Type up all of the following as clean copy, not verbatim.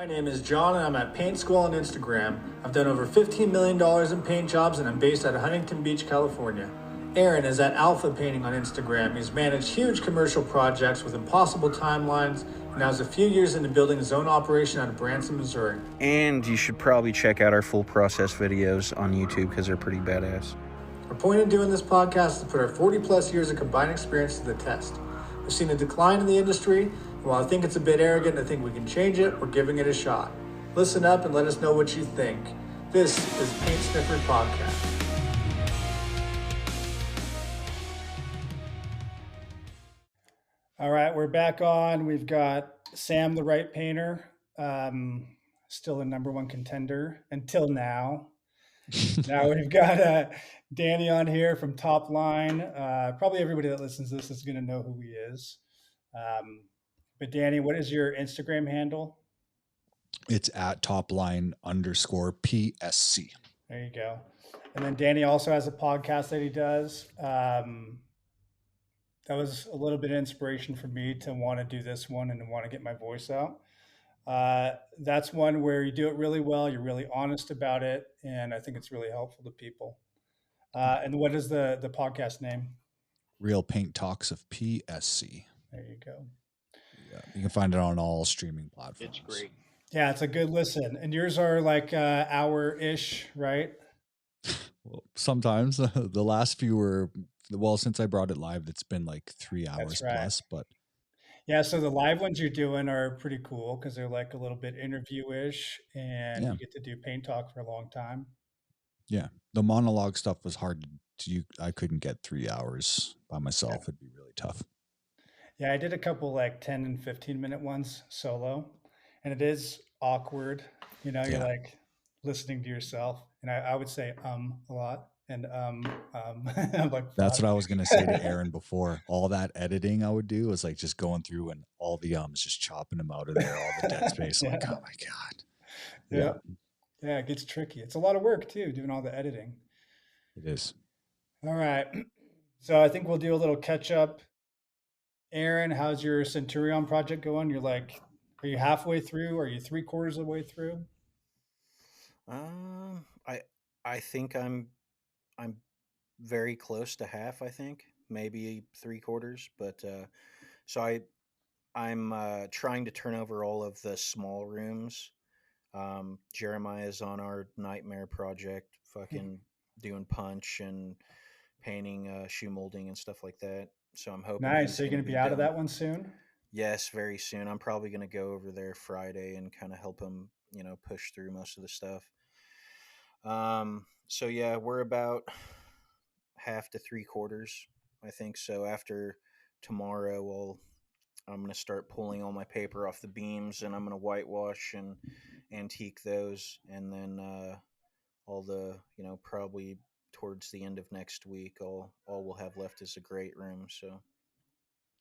My name is John and I'm at Paint School on Instagram. I've done over $15 million in paint jobs and I'm based out of Huntington Beach, California. Aaron is at Alpha Painting on Instagram. He's managed huge commercial projects with impossible timelines and now is a few years into building his own operation out of Branson, Missouri. And you should probably check out our full process videos on YouTube because they're pretty badass. Our point in doing this podcast is to put our 40 plus years of combined experience to the test. We've seen a decline in the industry, and while I think it's a bit arrogant to think we can change it, we're giving it a shot. Listen up and let us know what you think. This is Paint Sniffers Podcast. All right, we're back on. We've got Sam the Right Painter, still a number one contender until now. Now we've got Danny on here from Top Line. Probably everybody that listens to this is going to know who he is. But Danny, what is your Instagram handle? It's at topline_PSC. There you go. And then Danny also has a podcast that he does. That was a little bit of inspiration for me to want to do this one and to want to get my voice out. That's one where you do it really well. You're really honest about it. And I think it's really helpful to people. And what is the podcast name? Real Paint Talks of PSC. There you go. Yeah, you can find it on all streaming platforms. It's great. Yeah, it's a good listen. And yours are like hour-ish, right? Well, sometimes the last few were, well, since I brought it live, it's been like 3 hours right. plus, but yeah, so the live ones you're doing are pretty cool because they're like a little bit interview-ish and you get to do paint talk for a long time. Yeah, the monologue stuff was hard to do. I couldn't get 3 hours by myself. It'd be really tough. Yeah, I did a couple like 10 and 15-minute ones solo, and it is awkward. You know, you're like listening to yourself, and I would say a lot. And I'm like, that's what I was gonna say to Aaron before. All that editing I would do was like just going through and all the just chopping them out of there, all the dead space. Like, oh my god. Yeah, it gets tricky. It's a lot of work too, doing all the editing. It is. All right, so I think we'll do a little catch up. Aaron, how's your Centurion project going? You're like, are you halfway through? Are you 3/4 of the way through? I think I'm very close to half. I think maybe 3/4. But so I'm trying to turn over all of the small rooms. Jeremiah's on our nightmare project, fucking doing punch and painting, shoe molding and stuff like that. So I'm hoping. Nice. So you're going to be out of that one soon? Yes, very soon. I'm probably going to go over there Friday and kind of help him, push through most of the stuff. So yeah, we're about half to 3/4, I think. So after tomorrow, I'm going to start pulling all my paper off the beams and I'm going to whitewash and antique those. And then, all the, probably towards the end of next week, all we'll have left is a great room. So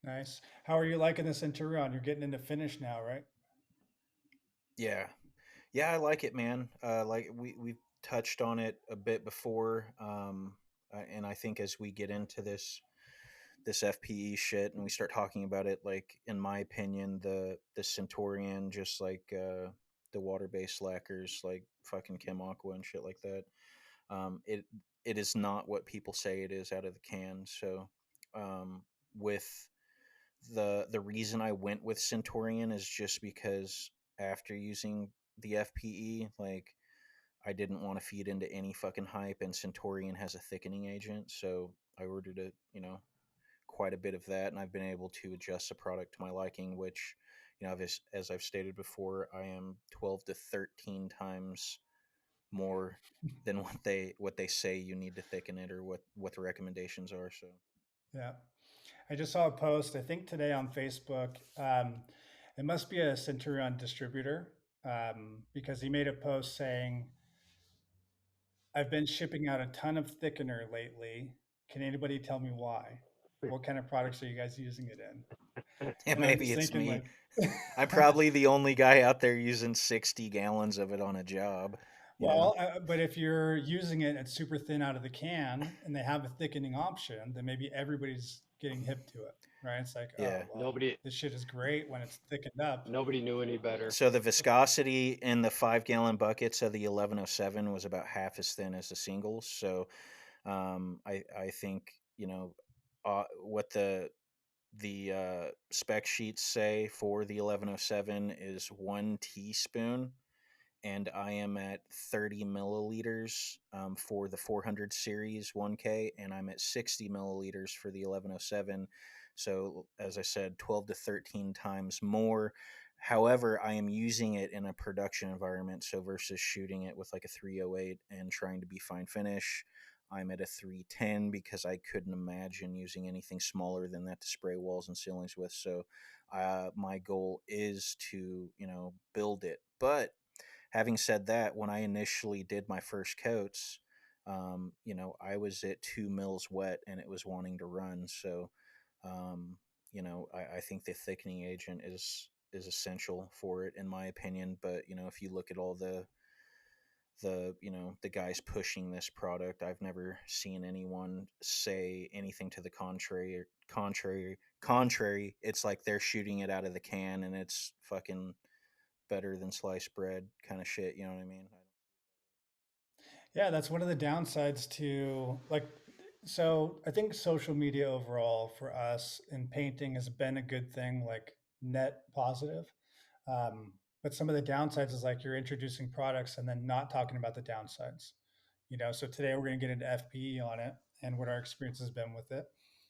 nice. How are you liking the Centurion? You're getting into finish now, right? Yeah, I like it, man. Like we've touched on it a bit before, and I think as we get into this FPE shit and we start talking about it, like in my opinion, the Centurion, just like the water-based lacquers, like fucking Chem Aqua and shit like that, it is not what people say it is out of the can. So with the reason I went with Centurion is just because after using the FPE, like I didn't want to feed into any fucking hype, and Centurion has a thickening agent, so I ordered quite a bit of that, and I've been able to adjust the product to my liking, which, as I've stated before, I am 12 to 13 times more than what they say you need to thicken it, or what the recommendations are. So yeah, I just saw a post, I think today on Facebook. It must be a Centurion distributor, because he made a post saying, I've been shipping out a ton of thickener lately. Can anybody tell me why? What kind of products are you guys using it in? yeah, maybe it's me. Like... I'm probably the only guy out there using 60 gallons of it on a job. Well, but if you're using it, it's super thin out of the can and they have a thickening option, then maybe everybody's getting hip to it. right? It's like, oh Yeah. well, Nobody this shit is great when it's thickened up. nobody knew any better. So the viscosity in the 5 gallon buckets of the 1107 was about half as thin as the singles. So I think what the spec sheets say for the 1107 is 1 teaspoon, and I am at 30 milliliters for the 400 series 1K, and I'm at 60 milliliters for the 1107. So, as I said, 12 to 13 times more. However, I am using it in a production environment. So, versus shooting it with like a 308 and trying to be fine finish, I'm at a 310 because I couldn't imagine using anything smaller than that to spray walls and ceilings with. So, my goal is to, build it. But having said that, when I initially did my first coats, I was at 2 mils wet and it was wanting to run. So, um, I think the thickening agent is essential for it, in my opinion. But if you look at all the guys pushing this product, I've never seen anyone say anything to the contrary. It's like they're shooting it out of the can and it's fucking better than sliced bread kind of shit. You know what I mean? Yeah, that's one of the downsides to like, so I think social media overall for us in painting has been a good thing, like net positive. Um, but some of the downsides is like you're introducing products and then not talking about the downsides. So today we're going to get into FPE on it and what our experience has been with it.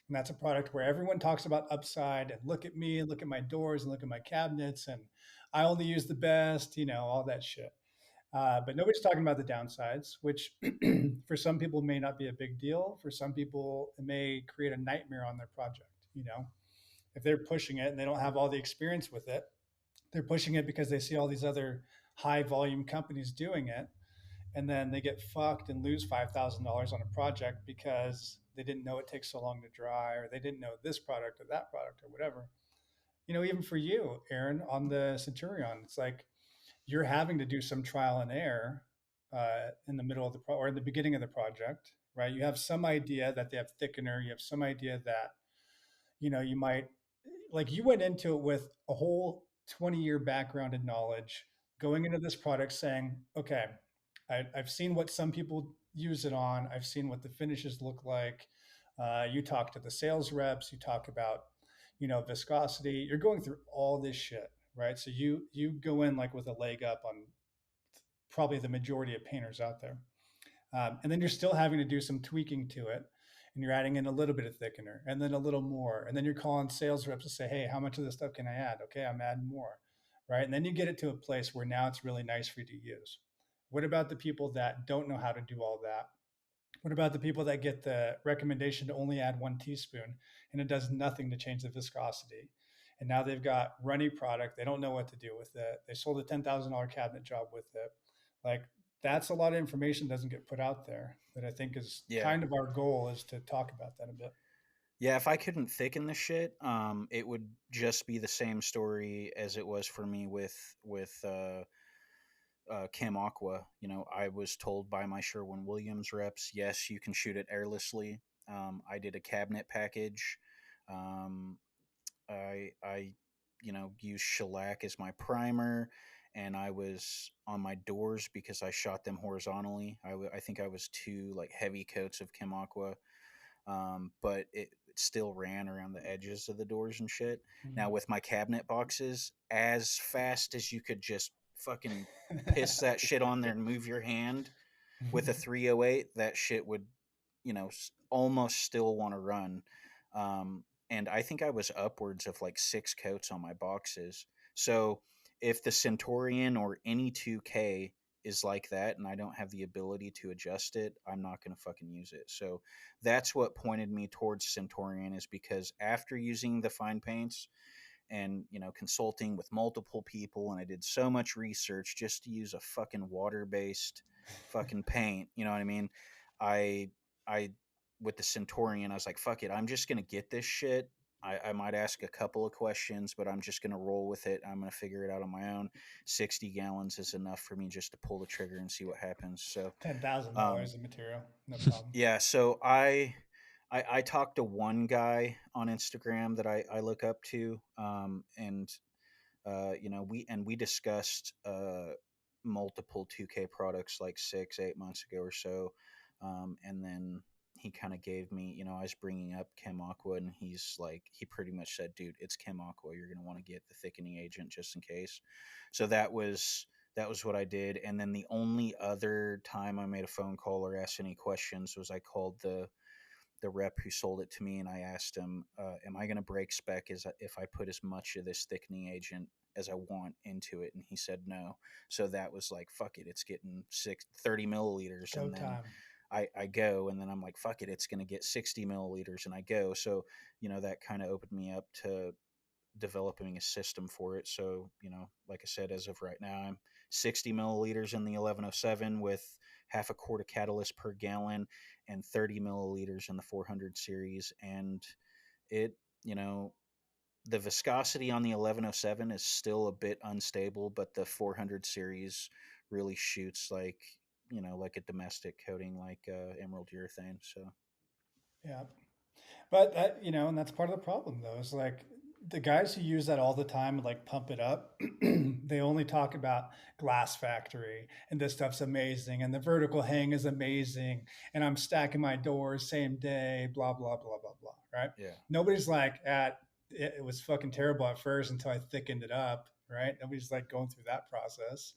And that's a product where everyone talks about upside and look at me and look at my doors and look at my cabinets and I only use the best, all that shit. But nobody's talking about the downsides, which for some people may not be a big deal. For some people, it may create a nightmare on their project. If they're pushing it and they don't have all the experience with it, they're pushing it because they see all these other high volume companies doing it. And then they get fucked and lose $5,000 on a project because they didn't know it takes so long to dry, or they didn't know this product or that product or whatever. Even for you, Aaron, on the Centurion, it's like you're having to do some trial and error in the middle of or in the beginning of the project, right? You have some idea that they have thickener. You have some idea that you might, like, you went into it with a whole 20-year background in knowledge, going into this product saying, okay, I've seen what some people use it on. I've seen what the finishes look like. You talk to the sales reps. You talk about viscosity. You're going through all this shit, right? So you go in like with a leg up on probably the majority of painters out there. And then you're still having to do some tweaking to it. And you're adding in a little bit of thickener and then a little more. And then you're calling sales reps to say, hey, how much of this stuff can I add? Okay, I'm adding more. Right. And then you get it to a place where now it's really nice for you to use. What about the people that don't know how to do all that? What about the people that get the recommendation to only add 1 teaspoon and it does nothing to change the viscosity? And now they've got runny product. They don't know what to do with it. They sold a $10,000 cabinet job with it. Like, that's a lot of information that doesn't get put out there, that I think is Yeah. kind of our goal, is to talk about that a bit. Yeah, if I couldn't thicken the shit, it would just be the same story as it was for me with Cam Aqua. I was told by my Sherwin-Williams reps, yes, you can shoot it airlessly. I did a cabinet package. Um, I used shellac as my primer, and I was on my doors because I shot them horizontally. I think I was two like heavy coats of Cam Aqua, but it still ran around the edges of the doors and shit. Now with my cabinet boxes, as fast as you could just fucking piss that shit on there and move your hand with a 308, that shit would, almost still want to run. And I think I was upwards of like 6 coats on my boxes. So if the Centurion or any 2K is like that and I don't have the ability to adjust it, I'm not going to fucking use it. So that's what pointed me towards Centurion, is because after using the fine paints and consulting with multiple people, and I did so much research just to use a fucking water-based fucking paint, you know what I mean? I with the Centurion, I was like, fuck it, I'm just gonna get this shit. I might ask a couple of questions, but I'm just gonna roll with it. I'm gonna figure it out on my own. 60 gallons is enough for me just to pull the trigger and see what happens. So $10,000 of material, no problem. yeah, so I talked to one guy on Instagram that I look up to, and we discussed multiple 2K products like 6-8 months ago or so, and then he kind of gave me, I was bringing up Chem Aqua, and he pretty much said, dude, it's Chem Aqua. You're gonna want to get the thickening agent just in case. So that was what I did. And then the only other time I made a phone call or asked any questions was I called the rep who sold it to me, and I asked him, am I going to break spec if I put as much of this thickening agent as I want into it? And he said no. So that was like, fuck it, it's getting 30 milliliters. Go And then time. I go, and then I'm like, fuck it, it's going to get 60 milliliters, and I go. So, that kind of opened me up to developing a system for it. So, like I said, as of right now, I'm 60 milliliters in the 1107 with half a quart of catalyst per gallon and 30 milliliters in the 400 series. And it, the viscosity on the 1107 is still a bit unstable, but the 400 series really shoots like a domestic coating, like emerald urethane. So, Yeah. But that, and that's part of the problem though, is like the guys who use that all the time and like pump it up, they only talk about glass factory and this stuff's amazing and the vertical hang is amazing and I'm stacking my doors same day, blah, blah, blah, blah, blah. Right. yeah. Nobody's like it was fucking terrible at first until I thickened it up. Right. Nobody's like going through that process.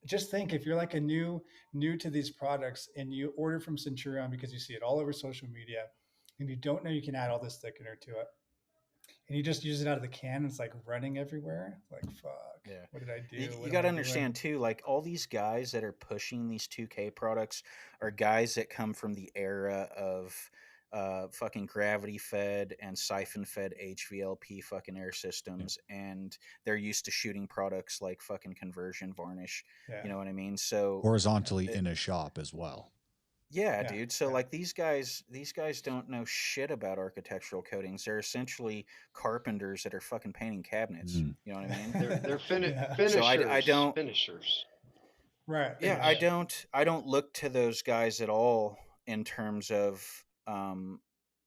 Just think if you're like a new to these products and you order from Centurion because you see it all over social media and you don't know you can add all this thickener to it and you just use it out of the can and it's like running everywhere, like fuck, Yeah. what did I do? You What got am to I doing? understand too, like all these guys that are pushing these 2K products are guys that come from the era of fucking gravity fed and siphon fed HVLP fucking air Yeah. systems, and they're used to shooting products like fucking conversion varnish. Yeah, You know what I mean? So Horizontally in a shop as well. yeah, yeah, dude. So yeah, like these guys don't know shit about architectural coatings. They're essentially carpenters that are fucking painting cabinets. Mm. You know what I mean? They're yeah, So I finishers. don't Finishers. right, yeah, yeah, I don't look to those guys at all in terms of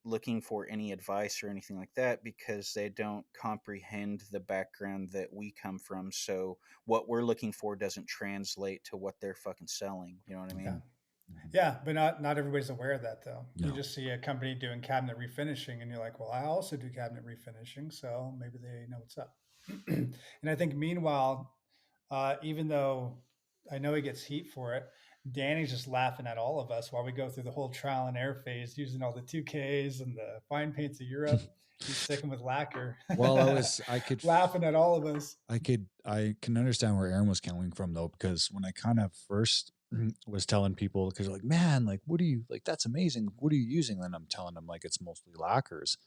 looking for any advice or anything like that, because they don't comprehend the background that we come from. So what we're looking for doesn't translate to what they're fucking selling. You know what I yeah. mean? Yeah, but not everybody's aware of that though. You No. just see a company doing cabinet refinishing, and you're like, "Well, I also do cabinet refinishing, so maybe they know what's up." And I think meanwhile, even though I know he gets heat for it, Danny's just laughing at all of us while we go through the whole trial and error phase using all the 2Ks and the fine paints of Europe. He's sticking with lacquer, Well, laughing at all of us. I can understand where Aaron was coming from though, because when I kind of first was telling people, because they're like, man, like, what do you like? That's amazing. What are you using? Then I'm telling them like it's mostly lacquers.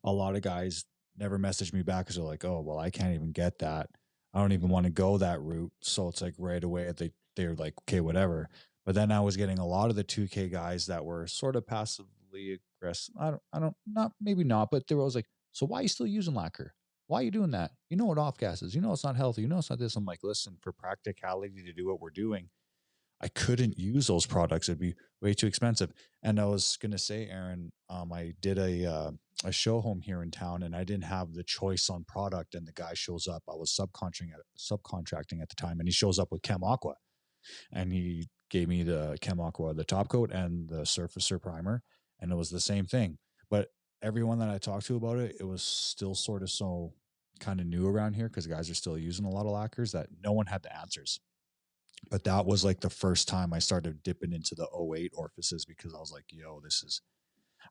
A lot of guys never message me back because they're like, oh, well, I can't even get that. I don't even want to go that route. So it's like right away they're like, okay, whatever. But then I was getting a lot of the 2K guys that were sort of passively aggressive. Not maybe not, but they were always like, so why are you still using lacquer? Why are you doing that? You know what off gas is. You know it's not healthy. You know it's not this. I'm like, listen, for practicality to do what we're doing, I couldn't use those products. It'd be way too expensive. And I was gonna say, Aaron, I did a show home here in town, and I didn't have the choice on product. And the guy shows up. I was subcontracting at the time, and he shows up with Chem Aqua, and he gave me the Chem Aqua, the top coat, and the Surfacer primer, and it was the same thing. But everyone that I talked to about it, it was still sort of so kind of new around here because guys are still using a lot of lacquers that no one had the answers. But that was like the first time I started dipping into the '08 orifices because I was like, yo,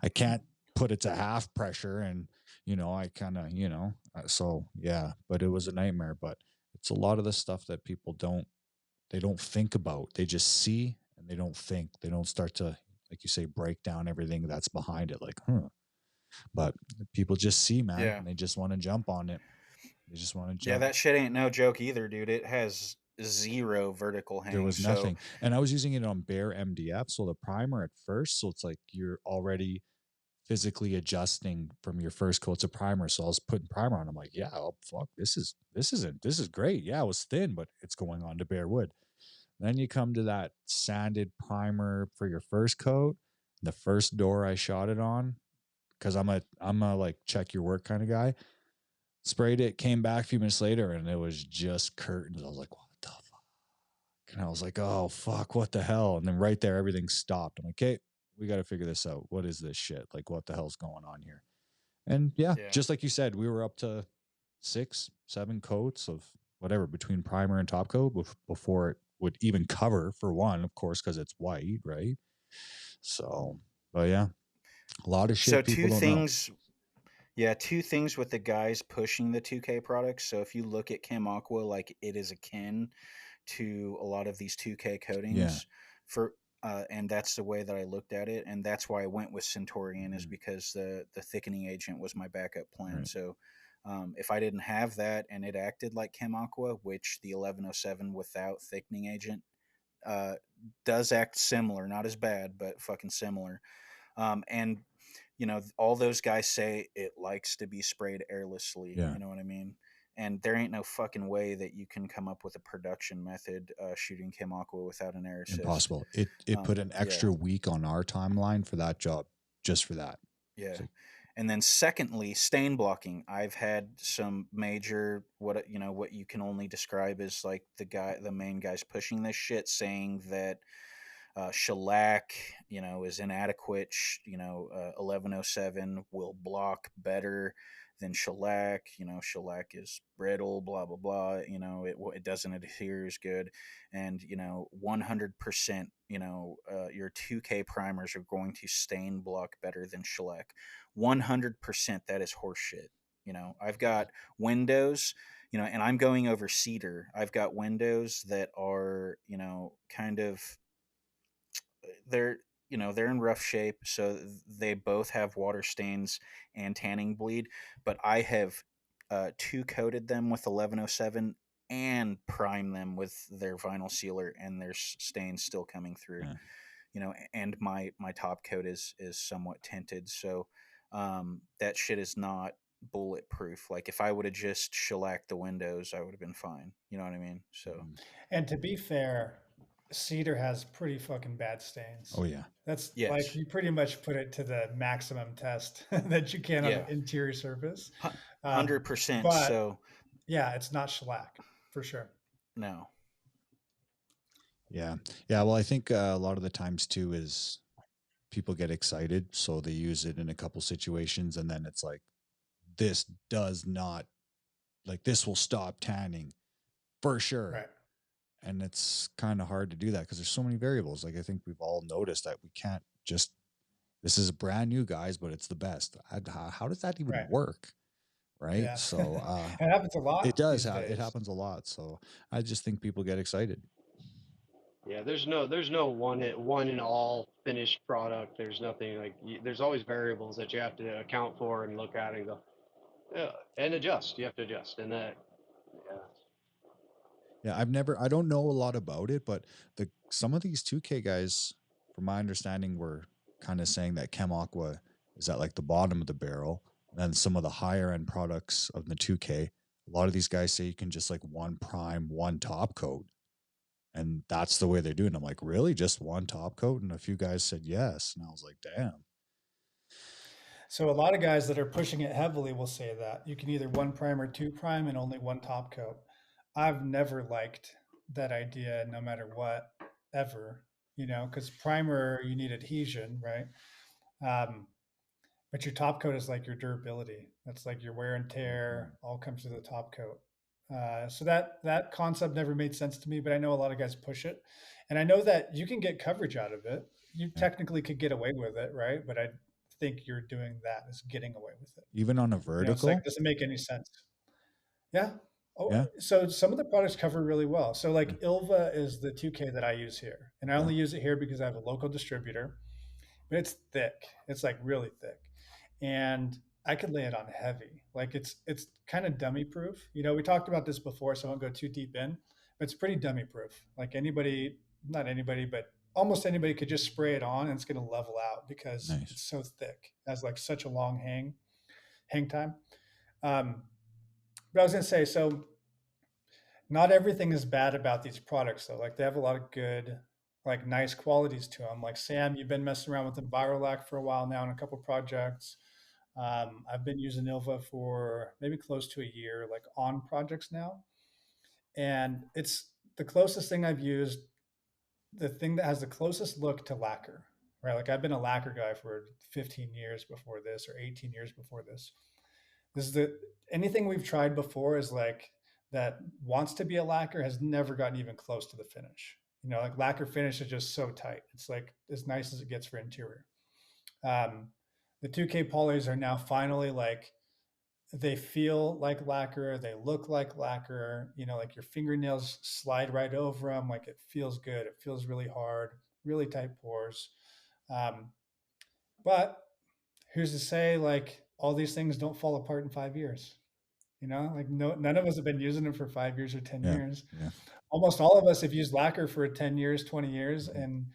I can't put it to half pressure. And, I kind of, so yeah, but it was a nightmare. But it's a lot of the stuff that people they don't think about. They just see and they don't think. They don't start to, like you say, break down everything that's behind it. Like, but people just see, man, Yeah. and they just want to jump on it. They just want to Yeah, jump. that shit ain't no joke either, dude. It has zero vertical There hang. was So nothing. And I was using it on bare MDF. So the primer at first, so it's like you're already physically adjusting from your first coat to primer. So I was putting primer on. I'm like, yeah, oh, fuck, this is great. Yeah, it was thin, but it's going on to bare wood. Then you come to that sanded primer for your first coat. The first door I shot it on, because I'm a like check your work kind of guy. Sprayed it, came back a few minutes later, and it was just curtains. I was like, what the fuck? And I was like, oh fuck, what the hell? And then right there, everything stopped. I'm like, okay, we got to figure this out. What is this shit? Like, what the hell's going on here? And yeah, Yeah. just like you said, we were up to 6, 7 coats of whatever between primer and top coat before it would even cover for one, of course, because it's white, right? So, but yeah, a lot of So shit people two don't know. things Yeah, two things with the guys pushing the 2K products. So if you look at Chem Aqua, like it is akin to a lot of these 2K Yeah. coatings for and that's the way that I looked at it, and that's why I went with Centurion, is Mhm. because the thickening agent was my backup plan. Right. So if I didn't have that and it acted like Chem Aqua, which the 1107 without thickening agent uh, does act similar, not as bad, but fucking similar. And all those guys say it likes to be sprayed airlessly. Yeah. You know what I mean? And there ain't no fucking way that you can come up with a production method shooting Chem Aqua without an air assist. Impossible. It put an Yeah, extra week on our timeline for that job, just for that. yeah. It's like, And then secondly, stain blocking. I've had some major what you can only describe as like the main guys pushing this shit, saying that shellac, is inadequate. 1107 will block better than shellac. Shellac is brittle, blah blah blah. It doesn't adhere as good, and 100%. Your 2K primers are going to stain block better than shellac. 100%. That is horseshit. I've got windows. And I'm going over cedar. I've got windows that are, kind of they're they're in rough shape, so they both have water stains and tanning bleed, but I have two coated them with 1107 and prime them with their vinyl sealer, and there's stains still coming through. yeah. And my top coat is somewhat tinted, so that shit is not bulletproof. Like if I would have just shellacked the windows, I would have been fine. You know what I mean? So Mhm. And to be fair, cedar has pretty fucking bad stains. Oh yeah. That's like yes, you pretty much put it to the maximum test that you can on yeah, an interior surface. hu- Um, 100%. but So yeah, it's not shellac for sure. no. Yeah. Yeah. Well, I think a lot of the times too is people get excited, so they use it in a couple situations, and then it's like, this does not, like, this will stop tanning for sure. Right. And it's kind of hard to do that because there's so many variables. Like, I think we've all noticed that we can't just, this is brand new, guys, but it's the best. How does that even Right. work? Right. Yeah. So, It happens a it lot does these it days. happens a lot. So I just think people get excited. Yeah, there's no one and all finished product. There's nothing like there's always variables that you have to account for and look at and go, yeah, and adjust. You have to adjust, and that, yeah, Yeah, I don't know a lot about it, but some of these 2K guys, from my understanding, were kind of saying that Chem Aqua is at like the bottom of the barrel. And then some of the higher end products of the 2K, a lot of these guys say you can just like one prime, one top coat. And that's the way they're doing. I'm like, really? Just one top coat? And a few guys said yes. And I was like, damn. So a lot of guys that are pushing it heavily will say that you can either one prime or two prime and only one top coat. I've never liked that idea, no matter what, ever. Because primer you need adhesion, right? Um, but your top coat is like your durability. That's like your wear and tear all comes through the top coat. So that concept never made sense to me, but I know a lot of guys push it, and I know that you can get coverage out of it. You Yeah. technically could get away with it, right? But I think you're doing that is getting away with it. Even on a It's like vertical? doesn't make any sense. Yeah. Oh, Yeah. so some of the products cover really well. So Yeah. like Ilva is the 2K that I use here, and I Yeah. only use it here because I have a local distributor. But it's thick. It's like really thick, and I could lay it on heavy. Like it's kind of dummy proof. We talked about this before, so I won't go too deep in. But it's pretty dummy proof. Like anybody, not anybody, but almost anybody could just spray it on, and it's going to level out because Nice. it's so thick. It has like such a long hang time. Um, but I was going to say, so not everything is bad about these products though. Like they have a lot of good like nice qualities to them. Like Sam, you've been messing around with Envirolac for a while now in a couple projects. I've been using Ilva for maybe close to a year, like on projects now, and it's the closest thing I've used, the thing that has the closest look to lacquer, right? Like I've been a lacquer guy for 15 years before this, or 18 years before this. This is the anything we've tried before is like that wants to be a lacquer has never gotten even close to the finish. You know, like lacquer finish is just so tight. It's like as nice as it gets for interior. Um, the 2K polys are now finally like they feel like lacquer, they look like lacquer, you know, like your fingernails slide right over them, like it feels good, it feels really hard, really tight pores. Um, but who's to say like all these things don't fall apart in 5 years? You know, like no, none of us have been using it for 5 years or 10 Yeah. years. Yeah. Almost all of us have used lacquer for 10 years, 20 years. Mhm. And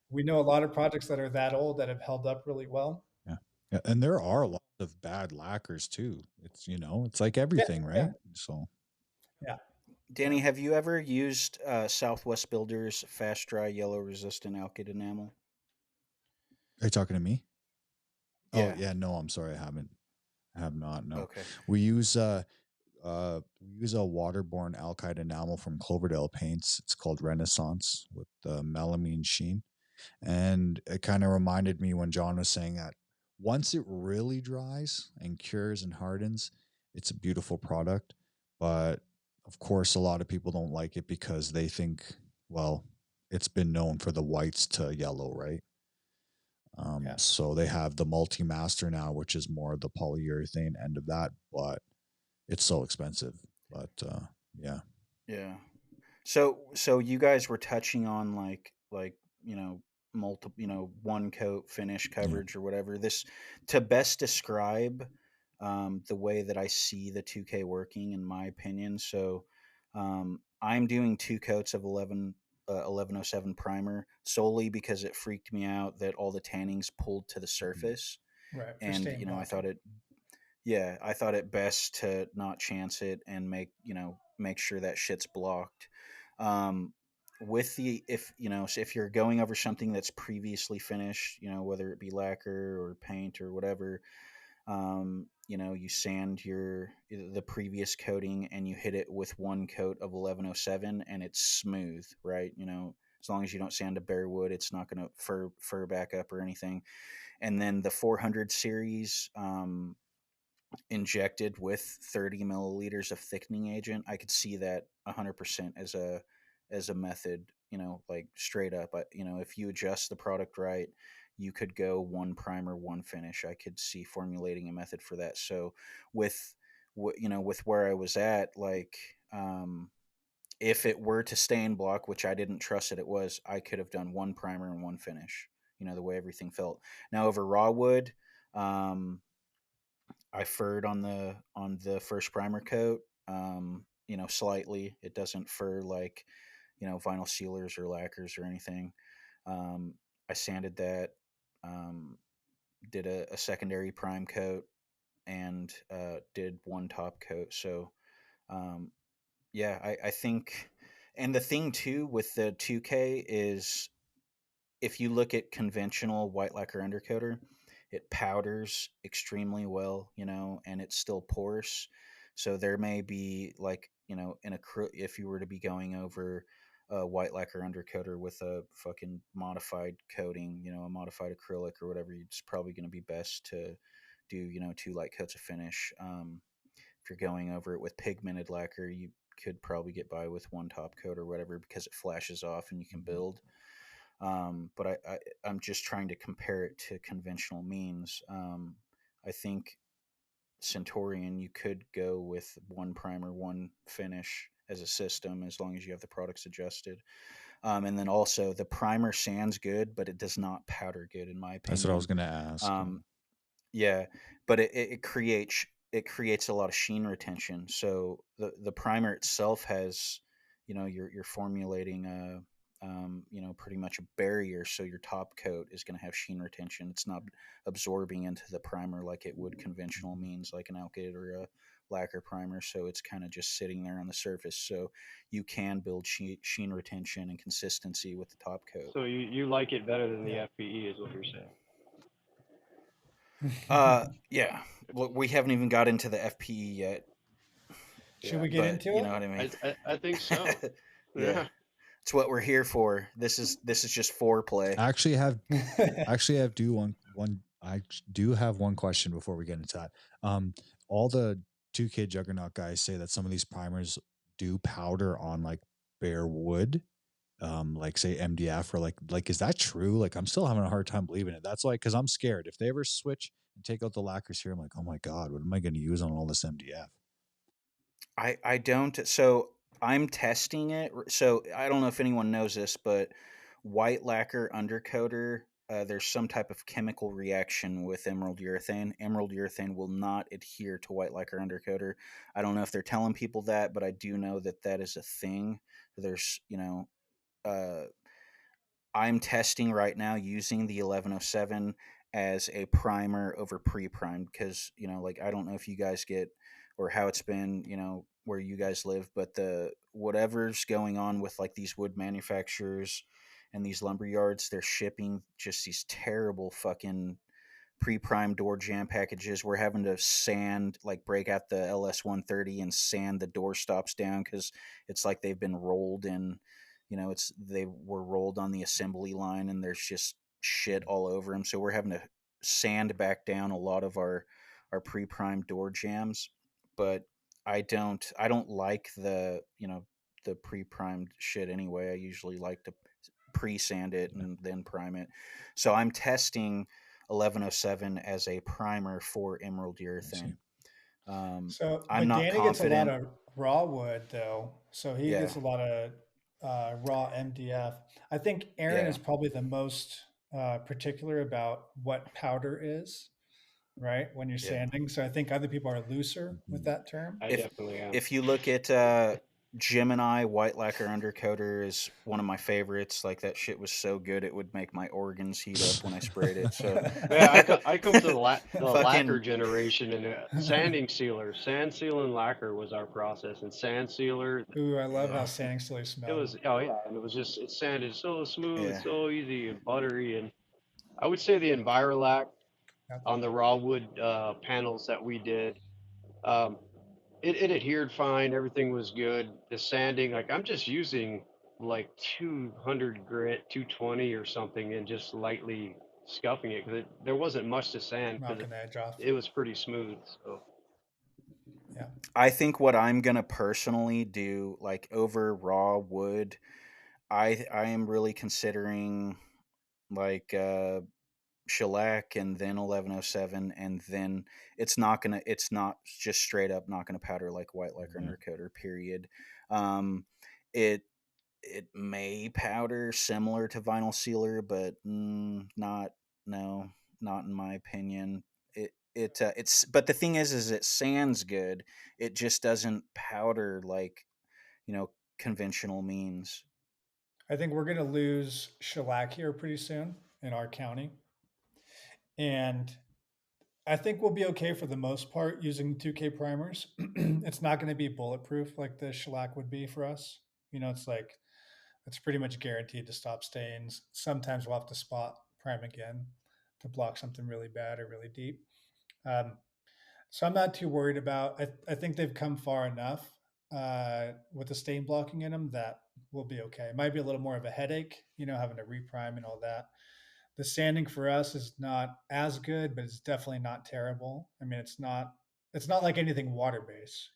we know a lot of projects that are that old that have held up really well. Yeah. Yeah. And there are a lot of bad lacquers too. It's, it's like Yeah, everything, yeah, right? So, yeah, yeah. Danny, have you ever used Southwest Builders Fast Dry Yellow Resistant Alkyd Enamel? are you talking to me? Oh, Yeah. yeah. No, I'm sorry. I have not. No, Okay. we use, we use a waterborne alkyd enamel from Cloverdale Paints. It's called Renaissance with the melamine sheen. And it kind of reminded me when John was saying that once it really dries and cures and hardens, it's a beautiful product. But of course, a lot of people don't like it because they think, well, it's been known for the whites to yellow, right? Yeah. So they have the multi-master now, which is more the polyurethane end of that, but it's so expensive. But yeah, Yeah. So you guys were touching on like multiple one coat finish yeah, coverage or whatever. This to best describe the way that I see the 2K working, in my opinion. So I'm doing 2 coats of 1107 primer solely because it freaked me out that all the tannings pulled to the mhm, surface, Right. For and stain I thought blocking. it best to not chance it and make sure that shit's blocked. Um, with the if you know so if you're going over something that's previously finished, whether it be lacquer or paint or whatever, you sand the previous coating and you hit it with 1 coat of 1107 and it's smooth, right? As long as you don't sand a bare wood, it's not going to fur back up or anything. And then the 400 series, injected with 30 milliliters of thickening agent, I could see that 100% as a method, like straight up. If you adjust the product right, you could go one primer, one finish. I could see formulating a method for that. So with with where I was at, like, if it were to stain block, which I didn't trust that it was, I could have done one primer and one finish, the way everything felt. Now over raw wood, um, I furred on the first primer coat. Slightly. It doesn't fur like vinyl sealers or lacquers or anything. Um, I sanded that. Um, did a secondary prime coat and did one top coat. So um, yeah, I think, and the thing too with the 2K is if you look at conventional white lacquer undercoater, it powders extremely well, and it's still porous. So there may be like, if you were to be going over a white lacquer undercoater with a fucking modified coating, a modified acrylic or whatever, it's probably going to be best to do, 2 light coats of finish. If you're going over it with pigmented lacquer, you could probably get by with one top coat or whatever because it flashes off and you can mhm, build. But I'm just trying to compare it to conventional means. I think Centurion, you could go with one primer, one finish as a system as long as you have the products adjusted. And then also the primer sands good, but it does not powder good, in my that's what I was opinion. gonna ask. Yeah. Um, yeah, but it creates a lot of sheen retention. So the primer itself has, you're formulating pretty much a barrier. So your top coat is going to have sheen retention. It's not absorbing into the primer like it would conventional Mhm. means, like an alkyd or a lacquer primer, so it's kind of just sitting there on the surface. So you can build sheen retention and consistency with the top coat. So you like it better than the Yeah. FPE is what you're saying. Yeah. Look, we haven't even got into the FPE yet, Should Yeah, we get but into you it? know what I mean. I think so. Yeah, Yeah. it's what we're here for. This is just foreplay. I actually have do one I do have one question before we get into that. All the 2K Juggernaut guys say that some of these primers do powder on like bare wood, like say MDF or like is that true? Like I'm still having a hard time believing it. That's like because I'm scared if they ever switch and take out the lacquers here, I'm like, oh my god, what am I going to use on all this MDF? I don't. So I'm testing it. So I don't know if anyone knows this, but white lacquer undercoater, there's some type of chemical reaction with emerald urethane. Emerald urethane will not adhere to white lacquer undercoater. I don't know if they're telling people that, but I do know that that is a thing. There's, uh, I'm testing right now using the 1107 as a primer over pre-primed because, like I don't know if you guys get or how it's been, where you guys live, but the whatever's going on with like these wood manufacturers and these lumber yards, they're shipping just these terrible fucking pre-primed door jam packages. We're having to sand, like break out the LS 130 and sand the door stops down because it's like they've been rolled in. It's they were rolled on the assembly line and there's just shit all over them. So we're having to sand back down a lot of our pre-primed door jams. But I don't like the pre-primed shit anyway. I usually like to pre-sand it and then prime it. So I'm testing 1107 as a primer for emerald I see. urethane. Um, So, I'm but not Danny gets a lot confident. of raw wood though. So he Yeah, gets a lot of raw MDF. I think Aaron yeah, is probably the most particular about what powder is, right? When you're yeah. sanding. So I think other people are looser with Mhm. that term. I If definitely am. if you look at Gemini white lacquer undercoater is one of my favorites. Like that shit was so good it would make my organs heat up when I sprayed it. So Yeah, I come from the lacquer fucking generation, and sanding sealer, sand seal and lacquer was our process. And sand sealer, Ooh, I love how yeah, sanding slowly it smelled. was oh yeah, and it sanded so smooth, yeah, so easy and buttery. And I would say the Envirolac Yep. on the raw wood panels that we did, um, it adhered fine. Everything was good. The sanding, like I'm just using like 200 grit, 220 or something, and just lightly scuffing it because there wasn't much to sand because Knocking the edge off. it was pretty smooth. So Yeah. I think what I'm gonna personally do, like over raw wood, I am really considering like shellac and then 1107 and then it's not just straight up not gonna powder like white lacquer Yeah. undercoater period. um it it may powder similar to vinyl sealer but not, no, not in my opinion. It's but the thing is it sands good, it just doesn't powder like you know conventional means. I think we're going to lose shellac here pretty soon in our county. And I think we'll be okay for the most part using 2K primers. It's not going to be bulletproof like the shellac would be for us. It's like it's pretty much guaranteed to stop stains. Sometimes we'll have to spot prime again to block something really bad or really deep. Um, so I'm not too worried about. I think they've come far enough with the stain blocking in them that we'll be okay. It might be a little more of a headache, having to reprime and all that. The sanding for us is not as good, but it's definitely not terrible. I mean, it's not like anything water based.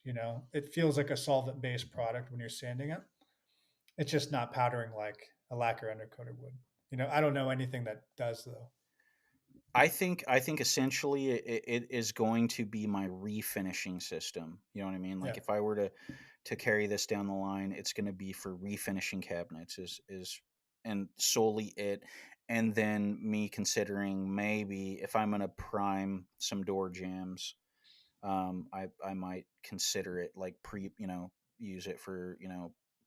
It feels like a solvent based product when you're sanding it. It's just not powdering like a lacquer undercoated would. I don't know anything that does though. I think essentially it is going to be my refinishing system. You know what I mean? Yeah. Like if I were to carry this down the line, it's going to be for refinishing cabinets is and solely it. And then me considering maybe if I'm going to prime some door jams, I might consider it like use it for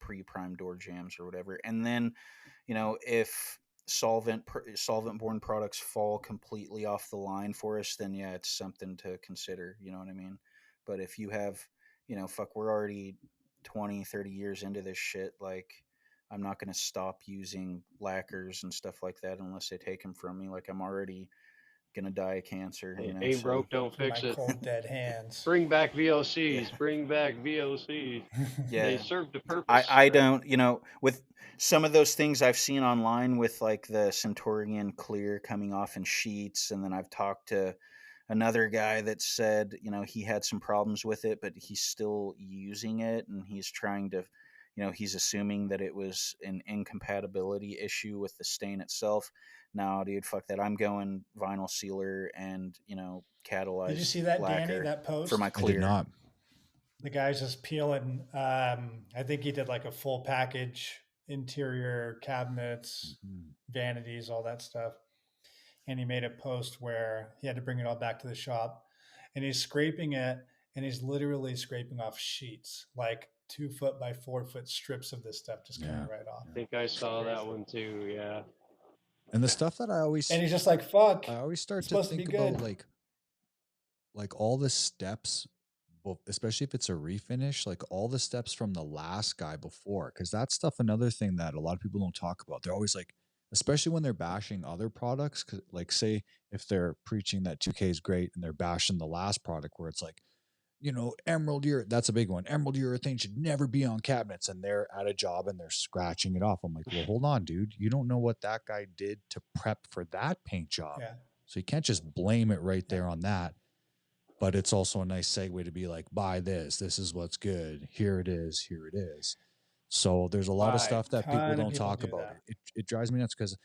pre-prime door jams or whatever. And then if solvent borne products fall completely off the line for us, then yeah, it's something to consider. You know what I mean? But if you have, fuck, we're already 20, 30 years into this shit. Like, I'm not going to stop using lacquers and stuff like that unless they take them from me. Like, I'm already going to die of cancer, Ain't so broke, don't In my fix it. cold dead hands. Bring back yeah. VOCs. Bring back VOCs. They Yeah. served a I, purpose, I right? don't, with some of those things I've seen online with like the Centurion clear coming off in sheets. And then I've talked to another guy that said, he had some problems with it, but he's still using it. And he's trying to, he's assuming that it was an incompatibility issue with the stain itself. No, dude, fuck that. I'm going vinyl sealer and, Did you catalyzed see that, Danny? lacquer That for my post? I did clear. not. The guy's just peeling. I think he did like a full package, interior cabinets, Mhm. vanities, all that stuff. And he made a post where he had to bring it all back to the shop, and he's scraping it, and he's literally scraping off sheets, like 2 foot by 4 foot strips of this stuff just coming Yeah. right off. I think I It's saw that crazy. one too. Yeah. And the stuff that And he's just like, "Fuck, I always it's start to supposed to be think about, good." like all the steps, especially if it's a refinish, like all the steps from the last guy before, because that's stuff. Another thing that a lot of people don't talk about, they're always like, especially when they're bashing other products, 'cause, like, say if they're preaching that 2K is great and they're bashing the last product, where it's like, emerald urethane, that's a big one. Emerald urethane should never be on cabinets, and they're at a job and they're scratching it off. I'm like, well, hold on, dude. You don't know what that guy did to prep for that paint job. Yeah, So you can't just blame it right yeah, there on that. But it's also a nice segue to be like, buy this. This is what's good. Here it is. Here it is. So there's a lot of Right. stuff that people ton of don't people talk do about. that. It drives me nuts because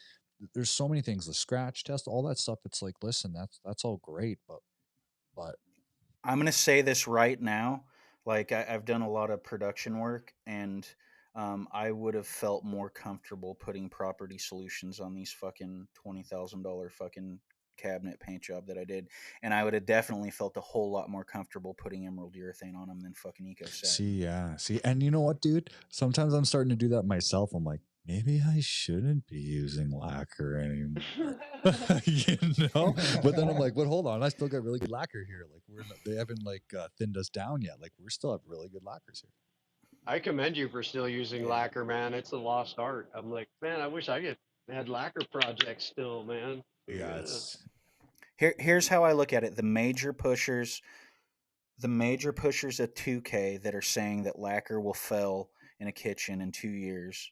there's so many things, the scratch test, all that stuff. It's like, listen, that's all great, but I'm going to say this right now. Like, I've done a lot of production work, and I would have felt more comfortable putting property solutions on these fucking $20,000 fucking cabinet paint job that I did. And I would have definitely felt a whole lot more comfortable putting emerald urethane on them than fucking eco satin. see, and you know what, dude? Sometimes I'm starting to do that myself. I'm like, maybe I shouldn't be using lacquer anymore. But then I'm like, but hold on, I still got really good lacquer here. Like they haven't like thinned us down yet. Like we're still have really good lacquers here. I commend you for still using Yeah. lacquer, man. It's a lost art. I'm like, man, I wish had lacquer projects still, man. Yeah, Yeah. it's Here's how I look at it. The major pushers at 2K that are saying that lacquer will fail in a kitchen in 2 years.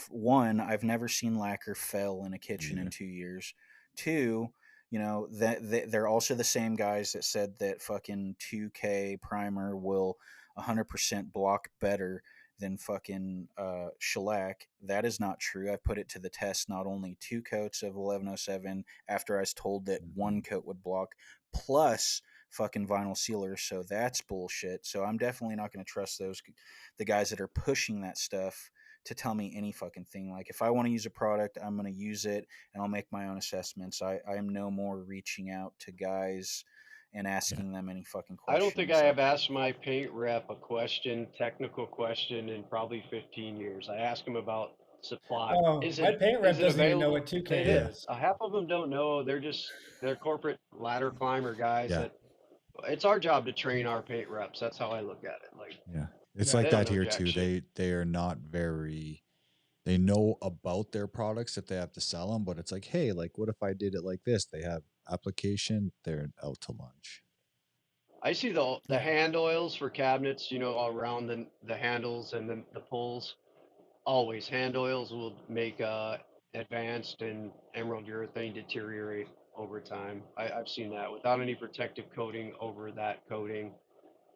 One, I've never seen lacquer fail in a kitchen in neither. 2 years. Two, that they're also the same guys that said that fucking 2K primer will 100% block better than fucking shellac. That is not true. I put it to the test. Not only 2 coats of 1107 after I was told that Mhm. 1 coat would block, plus fucking vinyl sealer. So that's bullshit. So I'm definitely not going to trust the guys that are pushing that stuff to tell me any fucking thing. Like, if I want to use a product, I'm going to use it and I'll make my own assessments. I am no more reaching out to guys and Yeah. asking them any fucking I don't think I questions. have Like, asked my paint rep a technical question, in probably 15 years. I ask him about supply. Oh, Is my it paint is rep it doesn't even know available? what 2K They did. Yeah. is. Half of them don't know. They're corporate ladder climber guys Yeah. that it's our job to train our paint reps. That's how I look at it. Like, Yeah. It's Yeah, like they don't that know here jack too. shit. They are not very, they know about their products if they have to sell them, but it's like, hey, like what if I did it like this? They have application, they're out to lunch. I see the yeah, hand oils for cabinets, all around the handles and the pulls. Always hand oils will make advanced and emerald urethane deteriorate over time. I've seen that without any protective coating over that coating.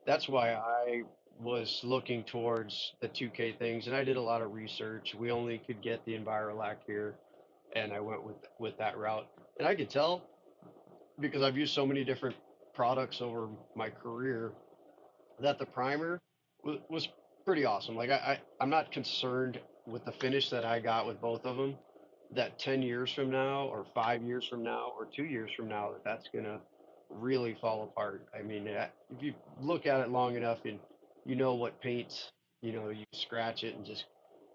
That's why I was looking towards the 2K things, and I did a lot of research. We only could get the Envirolac here, and I went with that route. And I could tell because I've used so many different products over my career that the primer was pretty awesome. Like, I'm not concerned with the finish that I got with both of them. That 10 years from now, or 5 years from now, or 2 years from now, that's gonna really fall apart. I mean, if you look at it long enough and you know what paints, you scratch it and just.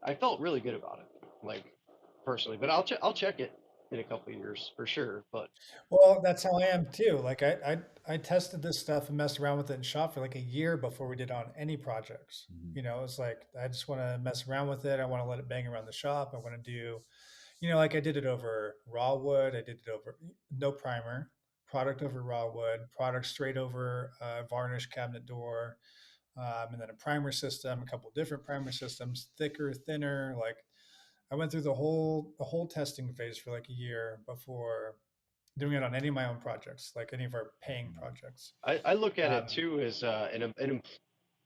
I felt really good about it, like personally. But I'll check it. in a couple of years for sure. But Well, that's how I am too. Like I tested this stuff and messed around with it in shop for like a year before we did on any projects. Mhm. You know, it's like I just want to mess around with it. I want to let it bang around the shop. I want to do, you know, like I did it over raw wood. I did it over no primer, product over raw wood, product straight over varnish cabinet door, and then a primer system, a couple different primer systems, thicker, thinner. Like I went through the whole testing phase for like a year before doing it on any of my own projects, like any of our paying Mhm. projects. I look at it Um, too as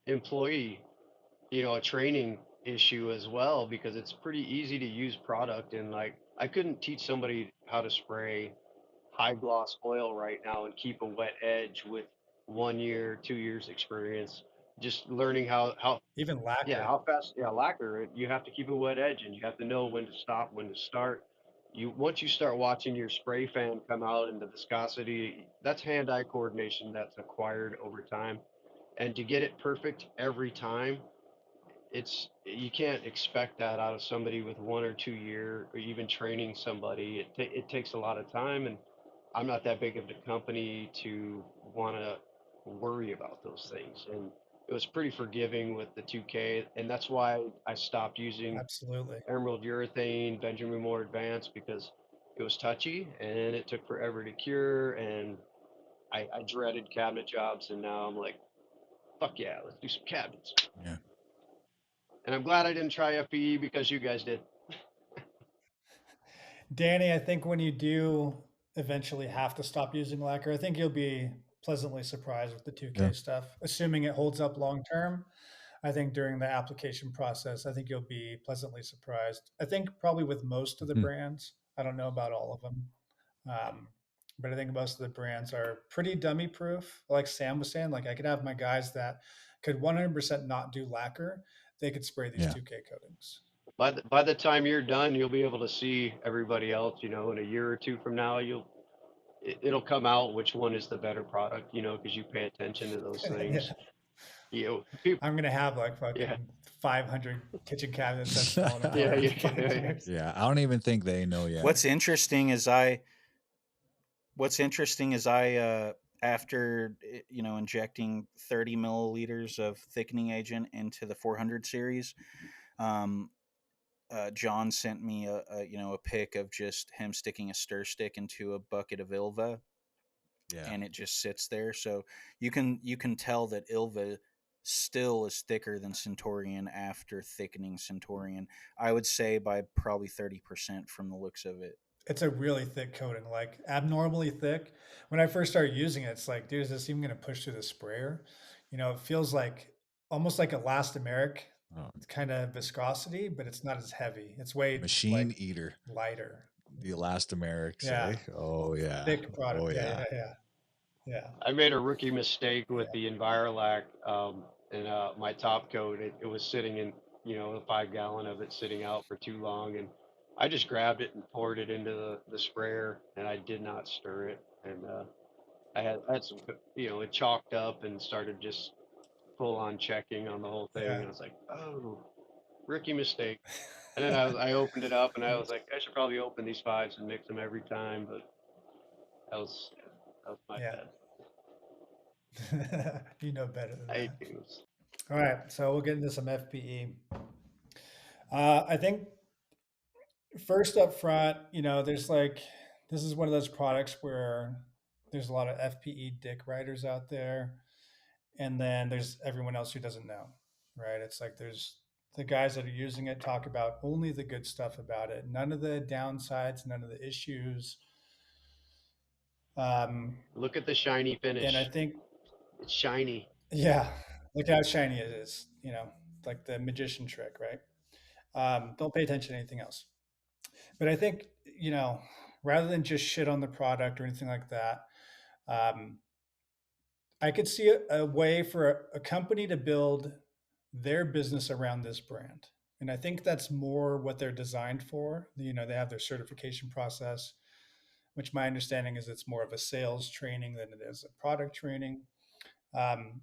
employee, a training issue as well because it's pretty easy to use product and like I couldn't teach somebody how to spray high gloss oil right now and keep a wet edge with 1 year, 2 years experience. Just learning how Even yeah, lacquer, how fast, yeah, lacquer, you have to keep a wet edge and you have to know when to stop, when to start. Once you start watching your spray fan come out and the viscosity, that's hand-eye coordination that's acquired over time. And to get it perfect every time, you can't expect that out of somebody with 1 or 2 year or even training somebody. It takes a lot of time, and I'm not that big of a company to want to worry about those things. And it was pretty forgiving with the 2K, and that's why I stopped using absolutely. Emerald Urethane, Benjamin Moore Advanced, because it was touchy and it took forever to cure, and I dreaded cabinet jobs, and now I'm like, fuck yeah, let's do some cabinets. Yeah. And I'm glad I didn't try FPE because you guys did. Danny, I think when you do eventually have to stop using lacquer, I think you'll be pleasantly surprised with the Yeah. 2K stuff, assuming it holds up long term. I think during the application process, I think you'll be pleasantly surprised. I think probably with most of the Mhm. brands, I don't know about all of them, um, but I think most of the brands are pretty dummy proof. Like Sam was saying, like I could have my guys that could 100% not do lacquer. They could spray these Yeah. 2K coatings. By the time you're done, you'll be able to see everybody else. In a year or two from now, it'll come out which one is the better product. Because you pay attention to those Yeah. things. People, I'm gonna have like yeah, fucking 500 kitchen cabinets that's falling yeah, apart in yeah, yeah, 5 years. Yeah. I don't even think they know yet. What's interesting is I after injecting 30 milliliters of thickening agent into the 400 series, um, John sent me a pic of just him sticking a stir stick into a bucket of Ilva, Yeah. and it just sits there. So you can tell that Ilva still is thicker than Centurion after thickening Centurion. I would say by probably 30% from the looks of it. It's a really thick coating, like abnormally thick. When I first started using it, it's like, dude, is this even gonna push through the sprayer? It feels like almost like elastomeric Oh, kind of viscosity, but it's not as heavy. It's way machine like eater. lighter. The elastomerics, Yeah, eh? Oh yeah. thick product. Oh Yeah, yeah. yeah, yeah, yeah, I made a rookie mistake with yeah, the Envirolac in my top coat. It was sitting in, a 5 gallon of it sitting out for too long, and I just grabbed it and poured it into the sprayer, and I did not stir it, and I had some, it chalked up and started just full on checking on the whole thing, and yeah. I was like, oh, rookie mistake. And then I opened it up, and I was like, I should probably open these fives and mix them every time, but that was my Yeah. bad. You know better than I that. do. All right, so we'll get into some FPE. I think first up front, there's like this is one of those products where there's a lot of FPE dick writers out there, and then there's everyone else who doesn't know, right? It's like there's the guys that are using it talk about only the good stuff about it, none of the downsides, none of the issues. Um, Look at the shiny and I finish. think, It's shiny. yeah, look how shiny it is, like the magician trick, right? Don't pay attention to anything else. But I think, you know, rather than just shit on the product or anything like that, um, I could see a way for a company to build their business around this brand. And I think that's more what they're designed for. They have their certification process, which my understanding is it's more of a sales training than it is a product training. Um,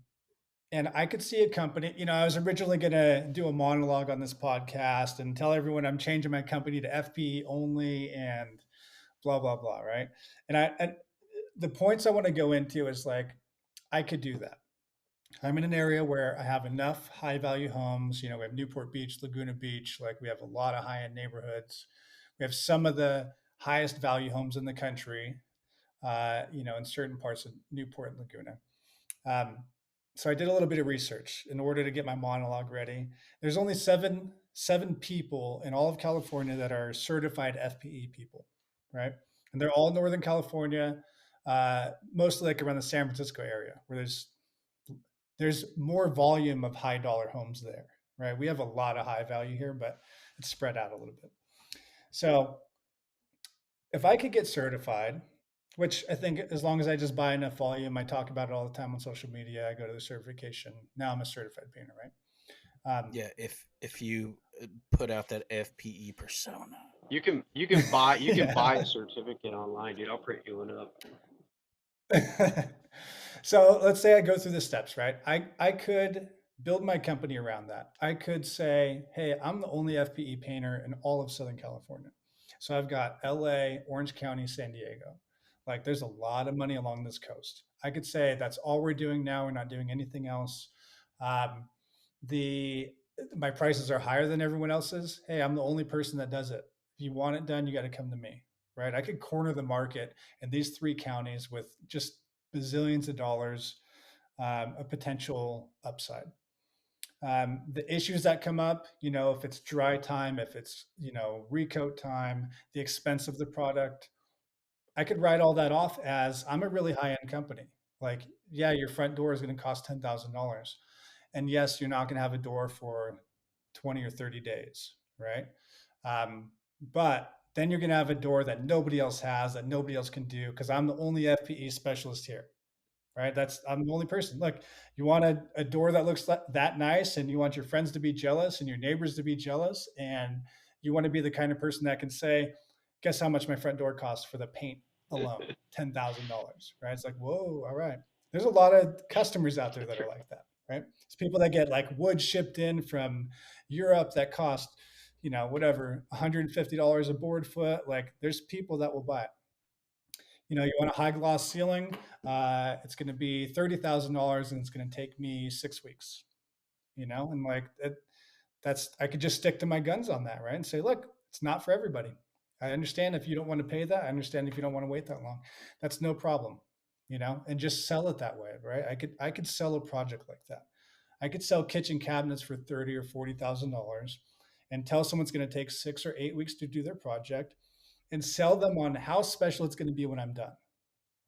and I could see a company, I was originally going to do a monologue on this podcast and tell everyone I'm changing my company to FP only and blah blah blah, right? And the points I want to go into is like I could do that. I'm in an area where I have enough high value homes. We have Newport Beach, Laguna Beach. Like we have a lot of high end neighborhoods. We have some of the highest value homes in the country. In certain parts of Newport and Laguna. Um, so I did a little bit of research in order to get my monologue ready. There's only seven people in all of California that are certified FPE people, right? And they're all in Northern California, mostly like around the San Francisco area, where there's more volume of high dollar homes there, right? We have a lot of high value here, but it's spread out a little bit. So if I could get certified, which I think as long as I just buy enough volume, I talk about it all the time on social media. I go to the certification. Now I'm a certified painter, right? Yeah, if you put out that FPE persona, You can buy Yeah. a certificate online, dude. I'll print you one up. So let's say I go through the steps, right? I could build my company around that. I could say, hey, I'm the only FPE painter in all of Southern California. So I've got LA, Orange County, San Diego. Like there's a lot of money along this coast. I could say that's all we're doing now. We're not doing anything else. Um, the My prices are higher than everyone else's. Hey, I'm the only person that does it. If you want it done, you got to come to me, right? I could corner the market in these three counties with just bazillions of dollars of potential upside. The issues that come up, if it's dry time, if it's recoat time, the expense of the product, I could write all that off as I'm a really high end company. Like, yeah, your front door is going to cost $10,000. And yes, you're not going to have a door for 20 or 30 days, right? Um, but then you're going to have a door that nobody else has, that nobody else can do, because I'm the only FPE specialist here, right? I'm the only person. Look, you want a door that looks that nice, and you want your friends to be jealous and your neighbors to be jealous, and you want to be the kind of person that can say, guess how much my front door costs for the paint alone? $10,000, right? It's like, whoa, all right. There's a lot of customers out there that are like that, right? It's people that get like wood shipped in from Europe that cost, whatever, $150 a board foot. Like there's people that will buy it. You want a high gloss ceiling. It's going to be $30,000 and it's going to take me 6 weeks, and like I could just stick to my guns on that, right? And say, look, it's not for everybody. I understand if you don't want to pay that. I understand if you don't want to wait that long. That's no problem, and just sell it that way, right? I could sell a project like that. I could sell kitchen cabinets for $30,000 or $40,000 and tell someone it's going to take 6 or 8 weeks to do their project and sell them on how special it's going to be when I'm done,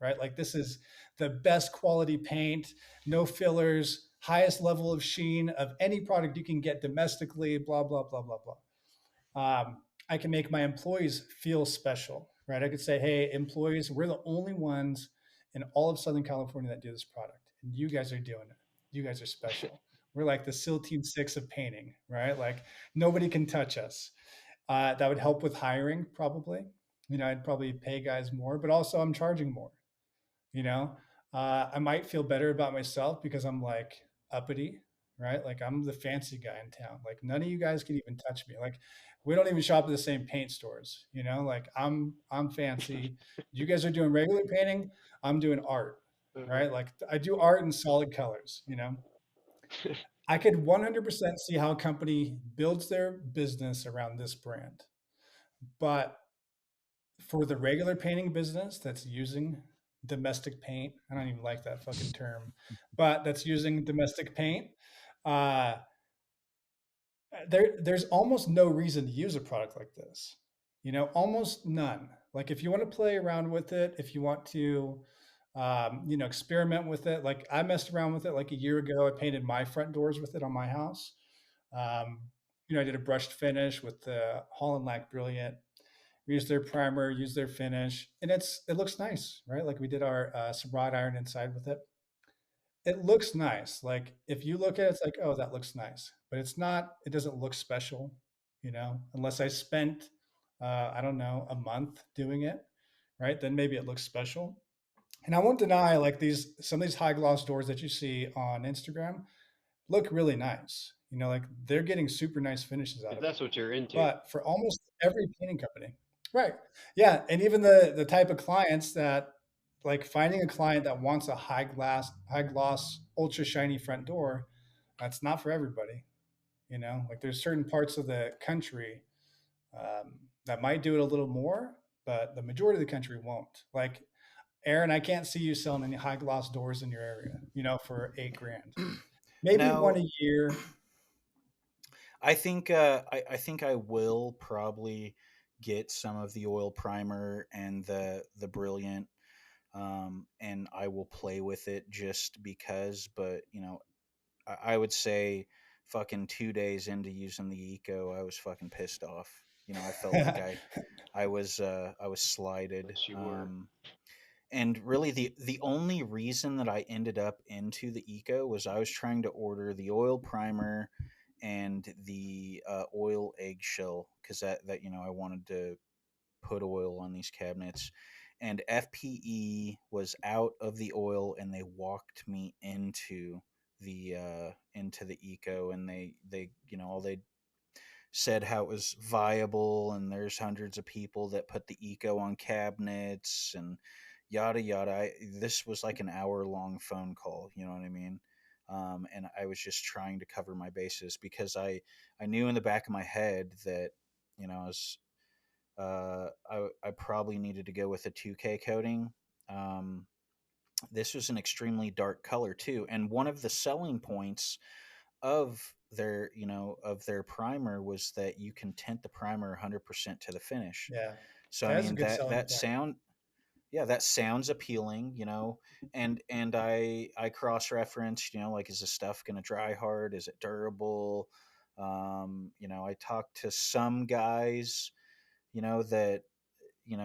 right? Like this is the best quality paint, no fillers, highest level of sheen of any product you can get domestically, blah, blah, blah, blah, blah. I can make my employees feel special, right? I could say, hey, employees, we're the only ones in all of Southern California that do this product. And you guys are doing it. You guys are special. We're like the SEAL Team 6 of painting, right? Like nobody can touch us. That would help with hiring, probably. I'd probably pay guys more, but also I'm charging more. you know I might feel better about myself because I'm like uppity, right? Like I'm the fancy guy in town. Like none of you guys can even touch me. Like we don't even shop at the same paint stores. Like I'm fancy. You guys are doing regular painting, I'm doing art, right? Like I do art in solid colors. I could 100% see how a company builds their business around this brand. But for the regular painting business that's using domestic paint, I don't even like that fucking term, but that's using domestic paint, uh, there's almost no reason to use a product like this. Almost none. Like if you want to play around with it, if you want to, experiment with it. Like I messed around with it like a year ago. I painted my front doors with it on my house. Um, I did a brushed finish with the Holland Lac Brilliant. We used their primer, used their finish, and it looks nice, right? Like we did our some wrought iron inside with it. It looks nice. Like if you look at it, it's like, oh, that looks nice, but it's not. It doesn't look special, unless I spent, I don't know, a month doing it, right? Then maybe it looks special. And I won't deny, like some of these high gloss doors that you see on Instagram look really nice. Like they're getting super nice finishes out If of it. that's what you're into. But for almost every painting company, Right. Yeah, and even the type of clients that like finding a client that wants a high gloss, ultra shiny front door, that's not for everybody. You know, like there's certain parts of the country that might do it a little more, but the majority of the country won't. Like Aaron, I can't see you selling any high gloss doors in your area, you know, for 8 grand. Maybe one Now, a year. I think I will probably get some of the oil primer and the brilliant, and I will play with it just because. But I would say, fucking 2 days into using the eco, I was fucking pissed off. I felt like I was slighted. Yes, you were. And really, the only reason that I ended up into the eco was I was trying to order the oil primer and the oil eggshell, because I wanted to put oil on these cabinets. And FPE was out of the oil, and they walked me into the eco, and they all they said how it was viable, and there's hundreds of people that put the eco on cabinets and yada yada. This was like an hour long phone call, you know what I mean? And I was just trying to cover my bases because I knew in the back of my head that I was I probably needed to go with a 2K coating. Um, this was an extremely dark color too, and one of the selling points of their primer was that you can tint the primer 100% to the finish. Yeah, So I that is a mean good that selling that point. sound yeah, that sounds appealing, and I cross referenced, like, is the stuff going to dry hard? Is it durable? I talked to some guys, that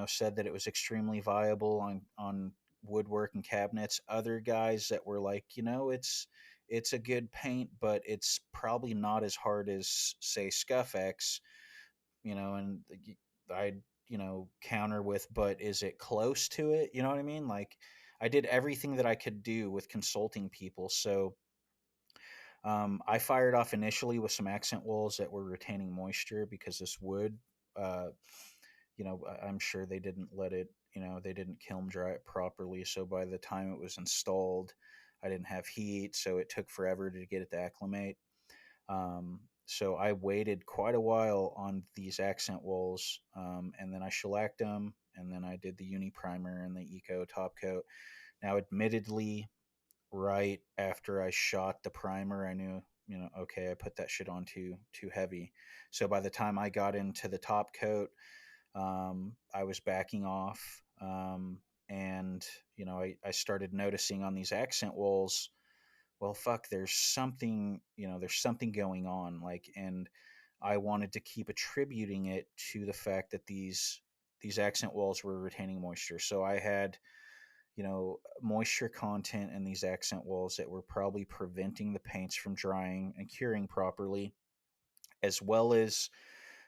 said that it was extremely viable on woodwork and cabinets. Other guys that were like, it's a good paint, but it's probably not as hard as, say, Scuff X. And I counter with, but is it close to it? You know what I mean? Like, I did everything that I could do with consulting people. So I fired off initially with some accent walls that were retaining moisture because this wood, uh, I'm sure they didn't let it, they didn't kiln dry it properly. So by the time it was installed, I didn't have heat. So it took forever to get it to acclimate. So I waited quite a while on these accent walls, and then I shellacked them, and then I did the uni primer and the eco top coat. Now, admittedly, right after I shot the primer, I knew, okay, I put that shit on too heavy. So by the time I got into the top coat, I was backing off, and I started noticing on these accent walls, well, fuck, there's something going on, like, and I wanted to keep attributing it to the fact that these accent walls were retaining moisture. So I had moisture content in these accent walls that were probably preventing the paints from drying and curing properly, as well as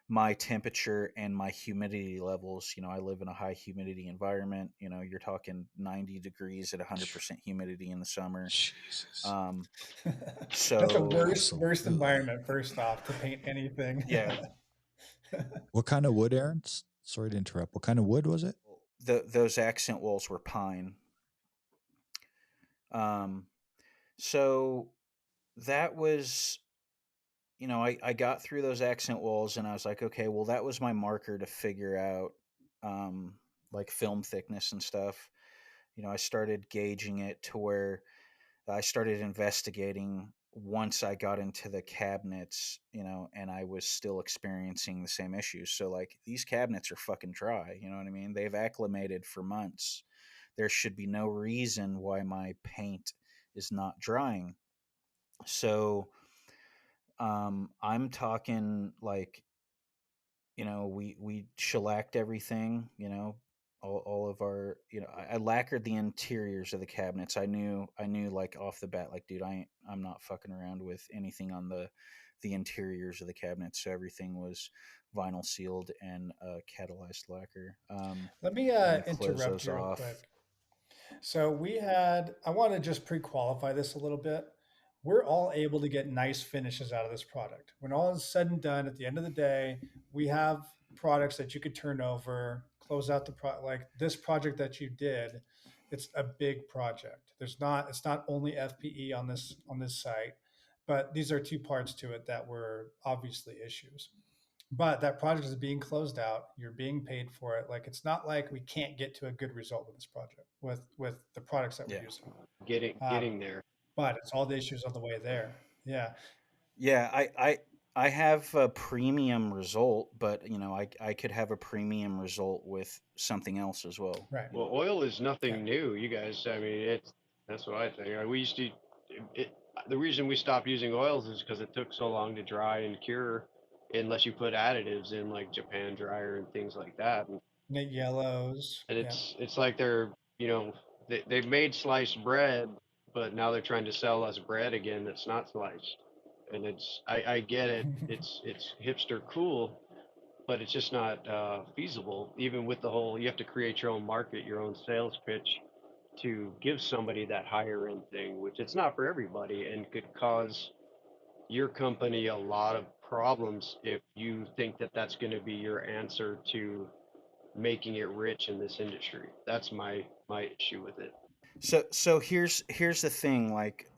my temperature and my humidity levels. I live in a high humidity environment. You're talking 90 degrees at 100% humidity in the summer. Jesus. Um, That's the so worst Absolutely. environment. First off, to paint anything. yeah, What kind of wood, Aaron? Sorry to interrupt. What kind of wood was it? those accent walls were pine. Um, so that was, I got through those accent walls, and I was like, okay, well, that was my marker to figure out, um, like, film thickness and stuff. I started gauging it to where I started investigating once I got into the cabinets, and I was still experiencing the same issues. So, like, these cabinets are fucking dry. You know what I mean? They've acclimated for months. There should be no reason why my paint is not drying. So, I'm talking like, we shellacked everything, all of our, I lacquered the interiors of the cabinets. I knew like off the bat, like, dude, I'm not fucking around with anything on the interiors of the cabinets. So everything was vinyl sealed and catalyzed lacquer. Let me And I closed interrupt those you real off. quick. So I want to just pre-qualify this a little bit. We're all able to get nice finishes out of this product. When all is said and done, at the end of the day, we have products that you could turn over, close out the like this project that you did. It's a big project. It's not only FPE on this site, but these are two parts to it that were obviously issues. But that project is being closed out. You're being paid for it. Like it's not like we can't get to a good result with this project with the products that we're Yeah. using. Getting there. But it's all the issues on the way there. Yeah. Yeah, I have a premium result, but I could have a premium result with something else as well. Right. Well, oil is Yeah. nothing new, you guys. I mean, that's what I think. We used to. It, the reason we stopped using oils is because it took so long to dry and cure, unless you put additives in like Japan dryer and things like that. And it yellows. And Yeah. it's like they're they've made sliced bread, but now they're trying to sell us bread again that's not sliced. And I get it. It's hipster cool, but it's just not feasible. Even with the whole, you have to create your own market, your own sales pitch to give somebody that higher end thing, which it's not for everybody, and could cause your company a lot of problems if you think that that's going to be your answer to making it rich in this industry. That's my issue with it. So here's the thing, like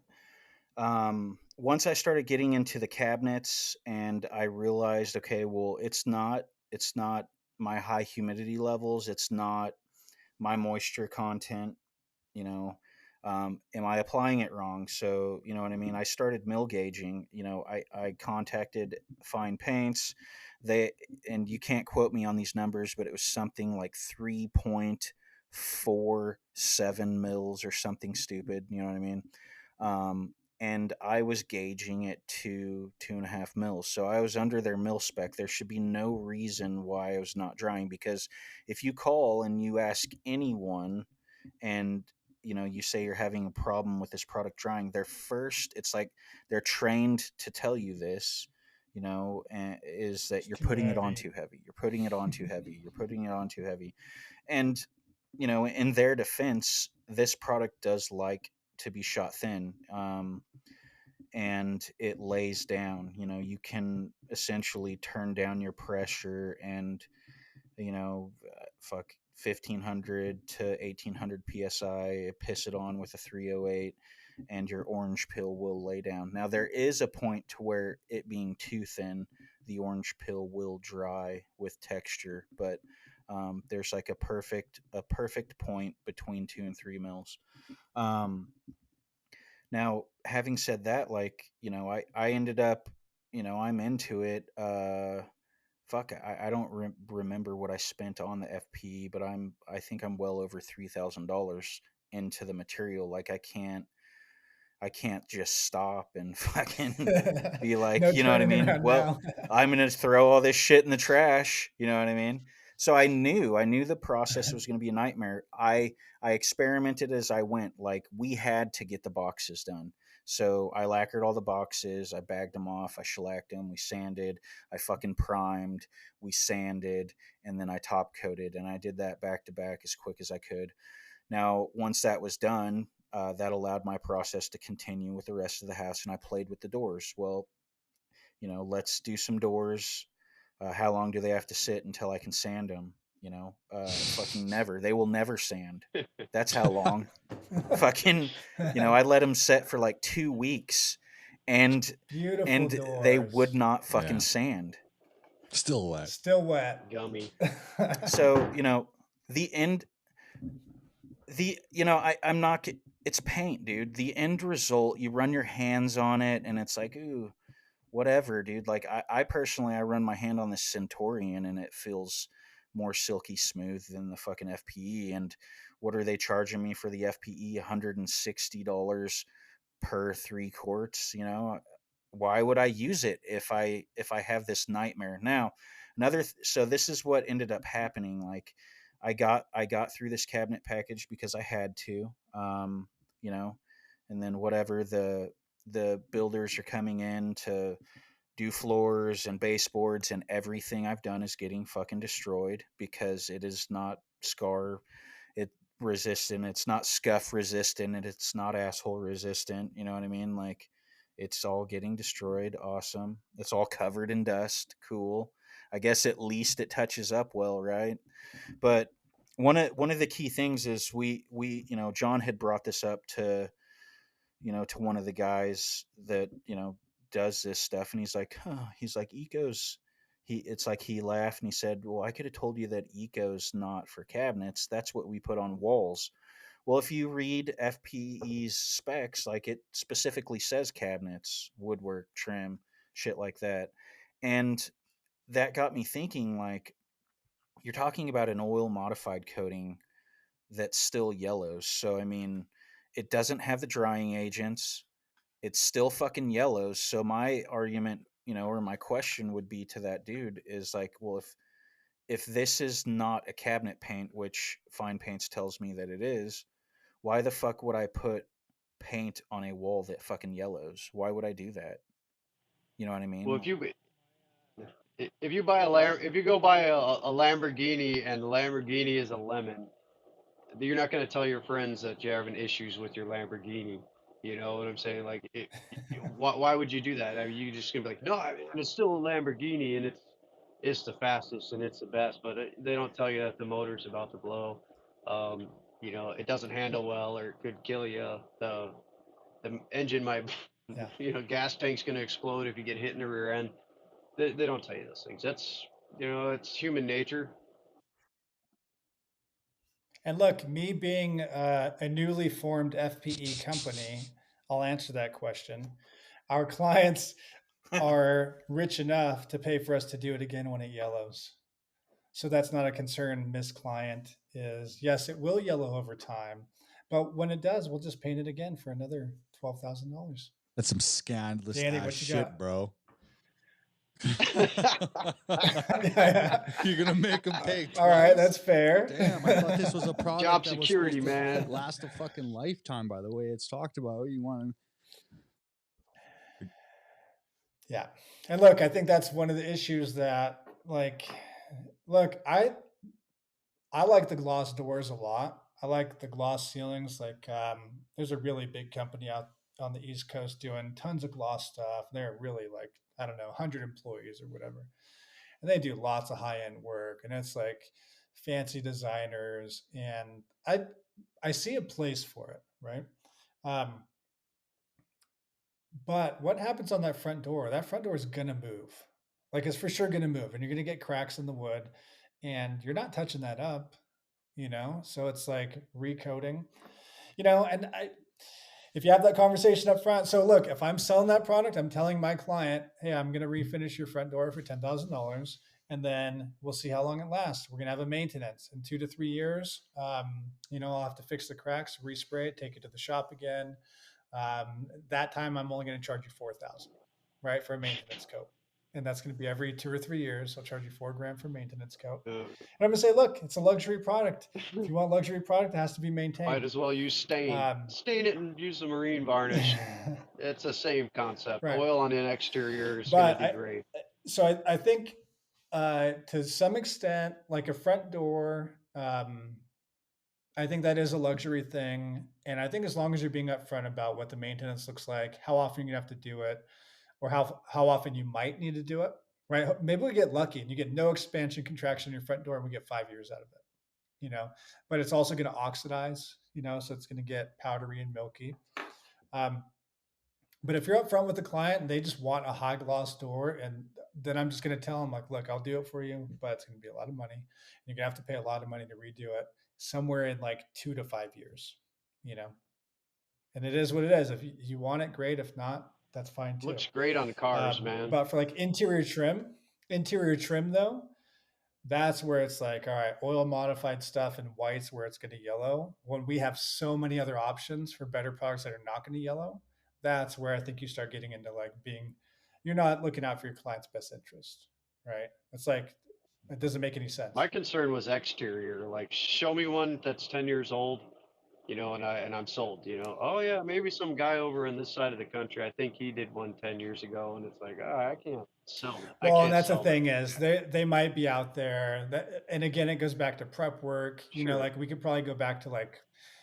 once I started getting into the cabinets and I realized, okay, well, it's not my high humidity levels, it's not my moisture content, you know am I applying it wrong? So you know what I mean, I started mill gauging. I contacted Fine Paints. They, and you can't quote me on these numbers, but it was something like 3.47 mils or something stupid, you know what I mean. And I was gauging it to 2.5 mils, so I was under their mill spec. There should be no reason why I was not drying, because if you call and you ask anyone, and you say you're having a problem with this product drying, their first, it's like they're trained to tell you this, is that It's you're too putting it on heavy. too heavy, you're putting it on too heavy, you're putting it on too heavy. And in their defense, this product does like to be shot thin, and it lays down. You can essentially turn down your pressure and fuck 1500 to 1800 psi, piss it on with a 308, and your orange pill will lay down. Now there is a point to where it being too thin, the orange pill will dry with texture, but there's like a perfect point between 2 and 3 mils. um, Now, having said that, like, I ended up, I'm into it. Fuck, I don't remember what I spent on the FP, but I think I'm well over $3,000 into the material. Like, I can't just stop and fucking be like, No you know what I turning mean? around Well, now. I'm gonna throw all this shit in the trash. You know what I mean? So I knew the process was gonna be a nightmare. I experimented as I went. Like, we had to get the boxes done. So I lacquered all the boxes, I bagged them off, I shellacked them, we sanded, I fucking primed, we sanded, and then I top coated, and I did that back to back as quick as I could. Now, once that was done, that allowed my process to continue with the rest of the house, and I played with the doors. Well, let's do some doors. How long do they have to sit until I can sand them? Fucking never. They will never sand. That's how long. Fucking, I let them set for like 2 weeks, and Beautiful and they would doors. not fucking Yeah. sand. Still wet. Still wet. Gummy. So the end the I'm not it's paint, dude. The end result, you run your hands on it and it's like, ooh, whatever, dude. Like, I personally, I run my hand on this Centurion and it feels more silky smooth than the fucking FPE. And what are they charging me for the FPE? $160 per 3 quarts. Why would I use it if I have this nightmare? Now, so this is what ended up happening. Like, I got through this cabinet package because I had to, you know, and then whatever, the builders are coming in to do floors and baseboards, and everything I've done is getting fucking destroyed because it is not scar it resistant, it's not scuff resistant, and it's not asshole resistant. You know what I mean? Like, it's all getting destroyed. Awesome. It's all covered in dust. Cool. I guess at least it touches up well, right? But one of the key things is we John had brought this up to to one of the guys that does this stuff, and he's like, huh, he's like, eco's it's like he laughed and he said, well, I could have told you that eco's not for cabinets, that's what we put on walls. Well, if you read FPE's specs, like it specifically says cabinets, woodwork, trim, shit like that. And that got me thinking, like, you're talking about an oil modified coating that still yellows. So I mean, it doesn't have the drying agents. It's still fucking yellows. So my argument, or my question would be to that dude is like, well, if this is not a cabinet paint, which Fine Paints tells me that it is, why the fuck would I put paint on a wall that fucking yellows? Why would I do that? You know what I Well, mean? if you buy if you go buy a Lamborghini and the Lamborghini is a lemon, you're not going to tell your friends that you're having issues with your Lamborghini. You know what I'm saying? Like, why would you do that? I mean, you just gonna be like, no, I mean, it's still a Lamborghini and it's the fastest and it's the best, but they don't tell you that the motor's about to blow. Um, it doesn't handle well or it could kill you. The engine might, Yeah. gas tank's gonna explode if you get hit in the rear end. They don't tell you those things. That's it's human nature. And look, me being a newly formed FPE company, I'll answer that question. Our clients are rich enough to pay for us to do it again when it yellows. So that's not a concern, Miss Client. Is yes, it will yellow over time, but when it does, we'll just paint it again for another $12,000. That's some scandalous Danny, ass what you shit, got? bro. Yeah. You're gonna make them pay All right, twice? that's fair. Damn, I thought this was a product Job that was security, supposed to man. last a fucking lifetime. By the way, it's talked about. You want Yeah. And look, I think that's one of the issues that like look, I like the gloss doors a lot. I like the gloss ceilings. Like there's a really big company out on the East Coast doing tons of gloss stuff. They're really like, I don't know, 100 employees or whatever. And they do lots of high-end work and it's like fancy designers and I see a place for it, right? Um, But what happens on that front door? That front door is gonna move. Like it's for sure gonna move, and you're gonna get cracks in the wood, and you're not touching that up. So it's like recoding, and if you have that conversation up front. So look, if I'm selling that product, I'm telling my client, hey, I'm gonna refinish your front door for $10,000, and then we'll see how long it lasts. We're gonna have a maintenance in 2 to 3 years. I'll have to fix the cracks, respray it, take it to the shop again. That time I'm only going to charge you 4,000, right, for a maintenance coat, and that's going to be every 2 or 3 years. I'll charge you $4,000 for maintenance coat, Uh, and I'm going to say, look, it's a luxury product. If you want luxury product, it has to be Might maintained. as well use stain. Um, Stain it and use the marine varnish. It's the same concept. right, Oil on an exterior is going to but degrade. I think to some extent, like a front door. I think that is a luxury thing. And I think as long as you're being upfront about what the maintenance looks like, how often you have to do it, or how often you might need to do it, right? Maybe we get lucky and you get no expansion contraction in your front door and we get 5 years out of it. But it's also going to oxidize, so it's going to get powdery and milky. Um, but if you're upfront with the client and they just want a high gloss door, and then I'm just going to tell them like, look, I'll do it for you, but it's going to be a lot of money. And you're going to have to pay a lot of money to redo it somewhere in like 2 to 5 years, you know. And it is what it is. If you want it, great. If not, that's fine too. Looks great on cars, man. But for like interior trim though, that's where it's like, all right, oil modified stuff in whites where it's going to yellow. When we have so many other options for better products that are not going to yellow, that's where I think you start getting into like you're not looking out for your client's best interest, right? It's like, it doesn't make any sense. My concern was exterior. Like, show me one that's 10 years old, and I'm sold. Oh yeah, maybe some guy over in this side of the country. I think he did one 10 years ago, and it's like, I can't sell that. I Well, and can't that's the sell that. thing is they might be out there and again, it goes back to prep work, Sure. like we could probably go back to like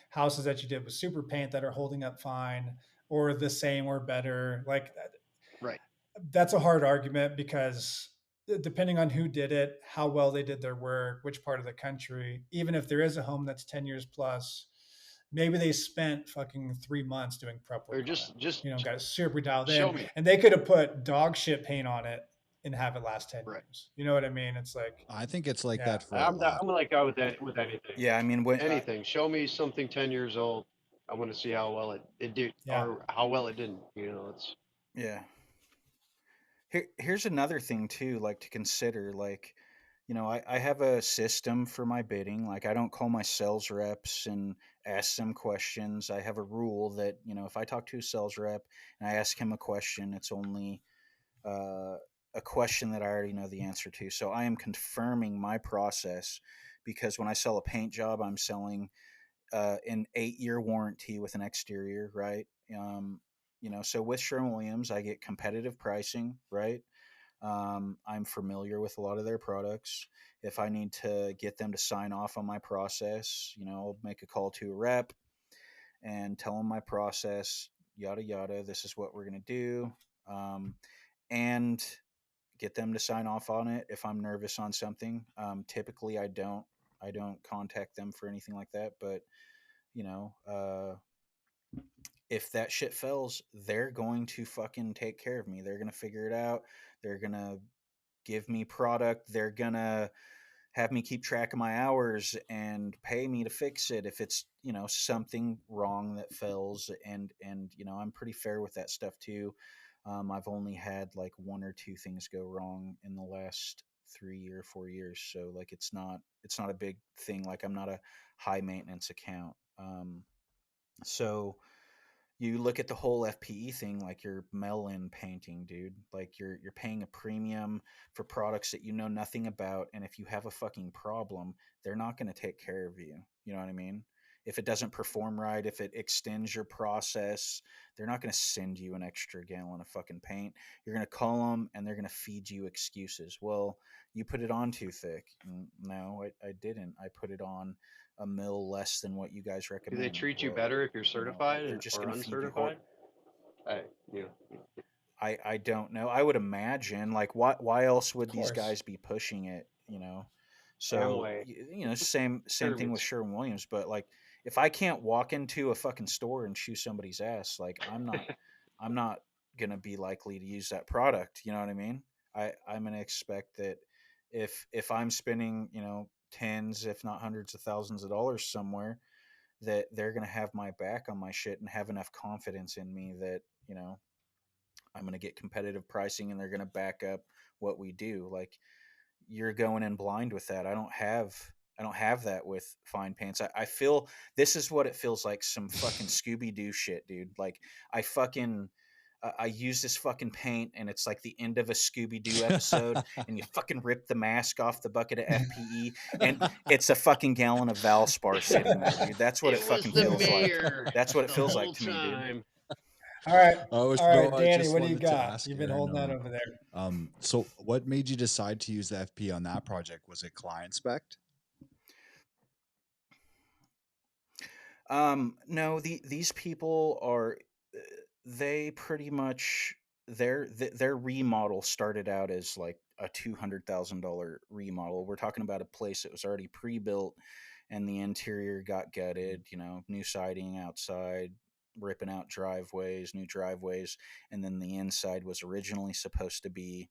houses that you did with super paint that are holding up fine or the same or better. Like Right. that's a hard argument because depending on who did it, how well they did their work, which part of the country, even if there is a home that's 10 years plus, maybe they spent fucking 3 months doing prep Or work on it, just got it super dialed show in, me. and they could have put dog shit paint on it and have it last 10 Right. years. You know what I mean? It's like, I think it's like yeah, that for a lot. I'm like that with anything. Yeah, I mean, when Anything. Show me something 10 years old. I want to see how well it did yeah. or how well it didn't. You know, it's yeah. Here's another thing too, like to consider. Like, I have a system for my bidding. Like, I don't call my sales reps and ask them questions. I have a rule that, if I talk to a sales rep and I ask him a question, it's only uh, a question that I already know the answer to. So I am confirming my process, because when I sell a paint job, I'm selling an 8-year warranty with an exterior, right? So with Sherwin-Williams, I get competitive pricing, right? I'm familiar with a lot of their products. If I need to get them to sign off on my process, I'll make a call to a rep and tell them my process, yada yada. This is what we're gonna do, and get them to sign off on it. If I'm nervous on something, typically I don't contact them for anything like that. But you know, uh, if that shit fails, they're going to fucking take care of me. They're gonna figure it out. They're gonna give me product. They're gonna have me keep track of my hours and pay me to fix it if it's something wrong that fails. And I'm pretty fair with that stuff too. I've only had like one or two things go wrong in the last 3 or 4 years, so like it's not a big thing. Like, I'm not a high maintenance account. So you look at the whole FPE thing, like you're melon painting, dude. Like you're paying a premium for products that you know nothing about, and if you have a fucking problem, they're not going to take care of you. You know what I mean? If it doesn't perform right, if it extends your process, they're not going to send you an extra gallon of fucking paint. You're going to call them and they're going to feed you excuses. Well, you put it on too thick. No, I didn't. I put it on a mil less than what you guys do they recommend. treat you Well, better if you're certified they're just or going to feed you. Or uncertified? I, you know, I don't know. I would imagine, like, why else Of would these course. guys be pushing it? So Amway same thing with pyramids. Sherwin Williams. But like, if I can't walk into a fucking store and shoe somebody's ass, like, I'm not gonna be likely to use that product. You know what I mean? I'm gonna expect that if I'm spending tens, if not hundreds of thousands of dollars somewhere, that they're gonna have my back on my shit and have enough confidence in me that I'm going to get competitive pricing and they're going to back up what we do. Like, you're going in blind with that. I don't have that with fine paints. I feel this is what it feels like, some fucking Scooby Doo shit, dude. Like, I use this fucking paint and it's like the end of a Scooby Doo episode, and you fucking rip the mask off the bucket of FPE and it's a fucking gallon of Valspar sitting there, dude. That's what it It was fucking the feels like. mayor That's what it the feels like whole to me, dude. time. All right. Oh, All bro, right, I Danny, just what do you wanted to got? ask You've been Aaron. holding that over there. So what made you decide to use the FP on that project? Was it client spec? No, these people are they pretty much their remodel started out as like a $200,000 remodel. We're talking about a place that was already pre-built, and the interior got gutted. New siding outside, ripping out driveways, new driveways, and then the inside was originally supposed to be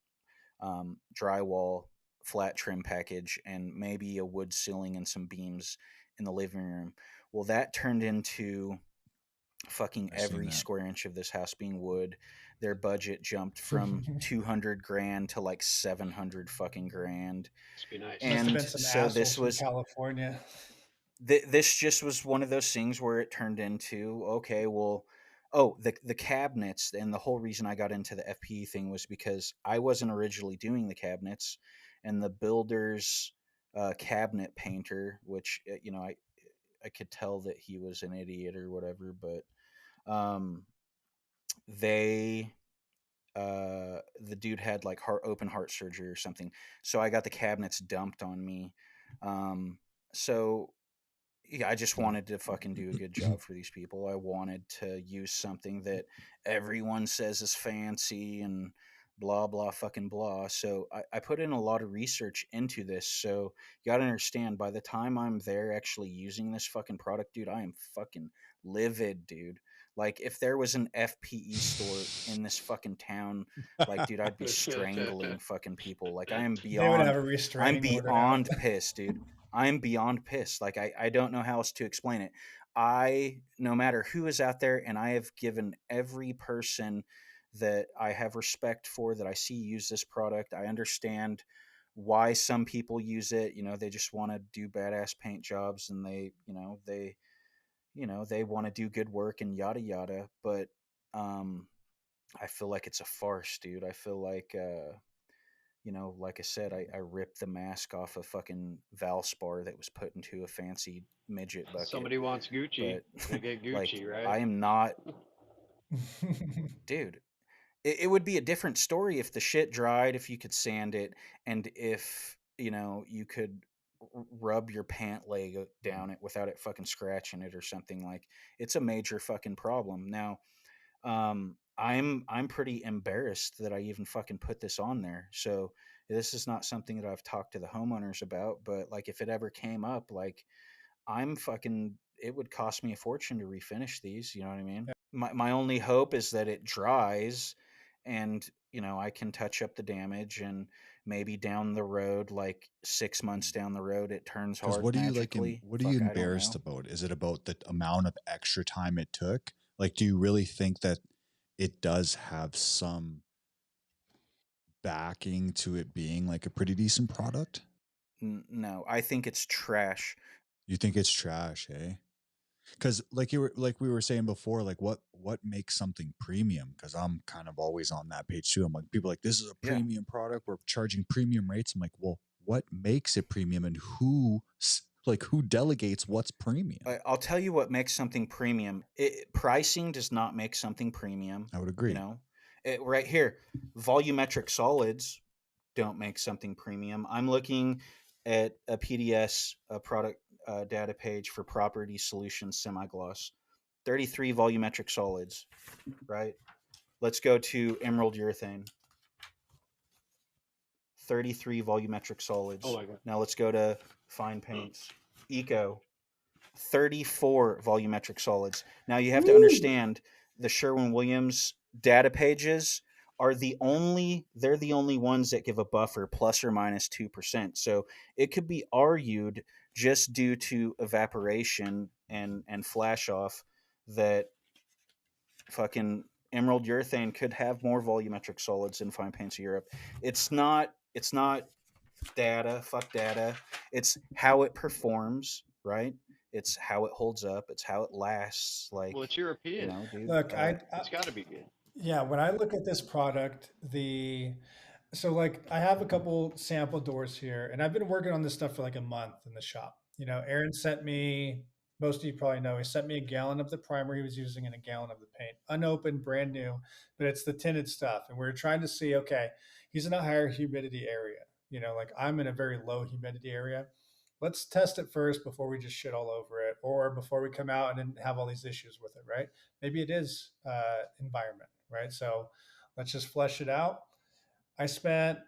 drywall, flat trim package, and maybe a wood ceiling and some beams in the living room. Well, that turned into fucking I've seen every that. square inch of this house being wood. Their budget jumped from 200 grand to like 700 fucking grand. Must be nice. Must have been And some so assholes from California. this just was one of those things where it turned into, okay, well, oh, the cabinets. And the whole reason I got into the FPE thing was because I wasn't originally doing the cabinets, and the builder's cabinet painter, which I could tell that he was an idiot or whatever, but they the dude had like open heart surgery or something, so I got the cabinets dumped on me. So yeah, I just wanted to fucking do a good job for these people. I wanted to use something that everyone says is fancy and blah blah fucking blah. So I put in a lot of research into this. So you gotta understand, by the time I'm there actually using this fucking product, dude, I am fucking livid, dude. Like if there was an FPE store in this fucking town, like dude, I'd be strangling fucking people. Like They would have a I'm restraining order out. beyond pissed, dude. I'm beyond pissed. Like I don't know how else to explain it. No matter who is out there, and I have given every person that I have respect for, that I see use this product. I understand why some people use it. You know, they just want to do badass paint jobs, and they want to do good work and yada yada. But I feel like it's a farce, dude. I feel like like I said, I ripped the mask off a fucking Valspar that was put into a fancy midget bucket. Somebody wants Gucci, But they get like Gucci, right? I am not, dude. It would be a different story if the shit dried, if you could sand it, and if you could rub your pant leg down it without it fucking scratching it or something. Like it's a major fucking problem. Now I'm pretty embarrassed that I even fucking put this on there. So this is not something that I've talked to the homeowners about, but like if it ever came up, like I'm fucking it would cost me a fortune to refinish these, you know what I mean? My only hope is that it dries, and I can touch up the damage, and maybe down the road, like 6 months down the road, it turns Because hard what do you like? magically. What are you Fuck, I don't embarrassed know. about? Is it about the amount of extra time it took? Like, do you really think that it does have some backing to it being like a pretty decent product? No, I think it's trash. You think it's trash, eh? Because like we were saying before, like what makes something premium? Because I'm kind of always on that page too. I'm like, people are like, this is a Yeah. premium product, we're charging premium rates. I'm like, well, what makes it premium, and who delegates what's premium? I'll tell you what makes something premium. Pricing does not make something premium. I would You agree. know, right here, volumetric solids don't make something premium. I'm looking at a PDS product data page for Property Solutions semi-gloss. 33 volumetric solids, right? Let's go to emerald urethane. 33 volumetric Oh solids. my god. Now let's go to fine paints. Eco, 34 volumetric solids. Now you have to understand the Sherwin-Williams data pages they're the only ones that give a buffer plus or minus 2%. So it could be argued, just due to evaporation and flash off, that fucking emerald urethane could have more volumetric solids in fine paints of Europe. It's not data, fuck data. It's how it performs, right? It's how it holds up. It's how it lasts. Like, Well, it's European. dude. Look, It's got to be good. yeah, when I look at this product, so like I have a couple sample doors here, and I've been working on this stuff for like a month in the shop. Aaron sent me, most of you probably know, he sent me a gallon of the primer he was using and a gallon of the paint, unopened, brand new, but it's the tinted stuff. And we're trying to see, okay, he's in a higher humidity area. Like I'm in a very low humidity area. Let's test it first before we just shit all over it, or before we come out and then have all these issues with it, right? Maybe it is environment, right? So let's just flesh it out. I spent,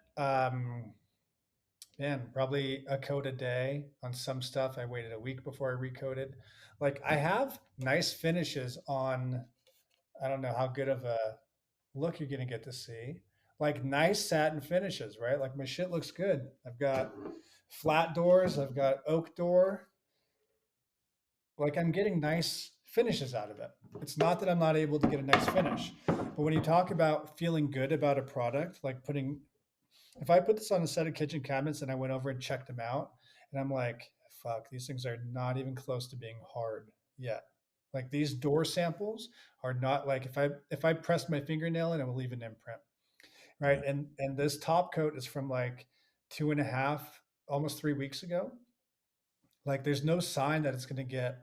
probably a coat a day on some stuff. I waited a week before I recoated. Like I have nice finishes on, I don't know how good of a look you're going to get to see. Like nice satin finishes, right? Like my shit looks good. I've got flat doors, I've got oak door. Like I'm getting nice finishes out of it. It's not that I'm not able to get a nice finish, but when you talk about feeling good about a product, like if I put this on a set of kitchen cabinets and I went over and checked them out, and I'm like, fuck, these things are not even close to being hard yet. Like these door samples are not, like if I press my fingernail in, it will leave an imprint, right? Yeah. And this top coat is from like 2.5, almost 3 weeks ago. Like there's no sign that it's going to get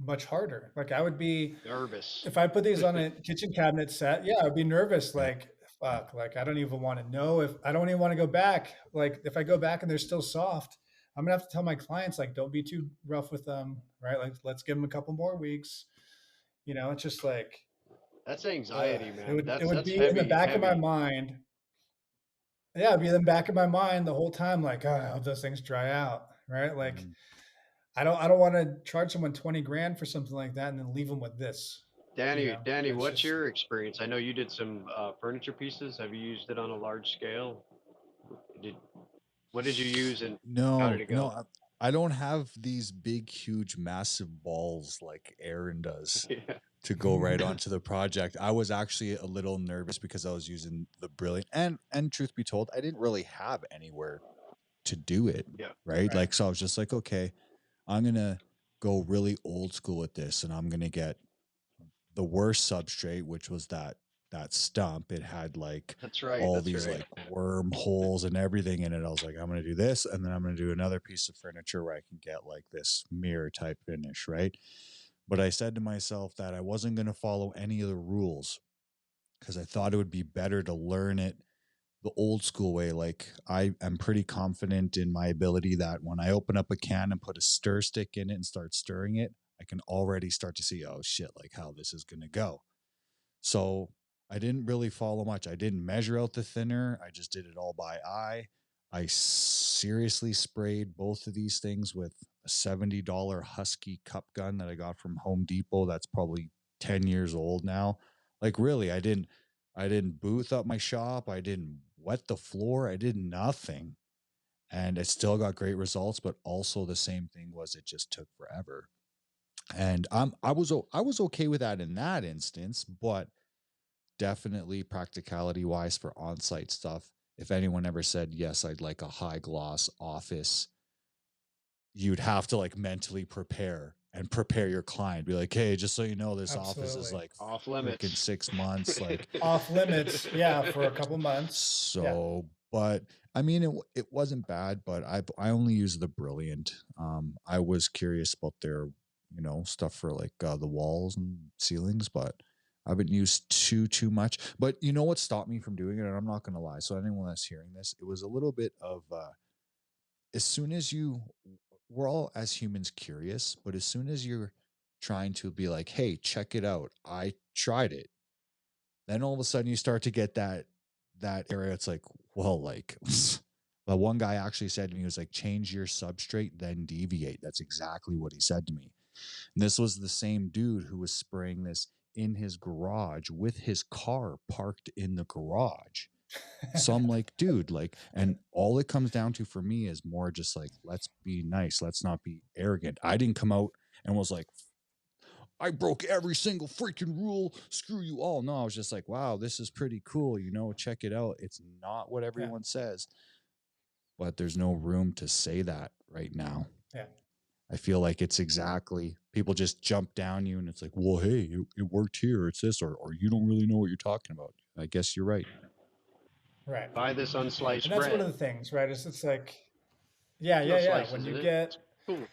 much harder. Like I would be, Nervous. if I put these on a kitchen cabinet set, yeah, I'd be nervous. Yeah. Like, fuck, like I don't even want to know if I don't even want to go back. Like if I go back and they're still soft, I'm gonna have to tell my clients, like, don't be too rough with them, right? Like let's give them a couple more weeks. It's just like, That's anxiety, man. It would That's be in the heavy, back of my heavy. mind. Yeah, it'd be in the back of my mind the whole time, like, oh, I hope those things dry out, right? Like, Mhm. I don't want to charge someone 20 grand for something like that and then leave them with this. Danny, It's what's just your experience? I know you did some furniture pieces. Have you used it on a large scale? Did What did you use and how did No, it no, go? I don't have these big, huge, massive balls like Aaron does Yeah, to go right onto the project. I was actually a little nervous because I was using the Brilliant, and truth be told, I didn't really have anywhere to do it, yeah. right? right. Like, so I was just like, okay, I'm gonna go really old school with this, and I'm gonna get the worst substrate, which was that stump. It had like That's right. all That's these right. like worm holes and everything in it. I was like, I'm gonna do this, and then I'm gonna do another piece of furniture where I can get like this mirror type finish, right? But I said to myself that I wasn't gonna follow any of the rules because I thought it would be better to learn it the old school way. Like I am pretty confident in my ability that when I open up a can and put a stir stick in it and start stirring it, I can already start to see, oh shit, like how this is going to go. So I didn't really follow much. I didn't measure out the thinner. I just did it all by eye. I seriously sprayed both of these things with a $70 Husky cup gun that I got from Home Depot. That's probably 10 years old now. Like really, I didn't booth up my shop. I didn't wet the floor. I did nothing. And it still got great results, but also the same thing was it just took forever. And I was okay with that in that instance, but definitely practicality wise for on-site stuff. If anyone ever said, yes, I'd like a high gloss office, you'd have to like mentally prepare your client. Be like, hey, just so you know, this office is Absolutely. like Off freaking limits. 6 months. Like, Off limits, yeah, for a couple months. Yeah. so, but I mean, it wasn't bad, but I only use the Brilliant. I was curious about their, stuff for like the walls and ceilings, but I haven't used too much. But you know what stopped me from doing it, and I'm not gonna lie. So anyone that's hearing this, it was a little bit of as soon as we're all as humans curious, but as soon as you're trying to be like, hey, check it out, I tried it, then all of a sudden you start to get that area. It's like, well, like the one guy actually said to me, he was like, change your substrate, then deviate. That's exactly what he said to me. And this was the same dude who was spraying this in his garage with his car parked in the garage. So I'm like, dude, like, and all it comes down to for me is more just like, let's be nice. Let's not be arrogant. I didn't come out and was like, I broke every single freaking rule. Screw you all. No, I was just like, wow, this is pretty cool. Check it out. It's not what Yeah. everyone says, but there's no room to say that right now. Yeah. I feel like it's exactly people just jump down you and it's like, well, hey, it worked here. It's this, or you don't really know what you're talking about. I guess you're right. Right. Buy this unsliced And that's one bread. of the things, right? It's like, yeah, There's no yeah. When slices you in it. get It's cool.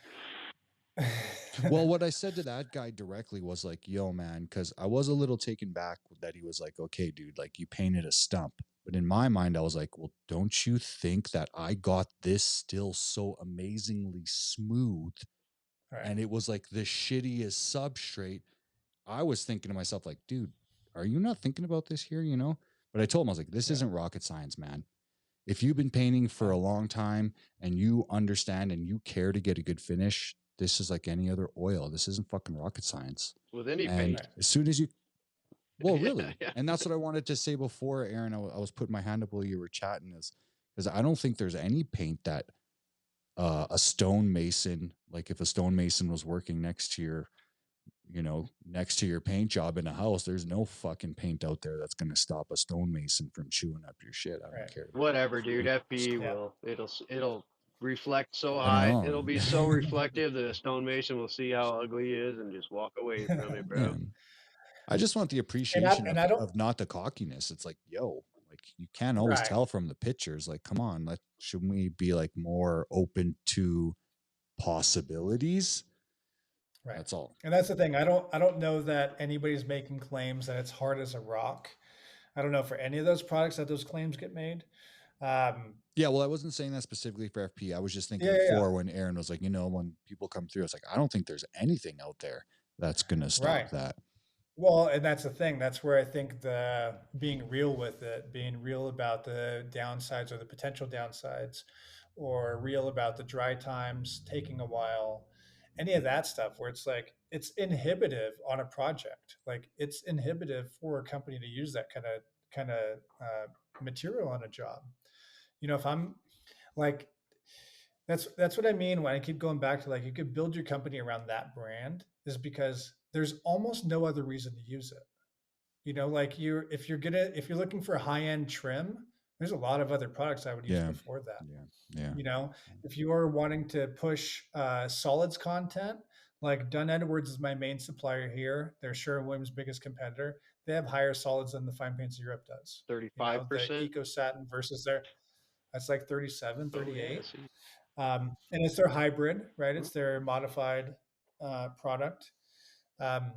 Well, what I said to that guy directly was like, yo, man, because I was a little taken back that he was like, okay, dude, like you painted a stump. But in my mind, I was like, well, don't you think that I got this still so amazingly smooth? right. And it was like the shittiest substrate. I was thinking to myself, like, dude, are you not thinking about this here? But I told him, I was like, this Yeah. isn't rocket science, man. If you've been painting for a No. long time and you understand and you care to get a good finish, this is like any other oil. This isn't fucking rocket science. With any And paint. Right. as soon as you, well, Yeah, really, yeah. and that's what I wanted to say before, Aaron. I was putting my hand up while you were chatting, is because I don't think there's any paint that a stonemason, like if a stonemason was working next to your paint job in a house, there's no fucking paint out there that's going to stop a stonemason from chewing up your shit. I don't Right. care. Whatever, dude. FPE Yeah. will. It'll reflect so I high. know. It'll be so reflective that a stonemason will see how ugly he is and just walk away from it, Yeah. bro. I just want the and I appreciation and of I don't of not the cockiness. It's like, yo, like you can't always right. tell from the pictures. Like, come on, shouldn't we be like more open to possibilities? Right. That's all. And that's the thing. I don't know that anybody's making claims that it's hard as a rock. I don't know for any of those products that those claims get made. Um, Yeah, well, I wasn't saying that specifically for FP. I was just thinking yeah. before when Aaron was like, when people come through, it's like, I don't think there's anything out there that's gonna stop Right. that. Well, and that's the thing. That's where I think the being real with it, being real about the downsides or the potential downsides, or real about the dry times taking a while, any of that stuff where it's like it's inhibitive on a project. Like it's inhibitive for a company to use that kind of material on a job. If I'm like that's what I mean when I keep going back to like you could build your company around that brand is because there's almost no other reason to use it. Like if you're looking for a high end trim, there's a lot of other products I would use Yeah. before that. Yeah. Yeah. You know, if you are wanting to push solids content, like Dunn Edwards is my main supplier here. They're Sherwin-Williams' biggest competitor. They have higher solids than the Fine Paints of Europe does. The 35%. Eco Satin versus that's like 37, Oh yeah, 38. see. And it's their hybrid, right? Mhm. It's their modified product. Um,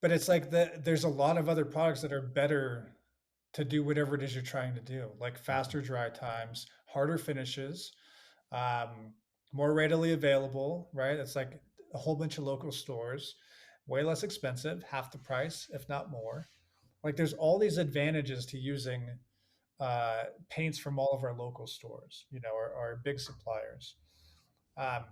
but it's like there's a lot of other products that are better to do whatever it is you're trying to do, like faster dry times, harder finishes, um, more readily available, right? It's like a whole bunch of local stores, way less expensive, half the price, if not more. Like there's all these advantages to using paints from all of our local stores, our big suppliers. Um,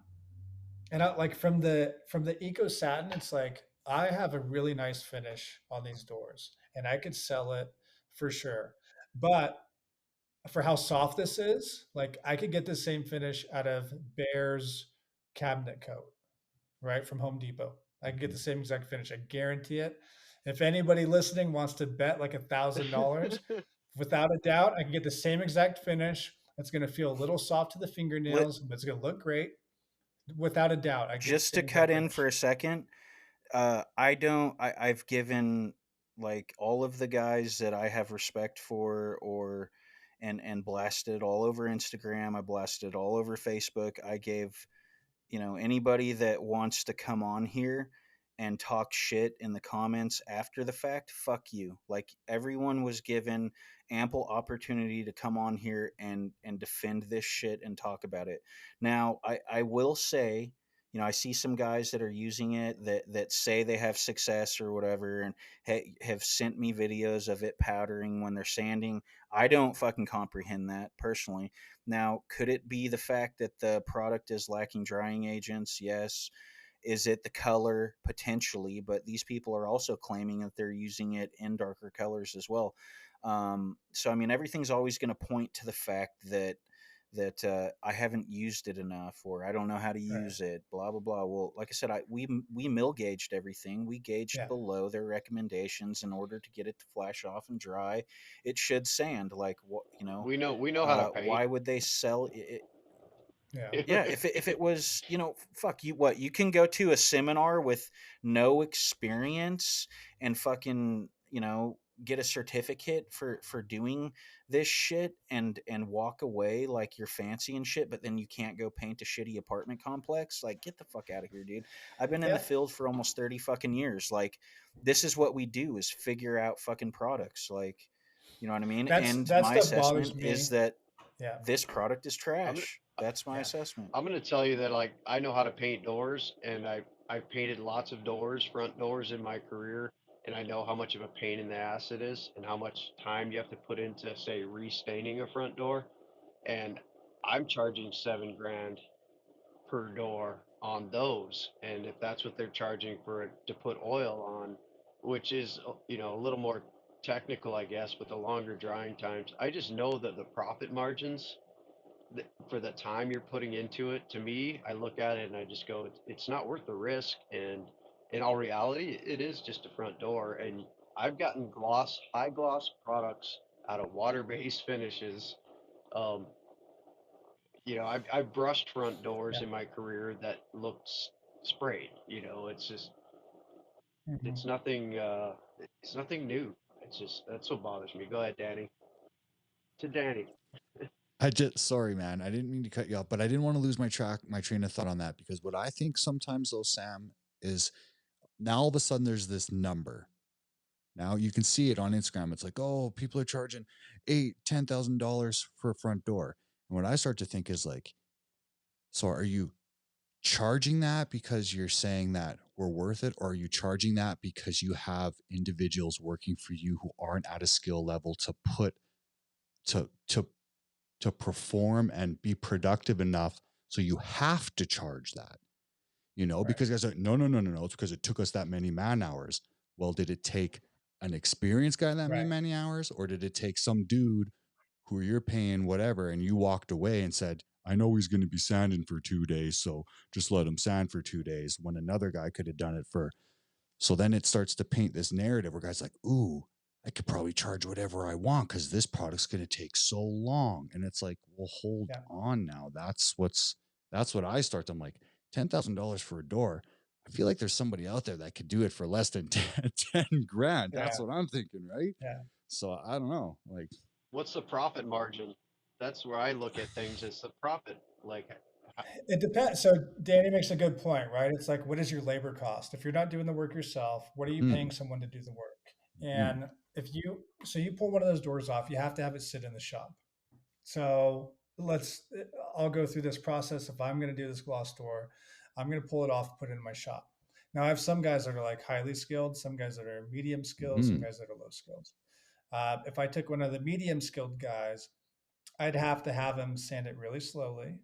and like from the Eco Satin, it's like I have a really nice finish on these doors, and I could sell it for sure. But for how soft this is, like I could get the same finish out of Bear's cabinet coat, right from Home Depot. I can get the same exact finish. I guarantee it. If anybody listening wants to bet like $1,000, without a doubt, I can get the same exact finish. It's going to feel a little soft to the Let fingernails, but it's going to look great. Without a doubt, I get the just to same cut exact in for finish. a second. I don't. I've given like all of the guys that I have respect for, or and blasted all over Instagram. I blasted all over Facebook. I gave anybody that wants to come on here and talk shit in the comments after the fact, fuck you. Like everyone was given ample opportunity to come on here and defend this shit and talk about it. Now I will say, I see some guys that are using it that say they have success or whatever, and have sent me videos of it powdering when they're sanding. I don't fucking comprehend that personally. Now, could it be the fact that the product is lacking drying agents? Yes. Is it the color? Potentially, but these people are also claiming that they're using it in darker colors as well. So, I mean, everything's always going to point to the fact that I haven't used it enough, or I don't know how to Right. use it. Blah blah blah. Well, like I said, we mill gauged everything. We gauged Yeah. below their recommendations in order to get it to flash off and dry. It should sand. Like what We know how to paint. why would they sell it? Yeah. Yeah, if it was, fuck you, what, you can go to a seminar with no experience and fucking, get a certificate for doing this shit and walk away like you're fancy and shit, but then you can't go paint a shitty apartment complex. Like, get the fuck out of here, dude. I've been in the Yeah. field for almost 30 fucking years. Like, this is what we do, is figure out fucking products. Like, you know what I mean? That's And that my stuff bothers assessment is me. that Yeah. this product is I'm gonna trash. That's my Yeah. assessment. I'm gonna tell you that like I know how to paint doors, and I've painted lots of doors, front doors in my career, and I know how much of a pain in the ass it is, and how much time you have to put into say restaining a front door. And I'm charging 7 grand per door on those, and if that's what they're charging for it to put oil on, which is a little more technical, I guess, with the longer drying times, I just know that the profit margins for the time you're putting into it, to me, I look at it and I just go, it's not worth the risk. And in all reality, it is just a front door. And I've gotten high gloss products out of water based finishes. Um, I've brushed front doors Yeah. in my career that looked sprayed. It's just, Mhm. it's nothing, it's nothing new. It's just, that's what bothers me. Go ahead, Danny. To Danny. I just sorry, man. I didn't mean to cut you off, but I didn't want to lose my train of thought on that because what I think sometimes though, Sam, is now all of a sudden there's this number. Now you can see it on Instagram. It's like, oh, people are charging $8,000, $10,000 for a front door. And what I start to think is like, so are you charging that because you're saying that we're worth it, or are you charging that because you have individuals working for you who aren't at a skill level to put to to to perform and be productive enough, so you have to charge that, Right. because guys are like, no, it's because it took us that many man hours. Well, did it take an experienced guy that Right. many hours, or did it take some dude who you're paying whatever and you walked away and said, I know he's going to be sanding for 2 days, so just let him sand for 2 days, when another guy could have done it for. So then it starts to paint this narrative where guys like, ooh, I could probably charge whatever I want because this product's going to take so long. And it's like, well, hold Yeah. on now. That's what I start to. I'm like, $10,000 for a door. I feel like there's somebody out there that could do it for less than 10 grand. Yeah. That's what I'm thinking, right? Yeah. So I don't know. Like, What's the profit margin? That's where I look at things. Is the profit like? It depends. So Danny makes a good point, right? It's like, what is your labor cost? If you're not doing the work yourself, what are you paying someone to do the work? And if you pull one of those doors off, you have to have it sit in the shop. So I'll go through this process. If I'm going to do this gloss door, I'm going to pull it off, put it in my shop. Now I have some guys that are like highly skilled, some guys that are medium skilled, some guys that are low skilled. If I took one of the medium skilled guys, I'd have to have him sand it really slowly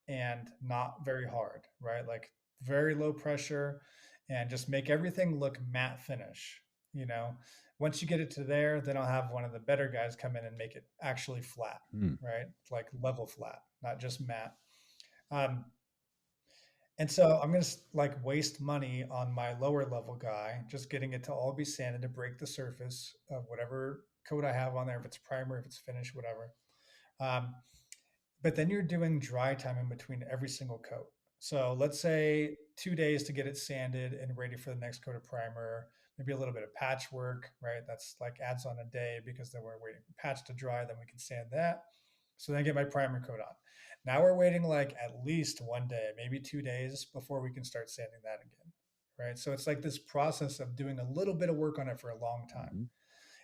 and not very hard, right? Like very low pressure and just make everything look matte finish. Once you get it to there, then I'll have one of the better guys come in and make it actually flat, right? Like level flat, not just matte. And so I'm going to like waste money on my lower level guy, just getting it to all be sanded to break the surface of whatever coat I have on there, if it's primer, if it's finish, whatever. But then you're doing dry time in between every single coat. So let's say 2 days to get it sanded and ready for the next coat of primer, maybe a little bit of patchwork, right? That's like adds on a day because then we're waiting for patch to dry, then we can sand that. So then I get my primer coat on. Now we're waiting like at least 1 day, maybe 2 days before we can start sanding that again, right? So it's like this process of doing a little bit of work on it for a long time.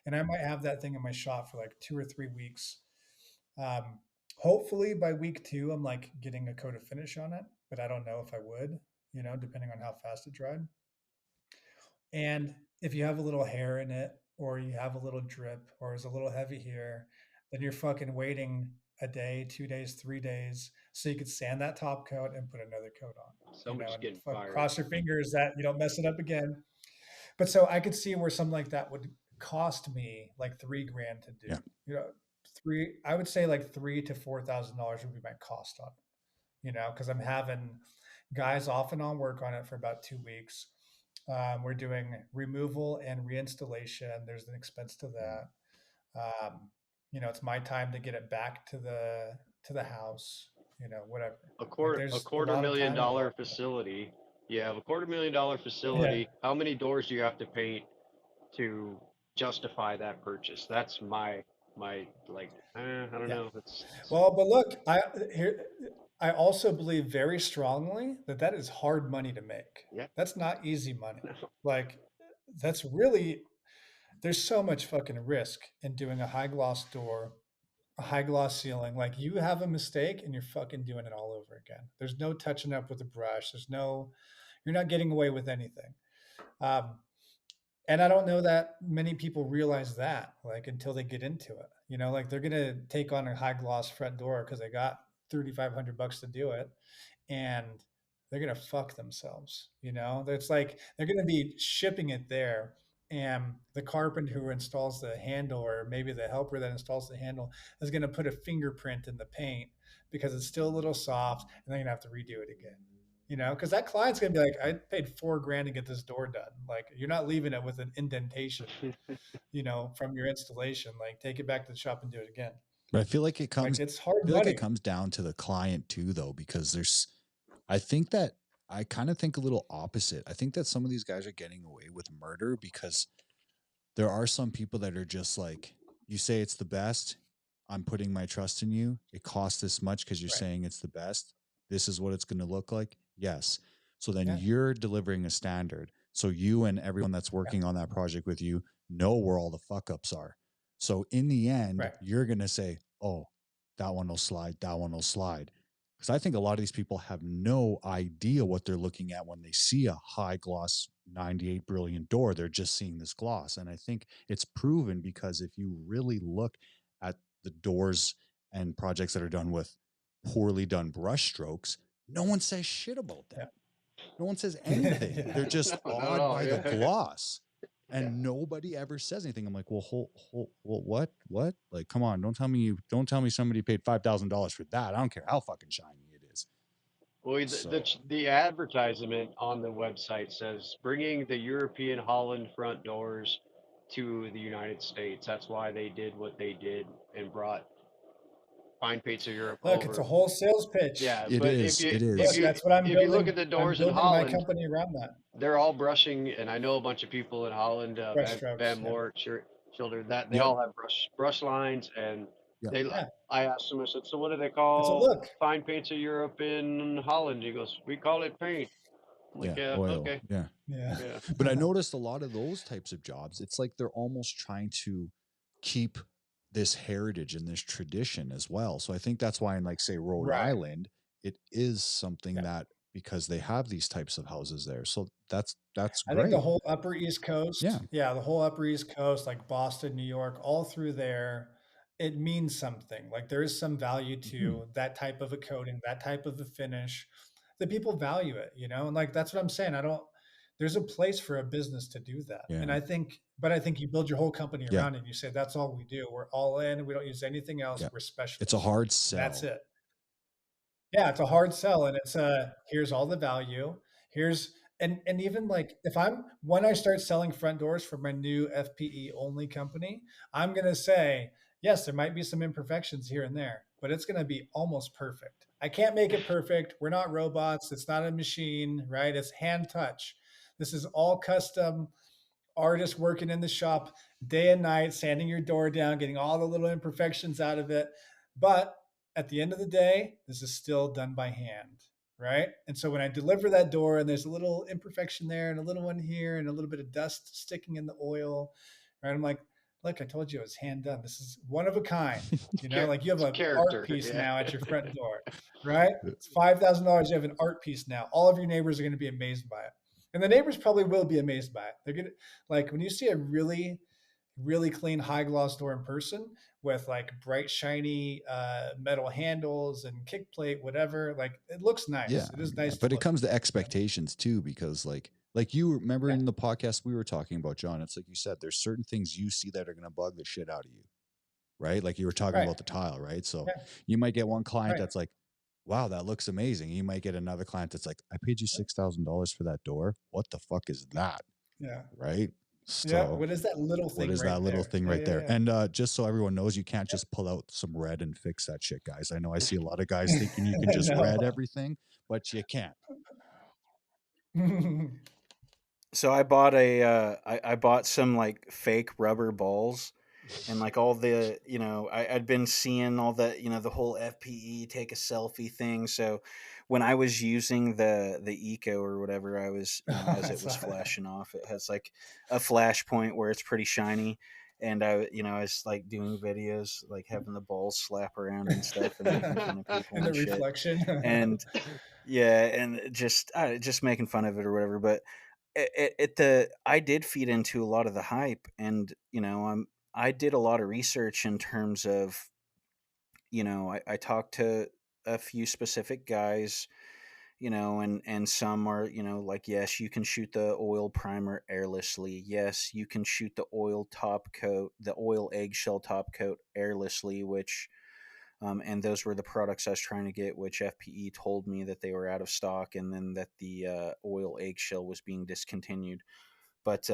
And I might have that thing in my shop for like 2 or 3 weeks. Hopefully by week 2, I'm like getting a coat of finish on it, but I don't know if I would, depending on how fast it dried. And if you have a little hair in it, or you have a little drip, or it's a little heavy here, then you're fucking waiting a day, 2 days, 3 days, so you could sand that top coat and put another coat on. Somebody's getting fired. Cross your fingers that you don't mess it up again. But so I could see where something like that would cost me like $3,000 to do. Yeah. I would say like $3,000 to $4,000 would be my cost on it, because I'm having guys off and on work on it for about 2 weeks. We're doing removal and reinstallation. There's an expense to that. It's my time to get it back to the house, whatever. A $250,000 facility. You have a $250,000 facility. Yeah. How many doors do you have to paint to justify that purchase? That's my like, I don't know. Well, but look, I also believe very strongly that is hard money to make. Yeah. That's not easy money. No. Like that's really, there's so much fucking risk in doing a high gloss door, a high gloss ceiling. Like you have a mistake and you're fucking doing it all over again. There's no touching up with a brush. You're not getting away with anything. And I don't know that many people realize that, like, until they get into it. Like they're gonna take on a high gloss front door because they got $3,500 to do it, and they're gonna fuck themselves. It's like they're gonna be shipping it there, and the carpenter who installs the handle, or maybe the helper that installs the handle, is gonna put a fingerprint in the paint because it's still a little soft, and they're gonna have to redo it again. Because that client's gonna be like, I paid $4,000 to get this door done. Like, you're not leaving it with an indentation, from your installation. Like, take it back to the shop and do it again. But I feel like it comes. Like, it's hard. I feel like it comes down to the client too, though, because I kind of think a little opposite. I think that some of these guys are getting away with murder because there are some people that are just like, you say it's the best, I'm putting my trust in you. It costs this much because you're saying it's the best. This is what it's going to look like. Yes. So then you're delivering a standard. So you and everyone that's working on that project with you know where all the fuck ups are. So in the end, you're going to say, oh, that one will slide. That one will slide. Because I think a lot of these people have no idea what they're looking at when they see a high gloss 98 brilliant door. They're just seeing this gloss. And I think it's proven because if you really look at the doors and projects that are done with poorly done brush strokes, no one says shit about that. Yeah. No one says anything. Yeah. They're just No, not at awed all. by the Yeah. gloss. And Yeah. nobody ever says anything. I'm like, well, what? Like, come on, don't tell me somebody paid $5,000 for that. I don't care how fucking shiny it is. Well, So the advertisement on the website says bringing the European Holland front doors to the United States. That's why they did what they did and brought Fine Paints of Europe Look, it's a over. whole sales pitch. Yeah, it but is. It Look, is. that's what I'm if you look building. at the I'm doors in building my Holland, company around that. they're all brushing, and I know a bunch of people in Holland, Brush strokes. Van Yeah. Moort, Children, that they Yep. all have brush lines, and Yep. they. Yeah. I asked him, I said, so what do they It's a call look. Fine Paints of Europe in Holland? He goes, we call it paint. I'm like, Yeah. yeah, Oil. okay, Yeah. Yeah. yeah. But I noticed a lot of those types of jobs, it's like they're almost trying to keep this heritage and this tradition as well. So I think that's why in, like, say, Rhode Right. Island, it is something Yeah. that because they have these types of houses there. So that's I think the great. whole upper East Coast, Yeah. the whole upper East Coast, like Boston, New York, all through there, it means something. Like there is some value Mhm. to that type of a coating, that type of a finish. The people value it, and like that's what I'm saying. There's a place for a business to do that. And Yeah. I think you build your whole company Yeah. around it. You say that's all we do. We're all in. We don't use anything else. Yeah. We're It's a specialists. hard That's sell. it. Yeah, it's a hard sell, and it's here's all the value. Here's and even like if I'm when I start selling front doors for my new FPE only company, I'm gonna say yes, there might be some imperfections here and there, but it's gonna be almost perfect. I can't make it perfect. We're not robots. It's not a machine, right? It's hand touch. This is all custom artist working in the shop day and night, sanding your door down, getting all the little imperfections out of it. But at the end of the day, this is still done by hand, right? And so when I deliver that door and there's a little imperfection there and a little one here and a little bit of dust sticking in the oil, right? I'm like, look, I told you it was hand done. This is one of a kind. Like you have an art piece Yeah. now at your front door, right? It's $5,000. You have an art piece now. All of your neighbors are going to be amazed by it. And the neighbors probably will be amazed by it. They're gonna like when you see a really, really clean high gloss door in person with like bright, shiny metal handles and kick plate, whatever. Like it looks nice. Yeah. It is nice. But it comes to expectations too, because like you remember Yeah. in the podcast we were talking about, John, it's like you said, there's certain things you see that are going to bug the shit out of you, right? Like you were talking Right. about the tile, right? So Yeah. you might get one client Right. that's like, wow, that looks amazing. You might get another client that's like, I paid you $6,000 for that door. What the fuck is that? Yeah. Right? Yeah. So What is that little thing? what is right that little there? thing right there? Yeah. And just so everyone knows, you can't just pull out some red and fix that shit, guys. I know I see a lot of guys thinking you can just No. red everything, but you can't. So I bought I bought some like fake rubber balls, and like all the I'd been seeing all the the whole FPE take a selfie thing. So when I was using the eco or whatever, I was as I it was saw that. flashing off, it has like a flash point where it's pretty shiny. And I was like doing videos, like having the balls slap around and stuff, and making fun of people And the and shit. reflection. And yeah, and just making fun of it or whatever. But I did feed into a lot of the hype, and I did a lot of research in terms of I talked to a few specific guys, and some are like, yes, you can shoot the oil primer airlessly, yes, you can shoot the oil top coat, the oil eggshell top coat airlessly, which and those were the products I was trying to get, which FPE told me that they were out of stock, and then that the oil eggshell was being discontinued. But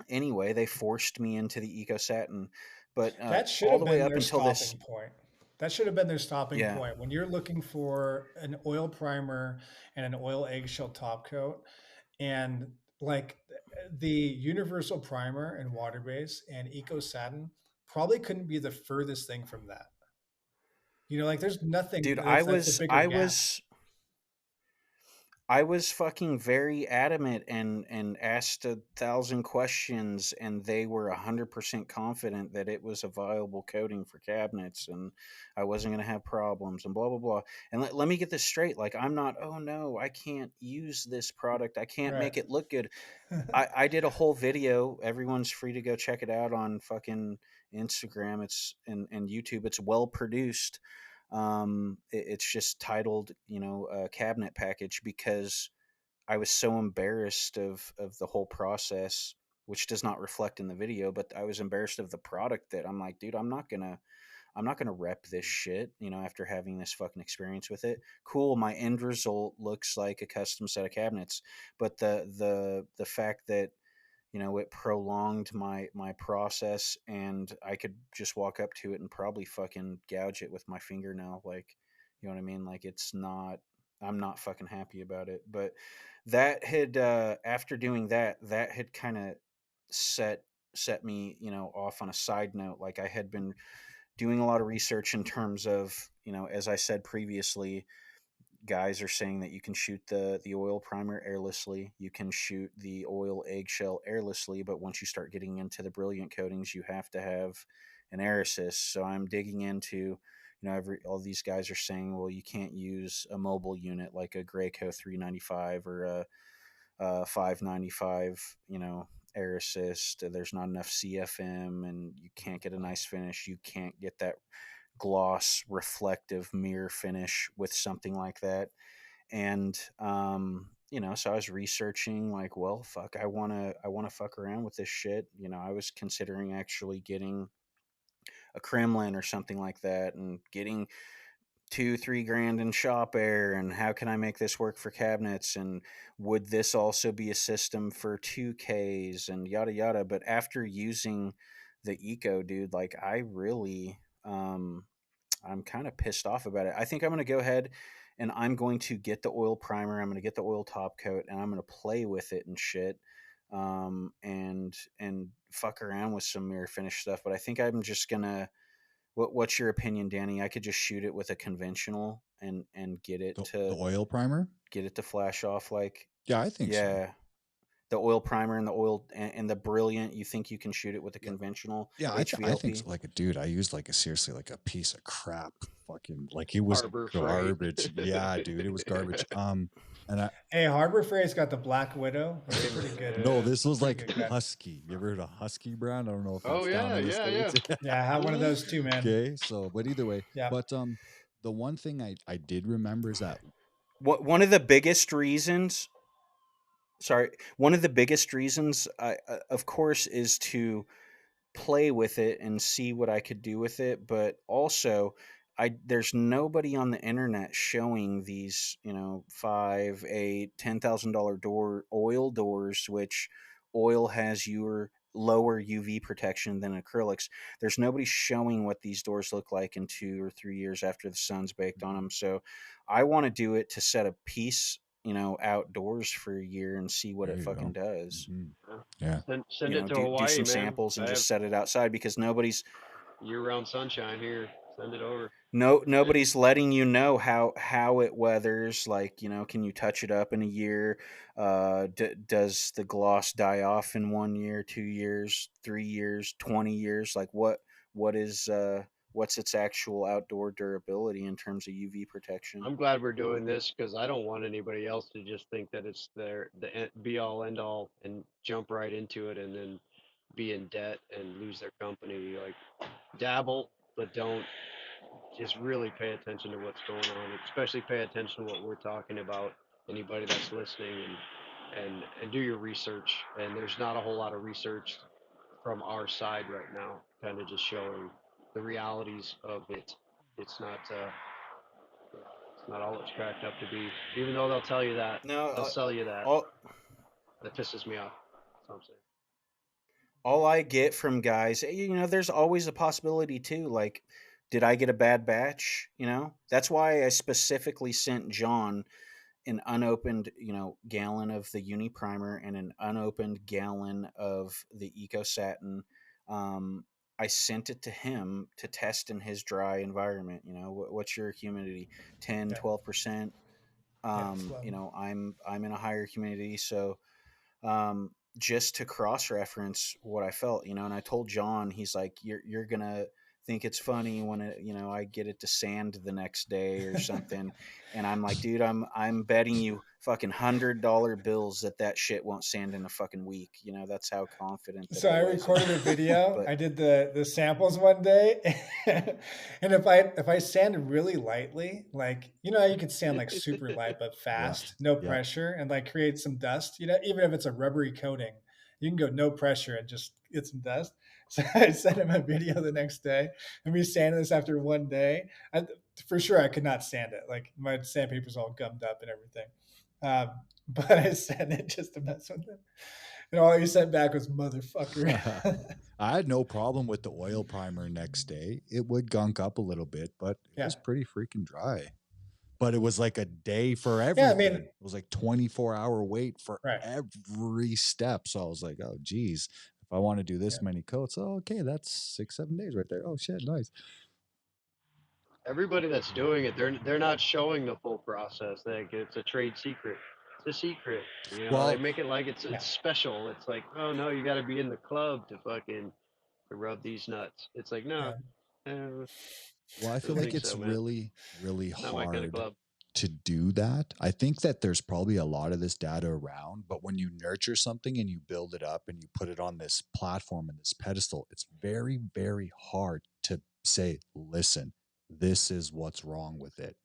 anyway, they forced me into the Eco Satin. But That should all have the way been up their until this, stopping point. That should have been their stopping yeah, point. When you're looking for an oil primer and an oil eggshell top coat, and like the universal primer and water base and eco satin probably couldn't be the furthest thing from that. Like there's nothing dude, that's a bigger I gap. was I was fucking very adamant and asked 1,000 questions, and they were 100% confident that it was a viable coating for cabinets, and I wasn't gonna have problems, and blah blah blah. And let me get this straight: like, I'm not. Oh no, I can't use this product. I can't Right. make it look good. I did a whole video. Everyone's free to go check it out on fucking Instagram. It's and YouTube. It's well produced. It's just titled, cabinet package, because I was so embarrassed of the whole process, which does not reflect in the video, but I was embarrassed of the product that I'm like, dude, I'm not gonna rep this shit, after having this fucking experience with it. Cool, my end result looks like a custom set of cabinets, but the fact that it prolonged my process, and I could just walk up to it and probably fucking gouge it with my fingernail, like, you know what I mean? Like, I'm not fucking happy about it. But that had after doing that, that had kind of set set me, off on a side note. Like, I had been doing a lot of research in terms of, as I said previously, guys are saying that you can shoot the oil primer airlessly, you can shoot the oil eggshell airlessly, but once you start getting into the brilliant coatings, you have to have an air assist. So I'm digging into, all these guys are saying, well, you can't use a mobile unit like a Graco 395 or a 595, air assist. There's not enough CFM, and you can't get a nice finish. You can't get that gloss reflective mirror finish with something like that. And so I was researching, like, well, fuck, I want to fuck around with this shit. I was considering actually getting a Kremlin or something like that, and getting 2-3 grand in shop air, and how can I make this work for cabinets, and would this also be a system for 2Ks, and yada yada. But after using the Eco, dude, like, I really I'm kind of pissed off about it. I think I'm going to go ahead and I'm going to get the oil primer. I'm going to get the oil top coat, and I'm going to play with it and shit, and fuck around with some mirror finish stuff. But I think I'm just gonna. What's your opinion, Danny? I could just shoot it with a conventional and get it The to oil primer? flash off, like, Yeah, I think so. yeah. The oil primer and the oil and the brilliant. You think you can shoot it with a Yeah. conventional Yeah, I think HVLP? so. Like, dude, I used like a seriously like a piece of crap. Fucking like it was Harbor Freight. garbage. Yeah, dude, it was garbage. And I Hey, Harbor Freight's got the Black Widow. It's pretty good. no, Yeah. this was Pretty like good gun. Husky. You ever heard of Husky brand? I don't know if Oh it's down yeah, in the yeah, yeah. States. Yeah, I have one of Mhm. those too, man. Okay, so but either way, Yeah. but the one thing I did remember is that One of the biggest reasons, sorry, one of the biggest reasons, of course, is to play with it and see what I could do with it. But also, there's nobody on the internet showing these, five, eight, $10,000 oil doors, which oil has your lower UV protection than acrylics. There's nobody showing what these doors look like in 2 or 3 years after the sun's baked on them. So I want to do it to set a piece, outdoors for a year and see what there it you fucking go. does. Hmm. Yeah. Yeah. Send it to Do Hawaii, some man. samples and I have just set it outside, because year-round sunshine here. Send it over. Hey, nobody's letting you know how it weathers. Like, can you touch it up in a year? Does the gloss die off in 1 year, 2 years, 3 years, 20 years? Like, what is what's its actual outdoor durability in terms of UV protection? I'm glad we're doing this because I don't want anybody else to just think that it's the be all end all and jump right into it and then be in debt and lose their company. Like, dabble, but don't just really pay attention to what's going on. Especially pay attention to what we're talking about. Anybody that's listening, and do your research. And there's not a whole lot of research from our side right now, kind of just showing the realities of it. It's not it's not all it's cracked up to be. Even though they'll tell you that, No, they'll sell you that. all That pisses me off. That's what I'm saying. all I get from guys, there's always a possibility too. Like, did I get a bad batch? That's why I specifically sent John an unopened, gallon of the Uni Primer and an unopened gallon of the Eco Satin. I sent it to him to test in his dry environment. What's your humidity? 10, Yeah. 12%. Yeah, it's low. You know, I'm in a higher community, so um, just to cross reference what I felt, you know, and I told John, he's like, you're gonna think it's funny when you know, I get it to sand the next day or something, and I'm like, dude, I'm betting you fucking $100 bills that that shit won't sand in a fucking week. You know, that's how confident that So I I was. recorded a video. But I did the samples one day, and if I sand really lightly, like you know how you can sand like super light but Yeah. fast, no Yeah. pressure, and like create some dust. You know, even if it's a rubbery coating, you can go no pressure and just get some dust. So I sent him a video the next day, and we sanded this after one day. For sure, I could not sand it. Like my sandpaper's all gummed up and everything. Um, but I sent it just to mess with him. And all he sent back was motherfucker. I had no problem with the oil primer next day. It would gunk up a little bit, but it Yeah. was pretty freaking dry. But it was like a day for Yeah, I everything. mean, It was like 24-hour wait for right. every step. So I was like, oh geez, if I want to do Yeah. this many coats, oh okay, that's 6-7 days right there. Oh shit, nice. Everybody that's doing it, they're not showing the full process. Like it's a trade secret. It's a secret. You know, they Well, make it like it's Yeah. it's special. It's like, oh no, you got to be in the club to fucking to rub these nuts. It's like, no, Yeah. eh, well, I feel don't like think it's so, man. really, really Not my kind of hard club. to do that. I think that there's probably a lot of this data around, but when you nurture something and you build it up and you put it on this platform and this pedestal, it's very, very hard to say, listen, this is what's wrong with it.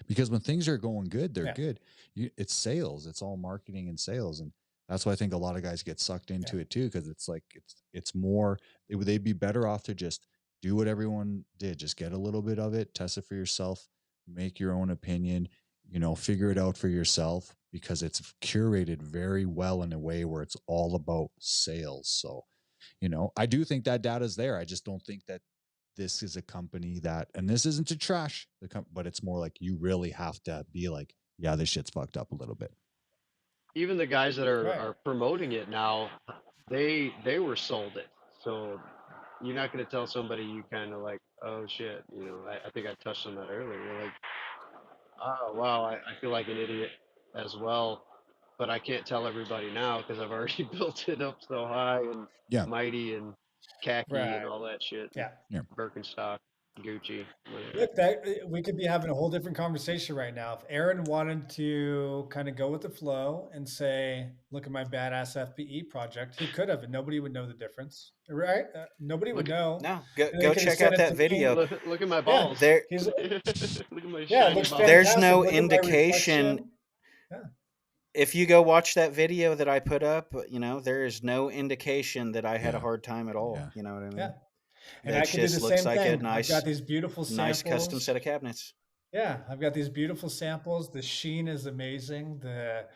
Because when things are going good, they're Yeah. good. It's sales. It's all marketing and sales, and that's why I think a lot of guys get sucked Yeah. into it too. Because it's like it's more. They'd be better off to just do what everyone did. Just get a little bit of it, test it for yourself, make your own opinion. You know, figure it out for yourself because it's curated very well in a way where it's all about sales. So, you know, I do think that data is there. I just don't think that this is a company that, and this isn't to trash but it's more like you really have to be like, yeah, this shit's fucked up a little bit. Even the guys that are Right. are promoting it now, they were sold it. So you're not gonna tell somebody you kind of like, oh shit, you know. I think I touched on that earlier. You're like, oh wow, I feel like an idiot as well, but I can't tell everybody now because I've already built it up so high and Yeah. mighty and khaki and Right. all that shit, and Yeah. Yeah. Birkenstock, Gucci, whatever. Look, that we could be having a whole different conversation right now. If Aaron wanted to kind of go with the flow and say, "Look at my badass FBE project," he could have, and nobody would know the difference, right? Nobody would Look, know, no, and they go could have check sent out it that to me. video. look at my Yeah, balls. There, he's Look at my yeah, it shiny looks balls. there's fantastic. no Look at my indication. reflection. Yeah, If you go watch that video that I put up, you know, there is no indication that I had a Yeah. hard time at all. Yeah. You know what I yeah. mean? And That I could do the just looks same like a thing. I've got nice, these beautiful nice custom samples. set of cabinets. Yeah, I've got these beautiful samples. The sheen is amazing. The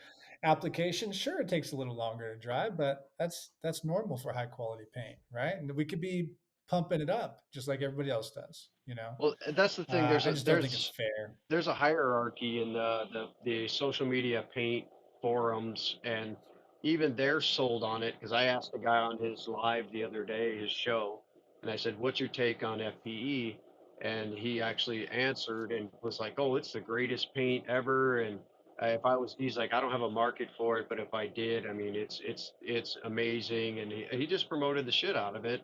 application, sure, it takes a little longer to dry, but that's normal for high quality paint, right? And we could be pumping it up just like everybody else does, you know. Well, that's the thing. There's I a just don't think it's there's fair. there's a hierarchy in the social media paint forums, and even they're sold on it. Because I asked a guy on his live the other day, his show, and I said, "What's your take on FPE?" And he actually answered and was like, "Oh, it's the greatest paint ever." And if I was, he's like, "I don't have a market for it, but if I did, I mean, it's amazing." And he just promoted the shit out of it,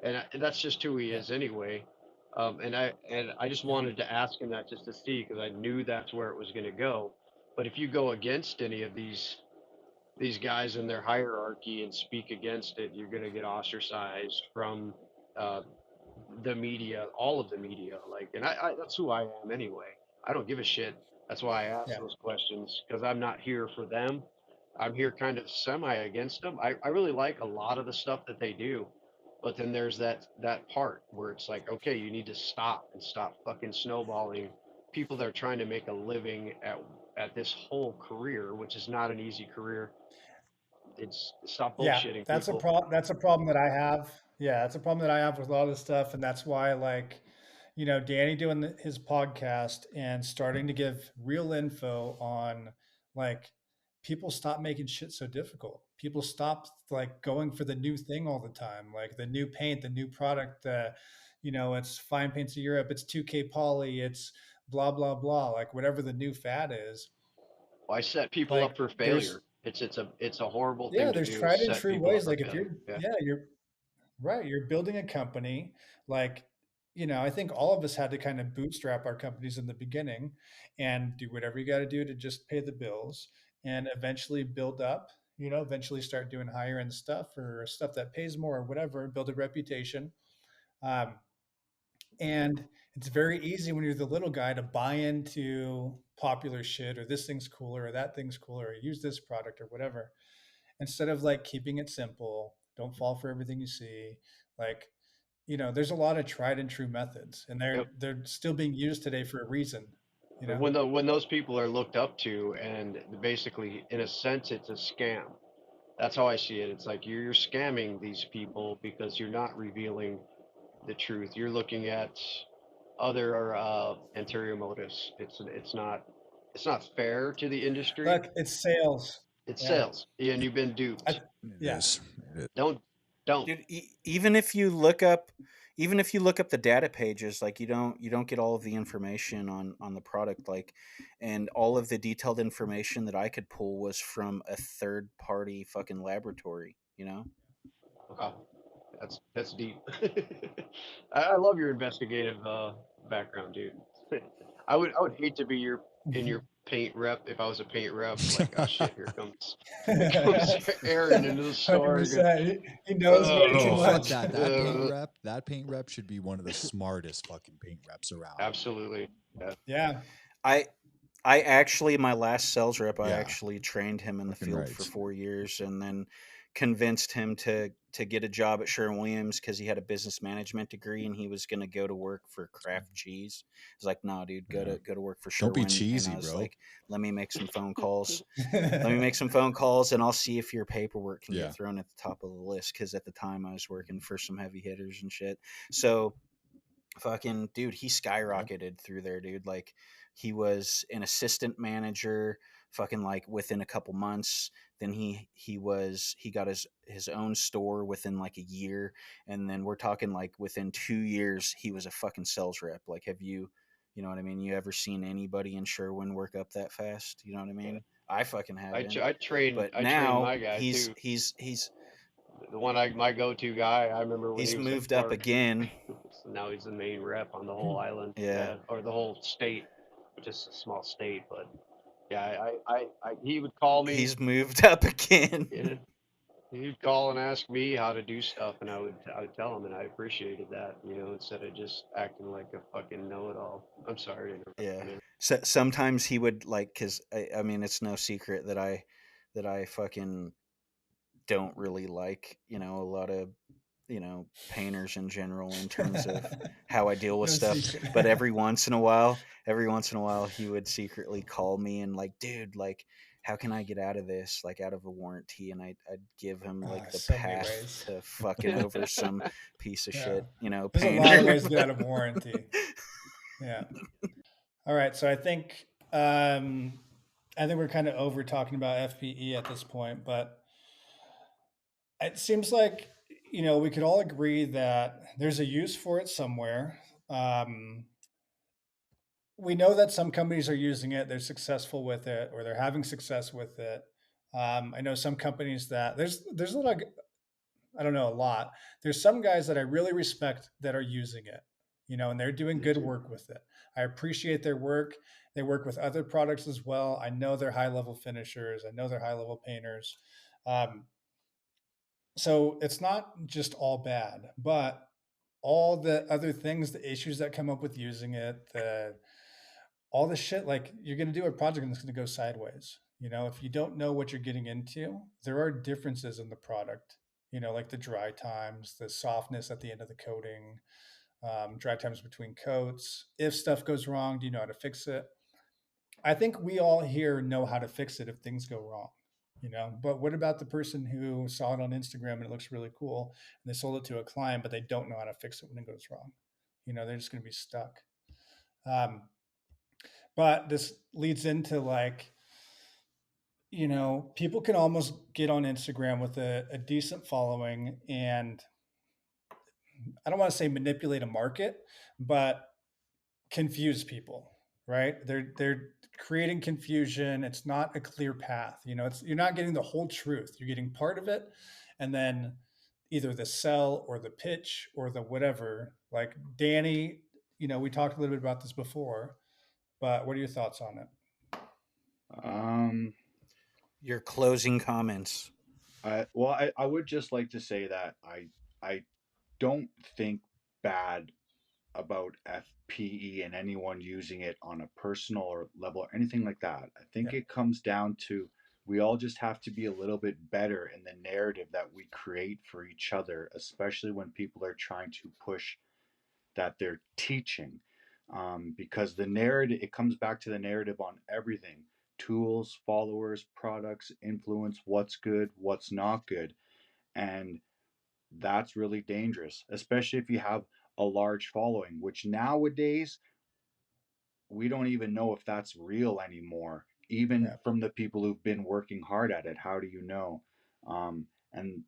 and that's just who he Yeah, is anyway. And I just yeah, wanted to ask him that just to see because I knew that's where it was going to go. But if you go against any of these guys in their hierarchy and speak against it, you're going to get ostracized from uh, the media, all of the media. Like, and that's who I am anyway. I don't give a shit. That's why I ask yeah, those questions because I'm not here for them. I'm here kind of semi against them. I really like a lot of the stuff that they do, but then there's that part where it's like, okay, you need to stop and stop fucking snowballing people that are trying to make a living at this whole career, which is not an easy career. It's stop yeah. bullshitting That's a people. problem. That's a problem that I have. Yeah, that's a problem that I have with a lot of this stuff, and that's why, like, you know, Danny doing his podcast and starting to give real info on like people stop making shit so difficult. People stop like going for the new thing all the time, like the new paint, the new product. You know, it's fine paints of Europe, it's 2K poly, it's blah blah blah, like whatever the new fad is. Why set people up Like for there's failure? It's a horrible yeah, thing to there's do. Is tried and set true people up ways. for Like if failure. you're Yeah. yeah, you're right, you're building a company. Like, I think all of us had to kind of bootstrap our companies in the beginning and do whatever you got to do to just pay the bills and eventually build up, eventually start doing higher end stuff or stuff that pays more or whatever, build a reputation. Um, and it's very easy when you're the little guy to buy into popular shit or this thing's cooler or that thing's cooler or use this product or whatever. Instead of like keeping it simple, don't fall for everything you see. Like, there's a lot of tried and true methods and Yep. they're still being used today for a reason, you But know? when those people are looked up to, and basically, in a sense, it's a scam. That's how I see it. It's like you're scamming these people because you're not revealing the truth. You're looking at other anterior motives. It's not fair to the industry. Look, it's sales. It's Yeah. sales, and you've been I, duped. It yeah. is. Don't don't. Dude, even if you look up the data pages, like you don't get all of the information on the product, like, and all of the detailed information that I could pull was from a third party fucking laboratory. Wow, that's deep. I love your investigative background, dude. I would hate to be in your paint rep if I was a paint rep. Like, oh shit, here comes Aaron into the store again. 100%. He knows way too Oh, fuck much. that. That paint rep, that paint rep should be one of the smartest fucking paint reps around. Absolutely. Yeah. Yeah. I I actually, my last sales rep, I Yeah, actually trained him in the fucking field for right. 4 years, and then convinced him to get a job at Sherwin-Williams because he had a business management degree and he was going to go to work for Kraft Cheese. I was like, "No, dude, go Yeah. to work for Don't be Sherwin." And I cheesy, was bro. like, "Let me make some phone calls. Let me make some phone calls, and I'll see if your paperwork can get Yeah. thrown at the top of the list." Because at the time, I was working for some heavy hitters and shit. So fucking dude, he Yep. skyrocketed through there, dude. Like, he was an assistant manager fucking like within a couple months. Then he got his own store within like a year, and then we're talking like within 2 years he was a fucking sales rep. Like, have you know what I mean, you ever seen anybody in Sherwin work up that fast? You know what I Yeah. mean? I fucking I, haven't. tra- I trained But I trained now my guy he's too. he's he's The one my go-to guy. I remember when he he's was at moved up Clark. again. So now he's the main rep on the whole island. Yeah, Yeah, or the whole state, which is a small state. But yeah, he would call me. he's moved up again. Yeah, he'd call and ask me how to do stuff, and I would tell him, and I appreciated that. Instead of just acting like a fucking know-it-all. I'm sorry to interrupt Yeah. you, man. So sometimes he would like, cause I mean, it's no secret that I fucking don't really like, a lot of, painters in general in terms of how I deal with No stuff. secret. But every once in a while, he would secretly call me and like, dude, like, how can I get out of this? Like, out of a warranty, and I'd give him like the So many path ways. to fucking over some piece of Yeah. shit, There's a lot of painter. ways to get out of warranty. Yeah. All right. So I think we're kind of over talking about FPE at this point, but it seems like, we could all agree that there's a use for it somewhere. Um, we know that some companies are using it, they're successful with it, or they're having success with it. I know some companies that there's a lot, I don't know, a lot. There's some guys that I really respect that are using it, and they're doing Me good too. work with it. I appreciate their work. They work with other products as well. I know they're high level finishers. I know they're high level painters. Um, so it's not just all bad, but all the other things, the issues that come up with using it, all the shit, like you're going to do a project and it's going to go sideways. If you don't know what you're getting into, there are differences in the product, like the dry times, the softness at the end of the coating, dry times between coats. If stuff goes wrong, do you know how to fix it? I think we all here know how to fix it if things go wrong, but what about the person who saw it on Instagram and it looks really cool and they sold it to a client, but they don't know how to fix it when it goes wrong? They're just going to be stuck. Um, but this leads into like, people can almost get on Instagram with a decent following and I don't want to say manipulate a market, but confuse people, right? They're creating confusion. It's not a clear path. You're not getting the whole truth. You're getting part of it, and then either the sell or the pitch or the whatever. Like Danny, we talked a little bit about this before, but what are your thoughts on it? Your closing comments. I would just like to say that I don't think bad about FPE and anyone using it on a personal or level or anything like that. I think Yeah. it comes down to we all just have to be a little bit better in the narrative that we create for each other, especially when people are trying to push that they're teaching. Because the narrative, it comes back to the narrative on everything: tools, followers, products, influence, what's good, what's not good. And that's really dangerous, especially if you have a large following, which nowadays we don't even know if that's real anymore, even Yeah. from the people who've been working hard at it. How do you know?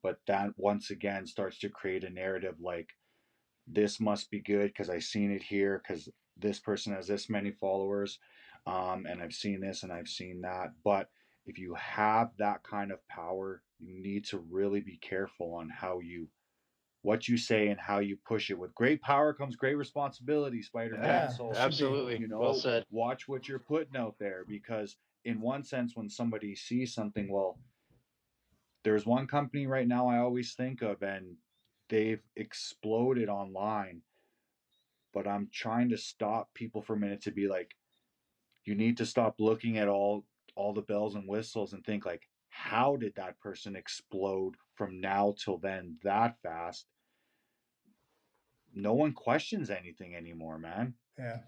But that once again starts to create a narrative like this must be good because I've seen it here because this person has this many followers, and I've seen this and I've seen that. But if you have that kind of power, you need to really be careful on what you say and how you push it. With great power comes great responsibility, Spider-Man. Yeah, So, it should be. Absolutely. Well said. watch what you're putting out there because, in one sense, when somebody sees something, well, there's one company right now I always think of, and they've exploded online. But I'm trying to stop people for a minute to be like, you need to stop looking at all the bells and whistles and think like, how did that person explode from now till then that fast? No one questions anything anymore, man. Yeah.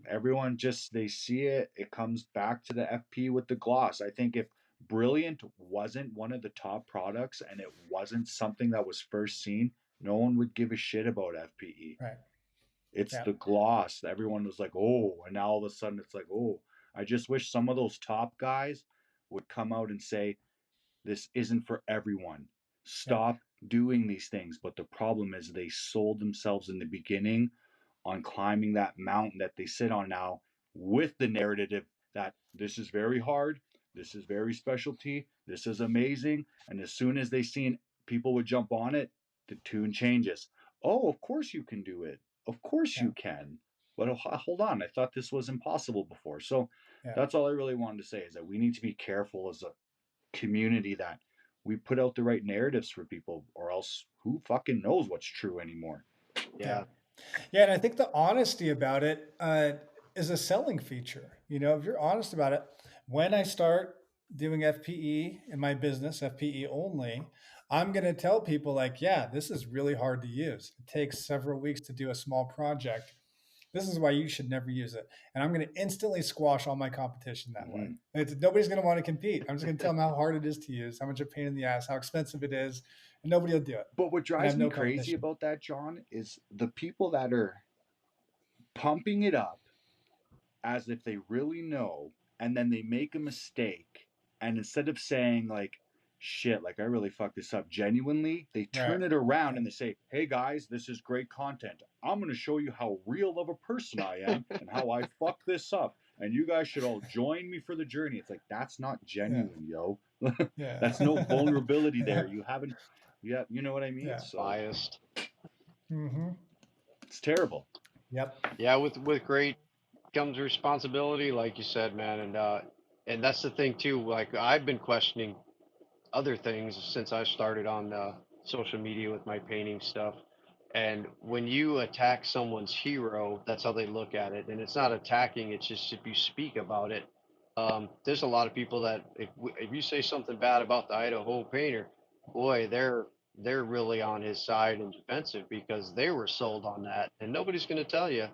Everyone just they see it. It comes back to the FP with the gloss. I think if Brilliant wasn't one of the top products and it wasn't something that was first seen, no one would give a shit about FPE. Right. It's Yeah. the gloss. Everyone was like, oh, and now all of a sudden it's like, oh, I just wish some of those top guys would come out and say, this isn't for everyone. Yeah. Stop doing these things. But the problem is they sold themselves in the beginning on climbing that mountain that they sit on now with the narrative that this is very hard, this is very specialty, this is amazing. And as soon as they seen people would jump on it, the tune changes. Oh, of course you can do it. Of course Yeah. you can. But hold on, I thought this was impossible before. So Yeah. that's all I really wanted to say is that we need to be careful as a community that we put out the right narratives for people, or else who fucking knows what's true anymore. Yeah. Yeah. Yeah, and I think the honesty about it is a selling feature. If you're honest about it, when I start doing FPE in my business, FPE only, I'm going to tell people like, yeah, this is really hard to use. It takes several weeks to do a small project. This is why you should never use it. And I'm going to instantly squash all my competition that way. Nobody's going to want to compete. I'm just going to tell them how hard it is to use, how much a pain in the ass, how expensive it is, and nobody will do it. But what And I drives have me no crazy competition. about that, John, is the people that are pumping it up as if they really know, and then they make a mistake, and instead of saying like, shit, like I really fucked this up genuinely, they turn Right. it around Yeah. and they say, hey guys, this is great content. I'm going to show you how real of a person I am and how I fuck this up. And you guys should all join me for the journey. It's like, that's not genuine, yo. Yeah. That's no vulnerability Yeah. there. You haven't, yeah, you know what I mean? Yeah. So Biased. Mm-hmm. it's terrible. Yep. Yeah, with great comes responsibility, like you said, man, and that's the thing too. Like I've been questioning other things since I started on social media with my painting stuff. And when you attack someone's hero, that's how they look at it. And it's not attacking; it's just if you speak about it. There's a lot of people that if you say something bad about the Idaho painter, boy, they're really on his side and defensive because they were sold on that, and nobody's going to tell you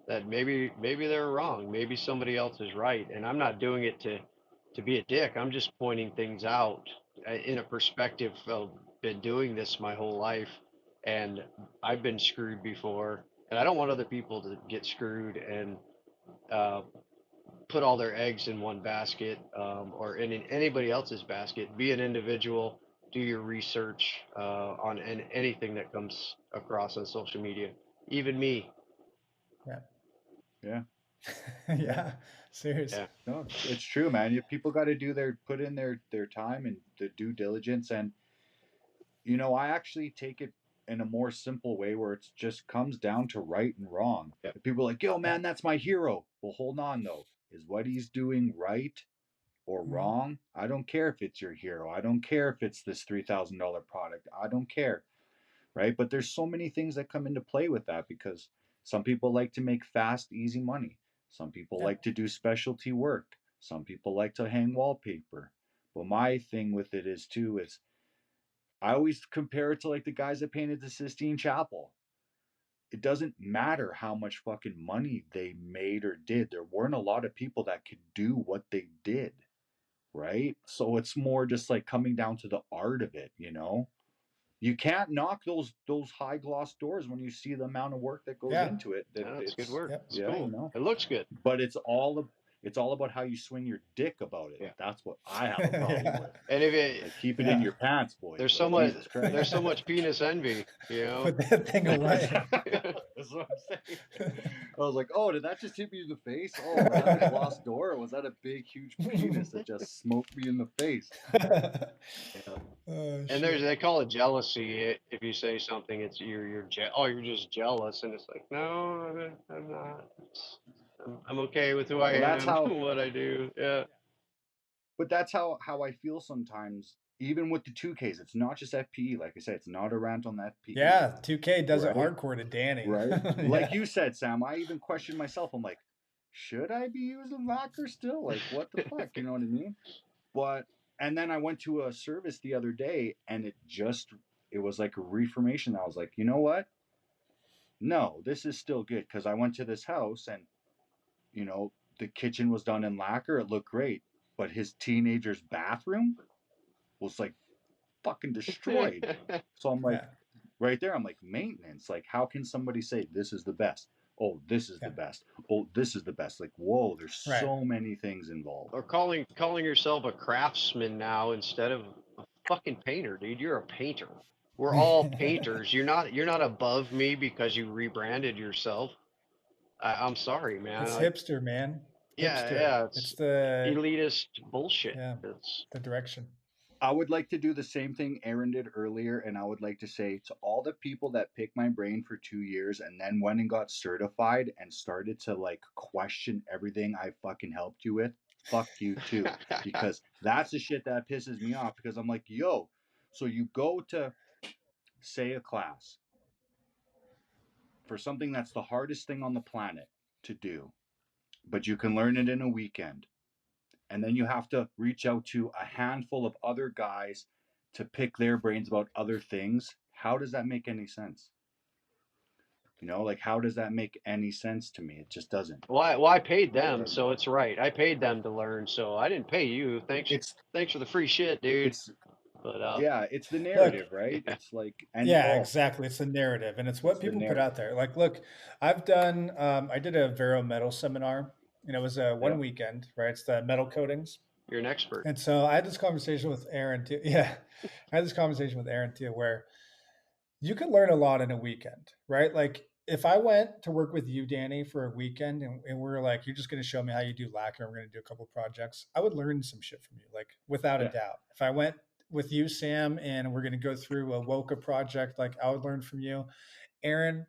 that maybe they're wrong, maybe somebody else is right, and I'm not doing it to be a dick. I'm just pointing things out in a perspective of been doing this my whole life, and I've been screwed before, and I don't want other people to get screwed and uh, put all their eggs in one basket or in anybody else's basket. Be an individual. Do your research on anything that comes across on social media. Even me. Yeah. Yeah. Yeah. Serious. Yeah. No, it's true, man. People got to put in their time and the due diligence. And I actually take it in a more simple way where it just comes down to right and wrong. Yeah. If people are like, yo, Yeah. man, that's my hero. Well, hold on though. Is what he's doing right or Mhm. wrong? I don't care if it's your hero. I don't care if it's this $3,000 product. I don't care. Right? But there's so many things that come into play with that, because some people like to make fast, easy money. Some people Yeah. like to do specialty work. Some people like to hang wallpaper. But my thing with it is too is I always compare it to like the guys that painted the Sistine Chapel. It doesn't matter how much fucking money they made or did. There weren't a lot of people that could do what they did, right? So it's more just like coming down to the art of it. You can't knock those high gloss doors when you see the amount of work that goes Yeah. into it. That Yeah, that's good it's work. Yep. It's yeah, cool. you know. It looks good. But it's all about how you swing your dick about it. Yeah. That's what I have a problem Yeah. with. And if it Like, keep it in Yeah. your pants, boys. there's Like, so much Jesus Christ. there's so much penis envy, Put that thing away. That's what I'm saying. I was like, oh, did that just hit me in the face? Oh, was that a glass door? Or was that a big, huge penis that just smoked me in the face? Yeah. Oh, And they call it jealousy. If you say something, it's you're just jealous, and it's like, no, I'm not. I'm okay with who I Well, that's am, how. what I do. Yeah. But that's how I feel sometimes. Even with the 2Ks, it's not just FPE. Like I said, it's not a rant on the FPE. Yeah, 2K does it Right? hardcore to Danny. Right? Yeah. Like you said, Sam, I even questioned myself. I'm like, should I be using lacquer still? Like, what the fuck? You know what I mean? But and then I went to a service the other day, and it was like a reformation. I was like, you know what? No, this is still good, because I went to this house, and the kitchen was done in lacquer. It looked great, but his teenager's bathroom was like fucking destroyed. So I'm like, Yeah. right there, I'm like, maintenance. Like, how can somebody say this is the best? Oh, this is Yeah. the best. Oh, this is the best. Like, whoa, there's Right. so many things involved. Or calling yourself a craftsman now instead of a fucking painter, dude. You're a painter. We're all painters. You're not above me because you rebranded yourself. I'm sorry, man. It's Like, hipster, man. yeah, Hipster. yeah. It's It's the elitist bullshit. yeah, It's the direction. I would like to do the same thing Aaron did earlier, and I would like to say to all the people that picked my brain for 2 years and then went and got certified and started to like question everything I fucking helped you with, fuck you too. Because that's the shit that pisses me off, because I'm like, yo, so you go to, say, a class for something that's the hardest thing on the planet to do, but you can learn it in a weekend. And then you have to reach out to a handful of other guys to pick their brains about other things. How does that make any sense? Like, how does that make any sense to me? It just doesn't. well, I paid them, so it's right. I paid them to learn, so I didn't pay you. It's Thanks for the free shit, dude. it's But yeah, it's the Look, narrative, right? yeah. It's like, and yeah, exactly. It's the narrative, and it's what it's the people put narrative. out there. Like, look, I've done. I did a Vero metal seminar, and it was a one Yeah. weekend. Right, it's the metal coatings. You're an expert. And so I had this conversation with Aaron too. Yeah, I had this conversation with Aaron too, where you can learn a lot in a weekend, right? Like if I went to work with you, Danny, for a weekend, and we're like, you're just going to show me how you do lacquer, and we're going to do a couple of projects, I would learn some shit from you, like without a Yeah. doubt. If I went with you, Sam, and we're going to go through a Woka project, like I would learn from you, Aaron.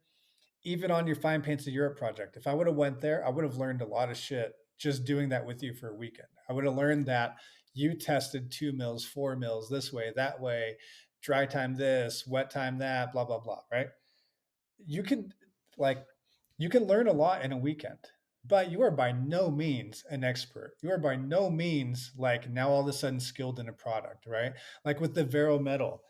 Even on your Fine Paints of Europe project, if I would have went there, I would have learned a lot of shit just doing that with you for a weekend. I would have learned that you tested 2 mils, 4 mils, this way, that way, dry time this, wet time that, blah, blah, blah, right? You can like you can learn a lot in a weekend, but you are by no means an expert. You are by no means like now all of a sudden skilled in a product, right? Like with the Vero metal,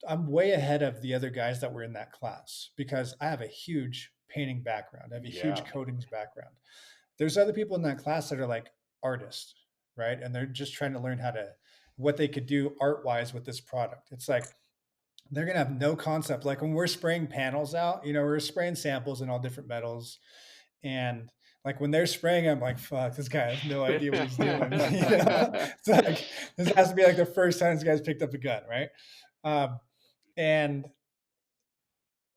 I'm way ahead of the other guys that were in that class because I have a huge painting background. I have a huge Yeah. coatings background. There's other people in that class that are like artists, right? And they're just trying to learn what they could do art wise with this product. It's like they're going to have no concept. Like when we're spraying panels out, we're spraying samples in all different metals. And like when they're spraying, I'm like, fuck, this guy has no idea what he's doing. It's like, this has to be like the first time this guy's picked up a gun, right? And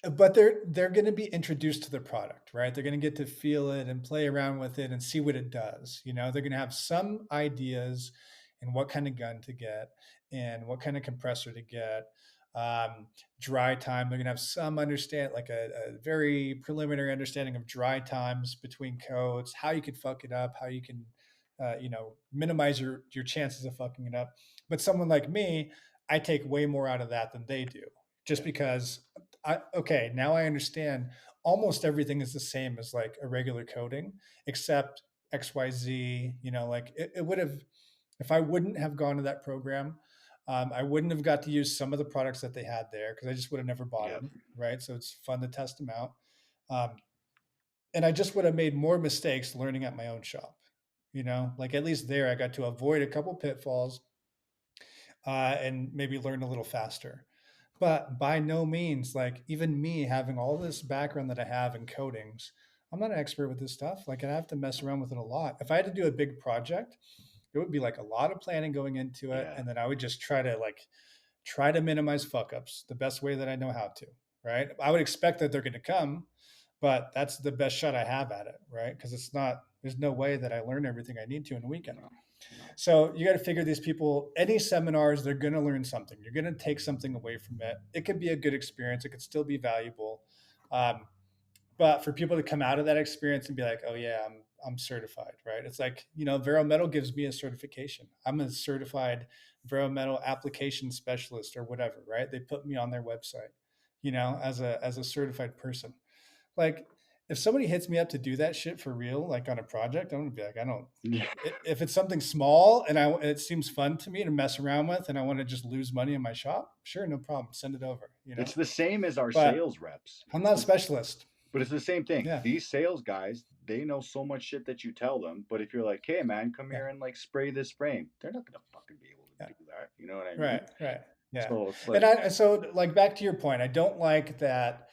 but they're going to be introduced to the product, right? They're going to get to feel it and play around with it and see what it does. You know, they're going to have some ideas and what kind of gun to get and what kind of compressor to get. um, Dry time, they're going to have some understand, like a very preliminary understanding of dry times between coats, how you can fuck it up, how you can minimize your chances of fucking it up. But someone like me, I take way more out of that than they do, just Yeah. because okay, now I understand almost everything is the same as like a regular coding, except XYZ. You know, like it would have, if I wouldn't have gone to that program, I wouldn't have got to use some of the products that they had there because I just would have never bought Yep. them. Right. So it's fun to test them out. Um, and I just would have made more mistakes learning at my own shop. You know, like at least there I got to avoid a couple pitfalls and maybe learn a little faster. But by no means, like even me having all this background that I have in coatings, I'm not an expert with this stuff. Like I have to mess around with it a lot. If I had to do a big project, it would be like a lot of planning going into it, Yeah. and then I would just try to minimize fuck ups the best way that I know how to. Right? I would expect that they're going to come, but that's the best shot I have at it. Right? Because it's not. There's no way that I learn everything I need to in a weekend. No. No. So you got to figure these people, any seminars, they're going to learn something. You're going to take something away from it. It could be a good experience. It could still be valuable. Um, but for people to come out of that experience and be like, oh yeah, I'm certified, right? It's like, Vero Metal gives me a certification. I'm a certified Vero Metal application specialist or whatever, right? They put me on their website, as a certified person. Like if somebody hits me up to do that shit for real, like on a project, I'm gonna be like, I don't. Yeah. If it's something small and it seems fun to me to mess around with, and I want to just lose money in my shop, sure, no problem, send it over. It's the same as our But sales reps. I'm not a specialist. But it's the same thing. Yeah, These sales guys, they know so much shit that you tell them. But if you're like, hey man, come yeah, here and like spray this frame, they're not gonna fucking be able yeah. to do that. You know what I mean? Right, right. Yeah. So it's And like, so like back to your point, I don't like that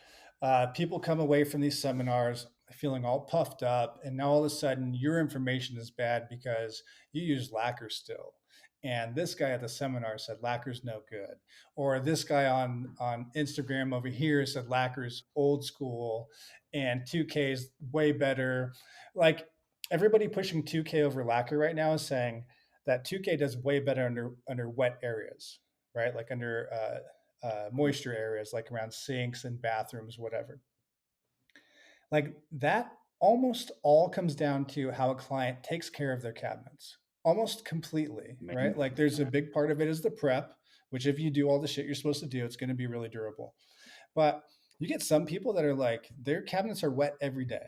people come away from these seminars feeling all puffed up and now all of a sudden your information is bad because you use lacquer still. And this guy at the seminar said lacquer's no good. Or this guy on Instagram over here said lacquer's old school and 2K is way better. Like everybody pushing 2K over lacquer right now is saying that 2K does way better under wet areas, right? Like under moisture areas, like around sinks and bathrooms, whatever. Like that almost all comes down to how a client takes care of their cabinets, almost completely, right? man, Like there's a big part of it is the prep, which if you do all the shit you're supposed to do, it's going to be really durable. But you get some people that are like their cabinets are wet every day.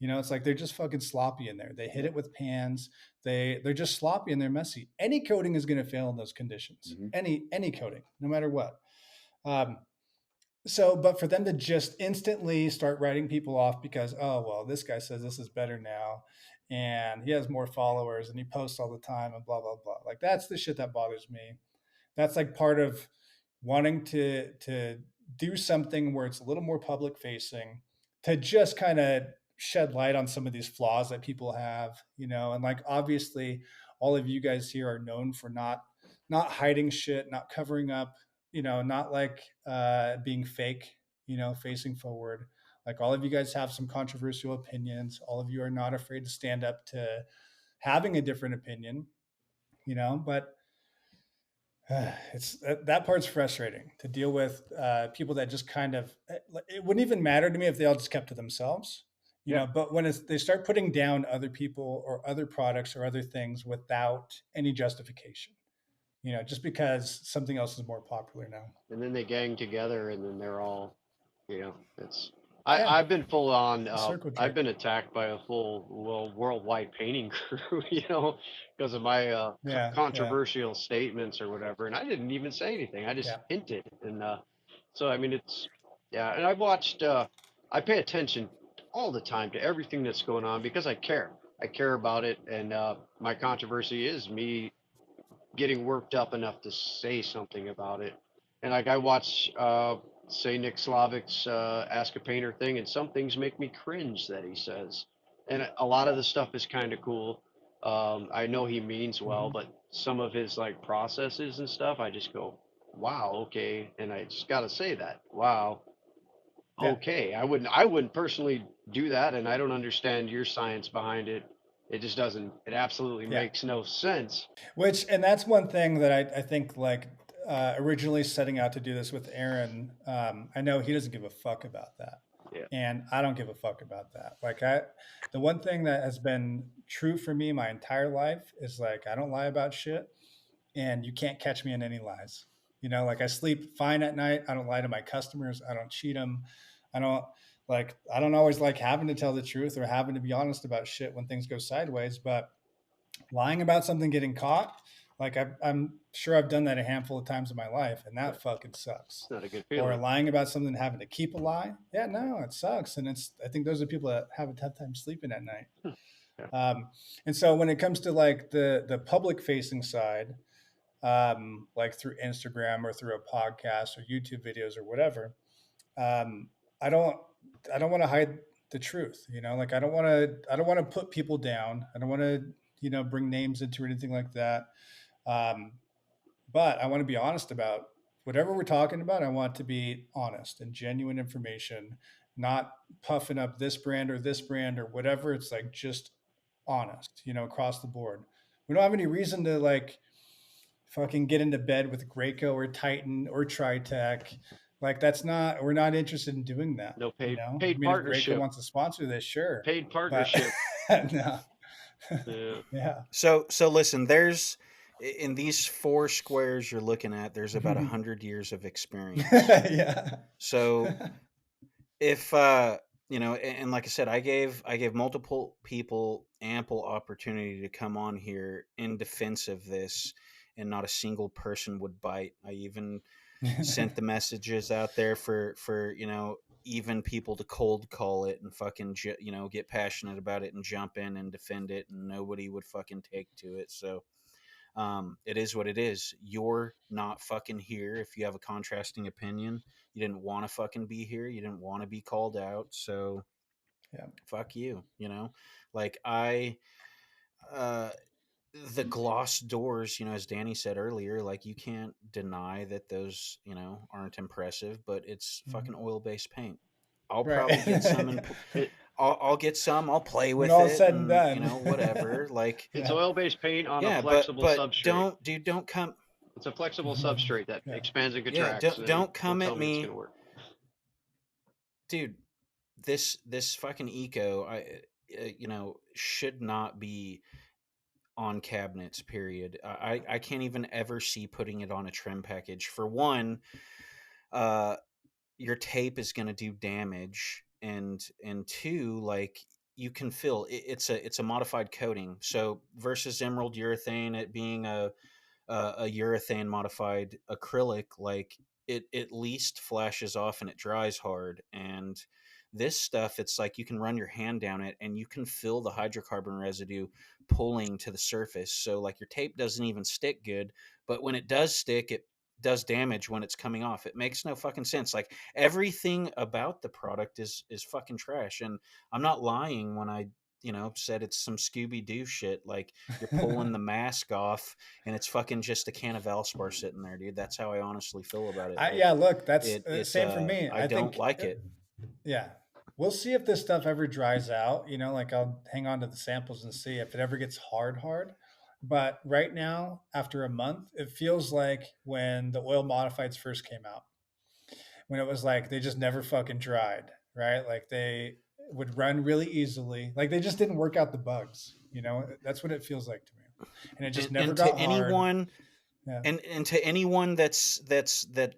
It's like they're just fucking sloppy in there. They hit yeah. it with pans. They're just sloppy and they're messy. Any coating is going to fail in those conditions. Mm-hmm. Any coating, no matter what. Um, so, but for them to just instantly start writing people off because, oh well, this guy says this is better now, and he has more followers and he posts all the time and blah blah blah. Like that's the shit that bothers me. That's like part of wanting to do something where it's a little more public facing, to just kind of shed light on some of these flaws that people have, and like obviously all of you guys here are known for not hiding shit, not covering up, not like being fake, facing forward. Like all of you guys have some controversial opinions. All of you are not afraid to stand up to having a different opinion, but it's that part's frustrating to deal with people that just kind of it wouldn't even matter to me if they all just kept to themselves, Yeah. but when they start putting down other people or other products or other things without any justification, just because something else is more popular now. And then they gang together, and then they're all, it's. Yeah, I've been full on. the circle I've jerk. been attacked by a full, well, worldwide painting crew, because of my Yeah, yeah, controversial statements or whatever. And I didn't even say anything. I just yeah, hinted. And so I mean, it's yeah. And I've watched. I pay attention all the time to everything that's going on because I care. I care about it, and my controversy is me getting worked up enough to say something about it. And like I watch, say Nick Slavic's Ask a Painter thing, and some things make me cringe that he says, and a lot of yeah. the stuff is kind of cool. I know he means well, Hmm. but some of his like processes and stuff, I just go, wow, okay, and I just gotta say that, wow. okay. I wouldn't personally do that, and I don't understand your science behind it. It just doesn't. It absolutely Yeah. makes no sense. And that's one thing that I think like originally setting out to do this with Aaron, I know he doesn't give a fuck about that. Yeah. And I don't give a fuck about that. The one thing that has been true for me my entire life is like, I don't lie about shit, and you can't catch me in any lies. Like I sleep fine at night. I don't lie to my customers. I don't cheat them. I don't I don't always like having to tell the truth or having to be honest about shit when things go sideways, but lying about something getting caught, like I'm sure I've done that a handful of times in my life, and that fucking sucks. It's not a good Or feeling. lying about something, having to keep a lie, yeah, no, it sucks. And I think those are people that have a tough time sleeping at night. Yeah. And so when it comes to like the public facing side, like through Instagram or through a podcast or YouTube videos or whatever, um, I don't I don't want to hide the truth. Like I don't want to put people down. I don't want to bring names into or anything like that. Um, but I want to be honest about whatever we're talking about. I want it to be honest and genuine information, not puffing up this brand or whatever. It's like just honest, across the board. We don't have any reason to like fucking get into bed with Graco or Titan or Tritech. Like we're not interested in doing that. No I paid mean, if Graco partnership. wants to sponsor this, sure. Paid But partnership. no. Yeah. Yeah. So listen, there's in these four squares you're looking at, there's about 100 years of experience. Yeah. So if and like I said, I gave multiple people ample opportunity to come on here in defense of this, and not a single person would bite. I even sent the messages out there for even people to cold call it and fucking get passionate about it and jump in and defend it, and nobody would fucking take to it. So it is what it is. You're not fucking here if you have a contrasting opinion. You didn't want to fucking be here. You didn't want to be called out. So Yeah. fuck you. Like uh, the gloss doors, as Danny said earlier, like you can't deny that those, aren't impressive, but it's fucking oil based paint. I'll Right. probably get some and Yeah. I'll get some. I'll play When with all's it, said and and done. whatever. Like, It's Yeah. oil-based paint on a yeah, flexible but substrate. don't come. It's a flexible substrate that Yeah. expands and Yeah, contracts. don't come Don't at tell me it's me, gonna work. dude. This fucking eco, should not be on cabinets. Period. I can't even ever see putting it on a trim package. For one, your tape is going to do damage, and two, like you can feel it's a modified coating. So versus emerald urethane, it being a urethane modified acrylic, like it at least flashes off and it dries hard. And this stuff, it's like you can run your hand down it and you can feel the hydrocarbon residue pulling to the surface. So like your tape doesn't even stick good, but when it does stick, it does damage when it's coming off. It makes no fucking sense. Like everything about the product is fucking trash. And I'm not lying when I said it's some Scooby-Doo shit. Like you're pulling the mask off and it's fucking just a can of Valspar sitting there, dude. That's how I honestly feel about it. Like, Yeah, look, that's it same for me. I don't like it. Yeah. We'll see if this stuff ever dries out. Like I'll hang on to the samples and see if it ever gets hard. But right now, after a month, it feels like when the oil modifieds first came out, when it was like they just never fucking dried, right? Like they would run really easily. Like they just didn't work out the bugs. That's what it feels like to me. And it just never and got to hard. anyone Yeah. and to anyone that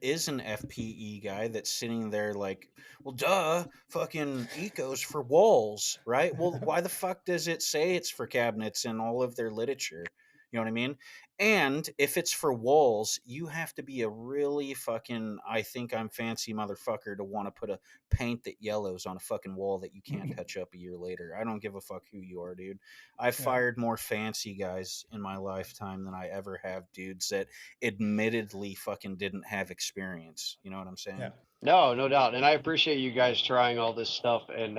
is an FPE guy that's sitting there like, well, duh, fucking eco's for walls, right? Well, why the fuck does it say it's for cabinets in all of their literature? You know what I mean? And if it's for walls, you have to be a really fucking I think I'm fancy motherfucker to want to put a paint that yellows on a fucking wall that you can't touch up a year later. I don't give a fuck who you are, dude. I've fired more fancy guys in my lifetime than I ever have dudes that admittedly fucking didn't have experience. You know what I'm saying? Yeah. No doubt. And I appreciate you guys trying all this stuff and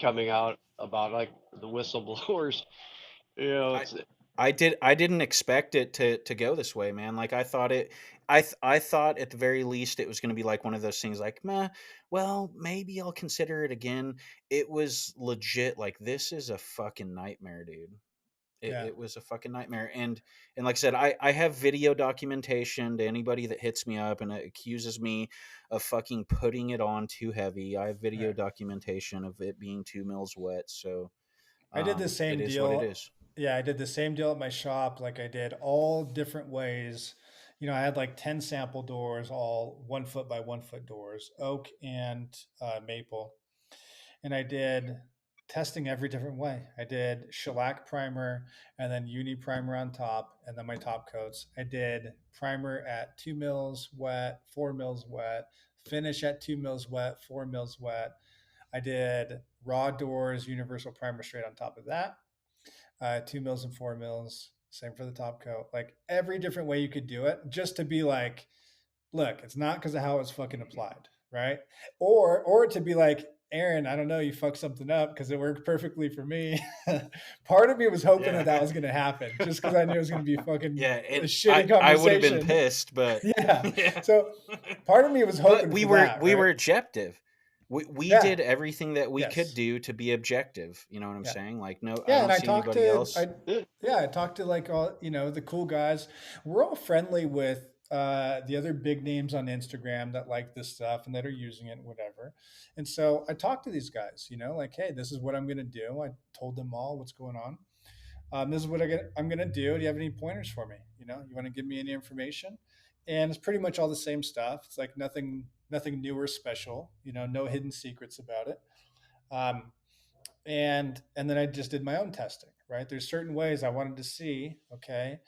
coming out about like the whistleblowers. I didn't expect it to go this way, man. Like I thought I thought at the very least it was going to be like one of those things like, meh, well, maybe I'll consider it again. It was legit like this is a fucking nightmare, dude. Yeah. It was a fucking nightmare. And like I said, I have video documentation to anybody that hits me up and accuses me of fucking putting it on too heavy. I have video Right. documentation of it being 2 mils wet. So I did the it same is what it deal. is. Yeah, I did the same deal at my shop. Like I did all different ways. I had like 10 sample doors, all 1 foot by 1 foot doors, oak and maple. And I did testing every different way. I did shellac primer and then uni primer on top, and then my top coats. I did primer at 2 mils wet, 4 mils wet, finish at 2 mils wet, 4 mils wet. I did raw doors, universal primer straight on top of that. 2 mils and 4 mils. Same for the top coat. Like every different way you could do it, just to be like, look, it's not because of how it's fucking applied, right? Or to be like, Aaron, I don't know, you fucked something up because it worked perfectly for me. Part of me was hoping that Yeah. that was going to happen, just because I knew it was going to be fucking Yeah, a and shitty I would have been conversation. pissed, but Yeah. yeah. So part of me was But hoping for that, we right? were objective. We Yeah. did everything that we could Yes. do to be objective. You know what I'm Yeah. saying? Like, no, I Yeah, and don't I see talked anybody to else. I yeah, I talked to like all the cool guys. We're all friendly with the other big names on Instagram that like this stuff and that are using it, whatever. And so I talked to these guys, like, hey, this is what I'm gonna do. I told them all what's going on. This is what I'm gonna do. Do you have any pointers for me? You want to give me any information? And it's pretty much all the same stuff. It's like nothing new or special. No hidden secrets about it. Um, and then I just did my own testing. Right, there's certain ways I wanted to see. Okay,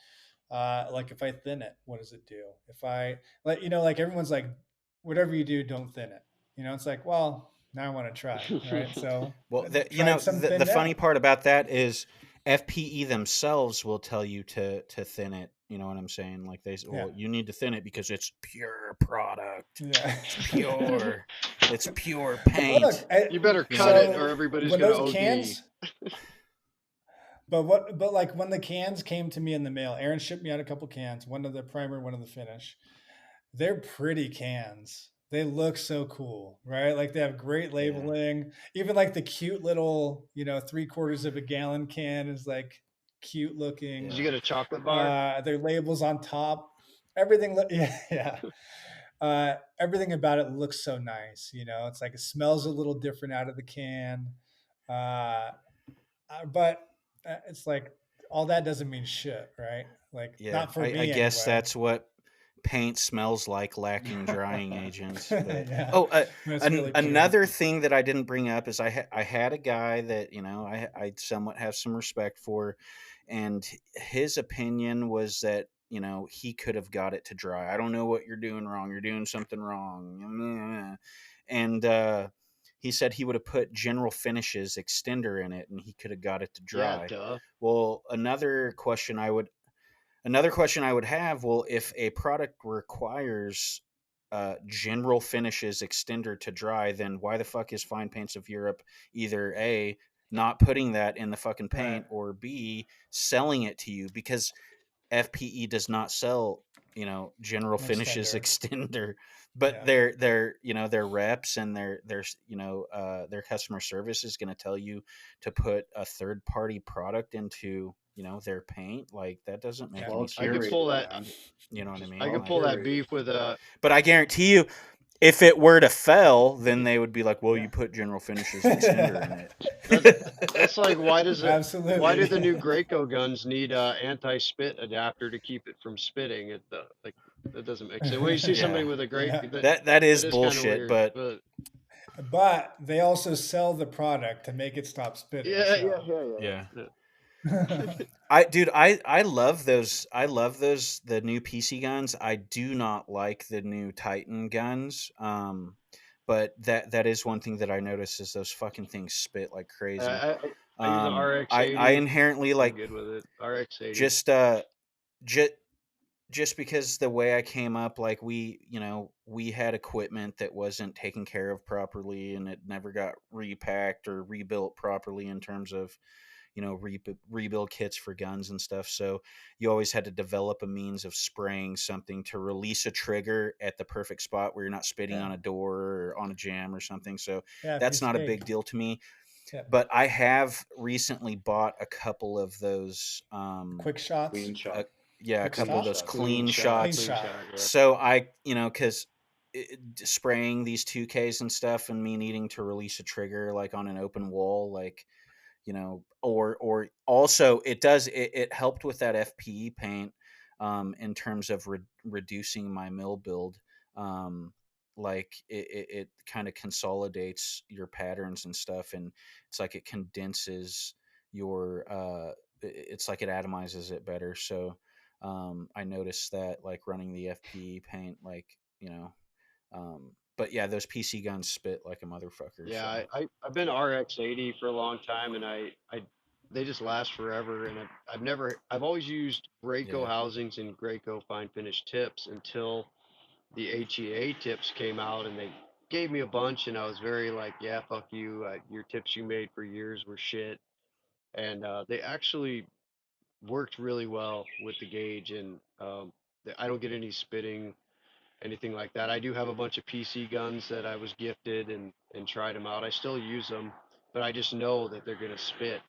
like if I thin it, what does it do? If I like everyone's like, whatever you do, don't thin it. It's like, well, now I want to try. Right, so Well, I tried some the thinned funny out. part about that is FPE themselves will tell you to thin it. You know what I'm saying? Like Yeah, well, you need to thin it because it's pure product. yeah. It's pure. It's pure Look, paint. You better You know. cut it, or so everybody's when gonna those OD. cans, but like when the cans came to me in the mail, Aaron shipped me out a couple cans, one of the primer, one of the finish. They're pretty cans. They look so cool, right? Like they have great Yeah. labeling. Even like the cute little, 3/4 of a gallon can is like cute Did Yeah. you looking. get a chocolate bar? Their labels on top, everything. Yeah, yeah. Everything about it looks so nice. It's like it smells a little different out of the can. Uh, but it's like all that doesn't mean shit, right? Like Yeah, not for I me guess anyway. that's what paint smells like, lacking drying agents. But Yeah, oh, when it's really pure. another thing that I didn't bring up is I had a guy that I somewhat have some respect for, and his opinion was that he could have got it to dry. I don't know what you're doing wrong. You're doing something wrong, and he said he would have put General Finishes extender in it, and he could have got it to Yeah, dry. duh. Well, another question I would have, well, if a product requires General Finishes extender to dry, then why the fuck is Fine Paints of Europe either A, not putting that in the fucking Right. paint, or B, selling it to you? Because FPE does not sell, General An Finishes extender. extender, but Yeah. their reps and their customer service is going to tell you to put a third party product into their paint. Like that doesn't make Yeah. any Well I could sense. pull curated, that. man. You know what I I mean? could Well Like, pull that curated. beef with a. but I guarantee you, if it were to fail, then they would be like, "Well, Yeah. you put General Finishes extender in That's it." that's like why do Absolutely. the new Graco guns need a anti-spit adapter to keep it from spitting? Like that doesn't make sense. When you see somebody Yeah, with a great Yeah. that is that is kind of bullshit. weird. But But But they also sell the product to make it stop spitting. So yeah. yeah. I love those. I love those the new PC guns. I do not like the new Titan guns. But that is one thing that I notice is those fucking things spit like crazy. I use an I RX-80. inherently I'm like good with it. RX-80. just just just because the way I came up, like we had equipment that wasn't taken care of properly, and it never got repacked or rebuilt properly in terms of rebuild kits for guns and stuff. So you always had to develop a means of spraying something to release a trigger at the perfect spot where you're not spitting Yeah. on a door or on a jam or something. So Yeah, that's piece of not a cake. big deal to me. Yeah. But I have recently bought a couple of those Quick shots. Clean shot. a Quick couple of stop? those Clean clean shot, Clean shots. clean shot. shot. Yeah. So because spraying these 2Ks and stuff and me needing to release a trigger like on an open wall, like, or also it helped with that FPE paint, in terms of reducing my mill build. Like it kind of consolidates your patterns and stuff, and it's like it condenses your it's like it atomizes it better. So I noticed that, like, running the FPE paint, like, but yeah, those PC guns spit like a motherfucker. Yeah, So I've been RX80 for a long time, and I they just last forever. And I've always used Graco yeah. housings and Graco fine finish tips until the HEA tips came out, and they gave me a bunch, and I was very like, yeah, fuck you. Your tips you made for years were shit, and they actually worked really well with the gauge, and I don't get any spitting, anything like that. I do have a bunch of PC guns that I was gifted and tried them out. I still use them, but I just know that they're gonna spit.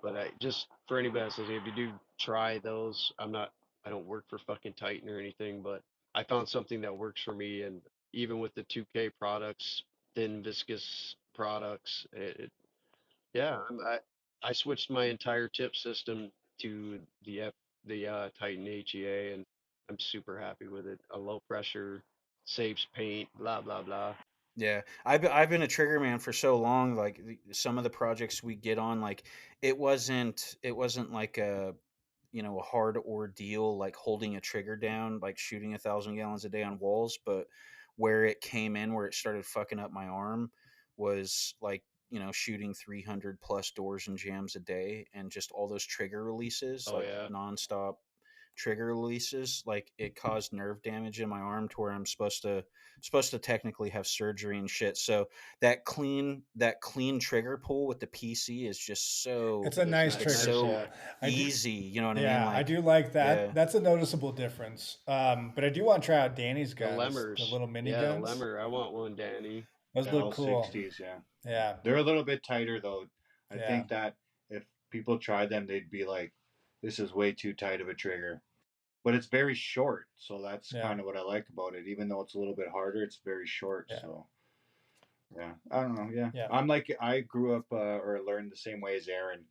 But I just for anybody that's listening, if you do try those, I don't work for fucking Titan or anything, but I found something that works for me, and even with the 2K products, thin viscous products, yeah, I switched my entire tip system to the Titan HEA, and I'm super happy with it. A low pressure, saves paint, blah blah blah. Yeah, I've been a trigger man for so long. Like, some of the projects we get on, like, it wasn't like a hard ordeal, like holding a trigger down, like shooting 1,000 gallons a day on walls. But where it came in, where it started fucking up my arm, was like, shooting 300 plus doors and jams a day, and just all those trigger releases, Oh like yeah, nonstop trigger releases, like it caused nerve damage in my arm to where I'm supposed to technically have surgery and shit. So that clean trigger pull with the PC is just so It's a nice it's it's trigger nice. so Yeah, pull. I do, easy, you know what I mean? yeah, I Like, do like yeah. that. That's a noticeable difference. But I do want to try out Danny's the guns, the Lemmers. little mini Yeah, the guns. Lemmer. I want one, Danny. Those look cool. L60s, yeah. Yeah, They're a little bit tighter though. I yeah, think that if people tried them, they'd be like, "This is way too tight of a trigger." But it's very short, so that's yeah, kind of what I like about it. Even though it's a little bit harder, it's very short. yeah, So yeah, I don't know. Yeah, yeah. I'm like I grew up or learned the same way as Aaron.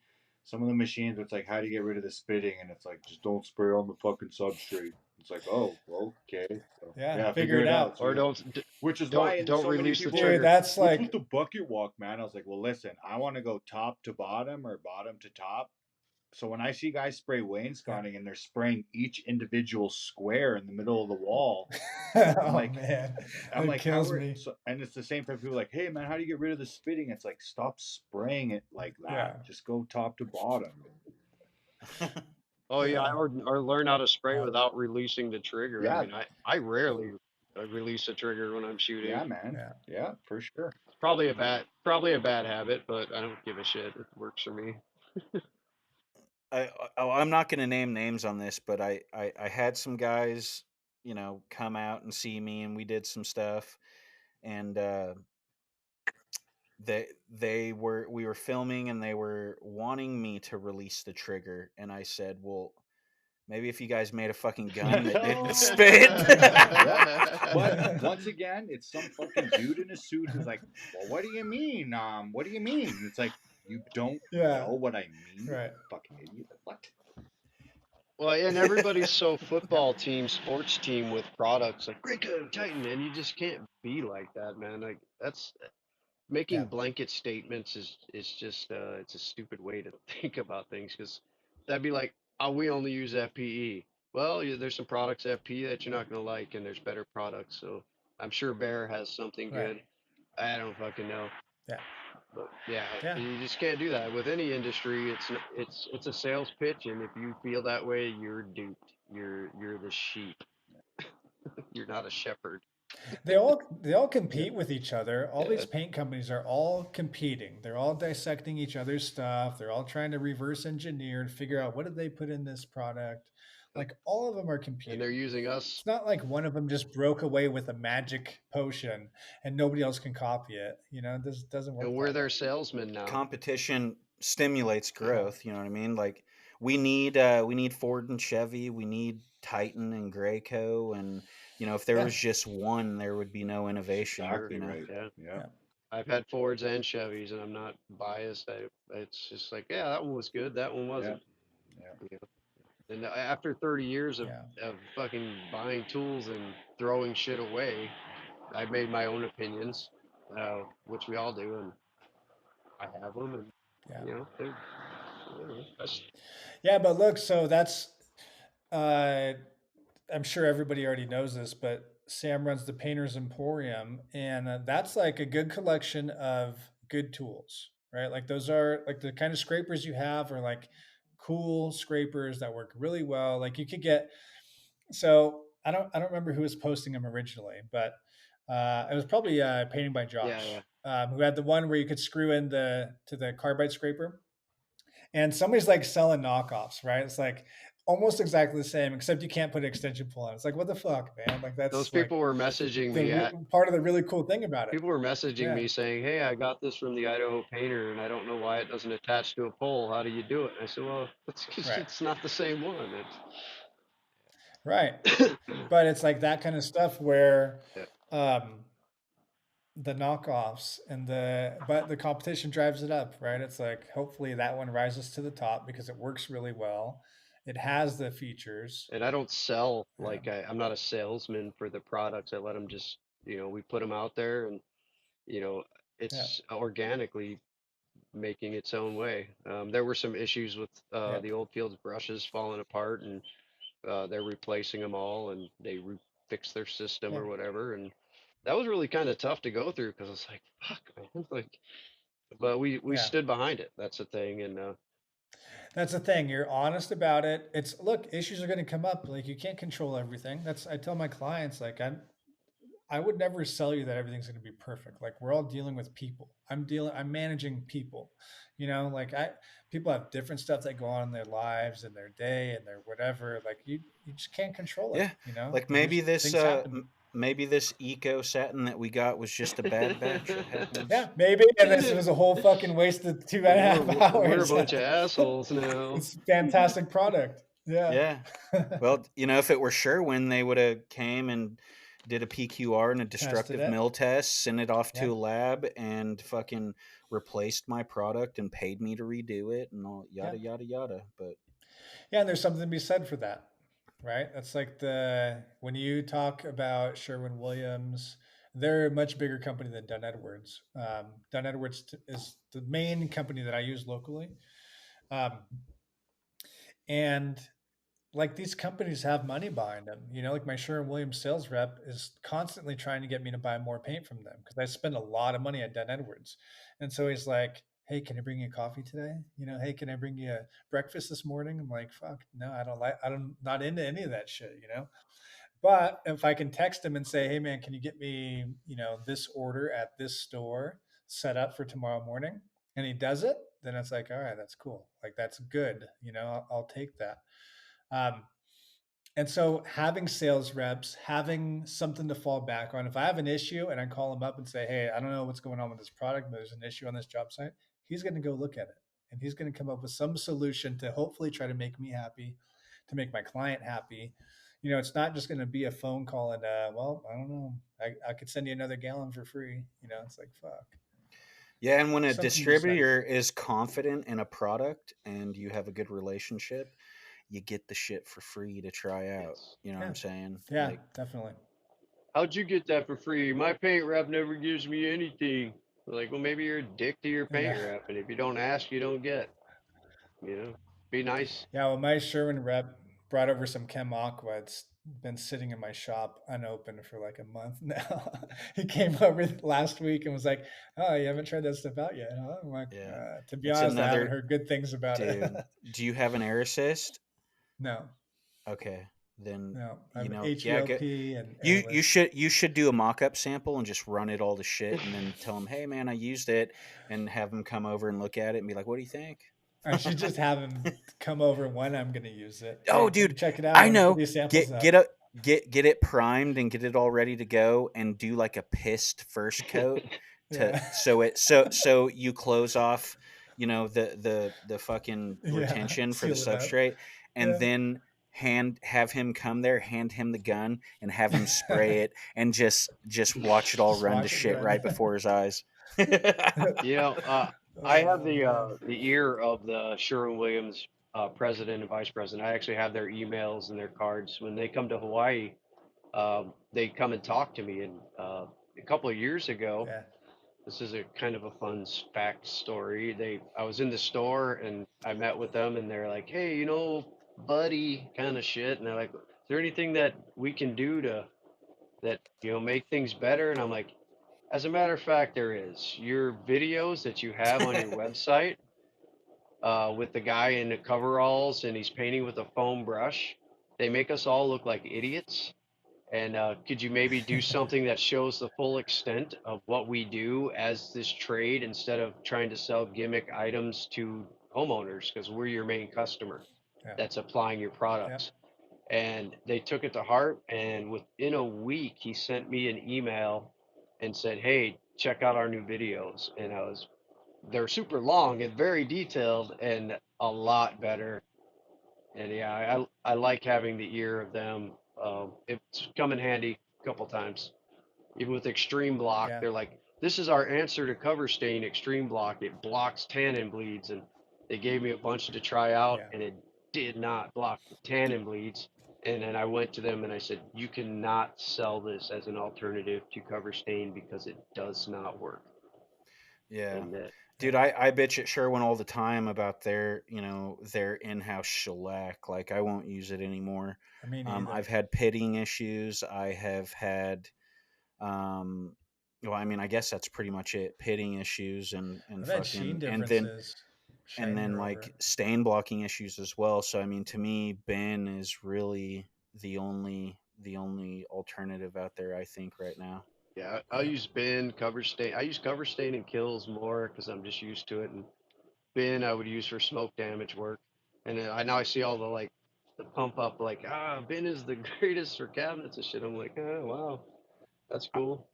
Some of the machines, it's like, how do you get rid of the spitting? And it's like, just don't spray on the fucking substrate. It's like, oh, okay. So, Yeah, yeah, figure figure it it out. out. So Or yeah, which is why, and don't so many release the people are Dude, like, trigger. that's what's with like, the bucket walk, man? I was like, well, listen, I want to go top to bottom or bottom to top. So when I see guys spray yeah. wainscoting and they're spraying each individual square in the middle of the wall, I'm Oh like, man, I'm that like, how kills are me. so? And it's the same for people like, hey man, how do you get rid of the spitting? It's like, stop spraying it like Yeah, that. Just go top to bottom. Oh yeah, yeah, or learn how to spray yeah, without releasing the trigger. I Yeah, mean, I rarely release a trigger when I'm shooting. yeah, man. yeah. Yeah, for sure. It's probably a bad habit, but I don't give a shit. It works for me. I'm not going to name names on this, but I had some guys, come out and see me, and we did some stuff, and we were filming, and they were wanting me to release the trigger, and I said, well, maybe if you guys made a fucking gun that didn't spit. Yeah. But once again, it's some fucking dude in a suit who's like, well, what do you mean? What do you mean? It's like, you don't Yeah, know what I mean? right. Fucking idiot. What? Well, and everybody's so football team, sports team with products like Graco, Titan, and you just can't be like that, man. Like that's Yeah, making blanket statements is just it's a stupid way to think about things because that'd be like, oh, we only use FPE. Well, there's some products FPE that you're not gonna like, and there's better products. So I'm sure Bear has something right. good. I don't fucking know, Yeah, but yeah, yeah, you just can't do that with any industry. It's a sales pitch, and if you feel that way, you're duped. You're the sheep. You're not a shepherd. They all Yeah, compete with each other. All these yeah. paint companies are all competing. They're all dissecting each other's stuff. They're all trying to reverse engineer and figure out what did they put in this product. Yep. Like all of them are And they're competing. using us, It's not like one of them just broke away with a magic potion and nobody else can copy it. It doesn't and work we're that way. their salesmen now. Competition stimulates Yeah, growth. You know what I mean? Like we need Ford and Chevy, we need Titan and Graco, and if there yeah, was just one, there would be no innovation. Sure. Exactly right. Yeah. Yeah. yeah, I've had Fords and Chevys, and I'm not biased. It's just like, yeah, that one was good. That one Yeah. wasn't. Yeah. You know? And after 30 years yeah, of fucking buying tools and throwing shit away, I've made my own opinions, which we all do, and I have them, and yeah. they're, that's, Yeah, but look, so that's uh I'm sure everybody already knows this, but Sam runs the Painters Emporium, and that's like a good collection of good tools, right? Like those are like the kind of scrapers you have are like cool scrapers that work really well. Like you could get. So I don't remember who was posting them originally, but it was probably Painting by yeah, yeah. Josh, who had the one where you could screw in the carbide scraper, and somebody's like selling knockoffs, right? It's like almost exactly the same, except you can't put an extension pull on. It's like, what the fuck, man? Like Those that's like people were messaging the me at part of the really cool thing about it. People were messaging Yeah, me saying, "Hey, I got this from the Idaho painter, and I don't know why it doesn't attach to a pole. How do you do it?" And I said, "Well, it's 'cause right, it's not the same one. right. It's But it's like that kind of stuff where yeah. um, the knockoffs but the competition drives it up, right? It's like hopefully that one rises to the top because it works really well. It has the features. And I don't sell Yeah, like I'm not a salesman for the products. I let them just, we put them out there, and you know, yeah, it's organically making its own way. There were some issues with yeah, the old Fields brushes falling apart, and they're replacing them all, and they fix their system yeah, or whatever, and that was really kind of tough to go through because it's like, fuck, man, like, but we yeah. stood behind it. That's the thing, and That's the thing. You're honest about it. It's look, issues are going to come up. Like you can't control everything. That's I tell my clients like I would never sell you that everything's going to be perfect. Like we're all dealing with people. I'm managing people. Like I people have different stuff that go on in their lives and their day and their whatever. Like you just can't control it, Yeah, like You just things happen. maybe this eco satin that we got was just a bad batch. It happens. Yeah, maybe. And this was a whole fucking waste of two and a we're half we're a hours. bunch of assholes now. It's a fantastic product. Yeah. Yeah. Well, if it were Sherwin, they would have came and did a PQR and a Tested destructive it. mill test, sent it off Yeah. to a lab, and fucking replaced my product and paid me to redo it and all Yeah. yada yada yada. But Yeah, and there's something to be said for that, right? That's like when you talk about Sherwin-Williams, they're a much bigger company than Dunn Edwards. Dunn Edwards is the main company that I use locally, um, and like these companies have money behind them. Like my Sherwin-Williams sales rep is constantly trying to get me to buy more paint from them because I spend a lot of money at Dunn Edwards, and so he's like, "Hey, can I bring you coffee today? Hey, can I bring you a breakfast this morning?" I'm like, "Fuck, no, I'm not into any of that shit. But if I can text him and say, "Hey, man, can you get me, this order at this store set up for tomorrow morning?" and he does it, then it's like, all right, that's cool. Like that's good. I'll take that. Um, and so having sales reps, having something to fall back on. If I have an issue and I call him up and say, "Hey, I don't know what's going on with this product, but there's an issue on this job site," he's going to go look at it and he's going to come up with some solution to hopefully try to make me happy, to make my client happy. It's not just going to be a phone call and, well, I don't know. I could send you another gallon for free. It's like, fuck. yeah, and when a Something to be said. distributor is confident in a product and you have a good relationship, you get the shit for free to try out. Yes. You know what Yeah. I'm saying? Yeah, Like, definitely. How'd you get that for free? My paint rep never gives me anything. Like, well, maybe you're a dick to your Yeah. paint rep, and if you don't ask, you don't get. You know, be nice. Yeah, well, my Sherwin rep brought over some Chem Aqua. It's been sitting in my shop unopened for like a month now. He came over last week and was like, "Oh, you haven't tried that stuff out yet, huh?" I'm like, yeah, "To be it's honest, I haven't another heard good things about it." dude. Do you have an air assist? No. Okay. then No, you I'm know, yeah, get HVLP and you airless. should do a mock-up sample and just run it all to shit, and then tell them, hey man, I used it, and have them come over and look at it and be like, what do you think? I should just have him come over when I'm going to use it. Oh, Hey, can you dude, check it out? I Let me put know. these samples Get up. get a get it primed and get it all ready to go, and do like a pissed first coat to Yeah. so you close off, you know, the fucking Yeah. retention for the Seal it up. substrate, and Yeah. then have him come there, hand him the gun, and have him spray it, and just watch it all Just run to watch it shit run. right before his eyes. You know, I have Oh man. the ear of the Sherwin-Williams president and vice president. I actually have their emails and their cards. When they come to Hawaii, they come and talk to me. And a couple of years ago, Yeah. this is a kind of a fun fact story. I was in the store and I met with them, and they're like, "Hey, you know, buddy, kind of shit." And they're like, "Is there anything that we can do to that make things better?" And I'm like, as a matter of fact, there is. Your videos that you have on your website, with the guy in the coveralls and he's painting with a foam brush, they make us all look like idiots. And could you maybe do something that shows the full extent of what we do as this trade, instead of trying to sell gimmick items to homeowners, because we're your main customer Yeah. that's applying your Yeah. products. And they took it to heart. And within a week, he sent me an email and said, "Hey, check out our new videos." And they're super long and very detailed and a lot better. And yeah, I like having the ear of them. It's come in handy a couple times. Even with Extreme Block, Yeah. they're like, "This is our answer to cover stain Extreme Block. It blocks tannin bleeds." And they gave me a bunch to try out, Yeah. and it did not block the tannin bleeds. And then I went to them and I said, "You cannot sell this as an alternative to cover stain because it does not work." Yeah. And that, Dude, I bitch at Sherwin all the time about their, you know, their in-house shellac. Like, I won't use it anymore. I mean either. I've had pitting issues. I have had, um, well, I mean, I guess that's pretty much it. Pitting issues and I've had sheen fucking, differences and then shinier like over. stain blocking issues as well. So, I mean, to me, Ben is really the only alternative out there, I think, right now. yeah, I'll Yeah. use bin, cover stain. I use cover stain and kills more because I'm just used to it. And bin I would use for smoke damage work. And then I now I see all the pump up, like, bin is the greatest for cabinets and shit. I'm like, oh wow, that's cool.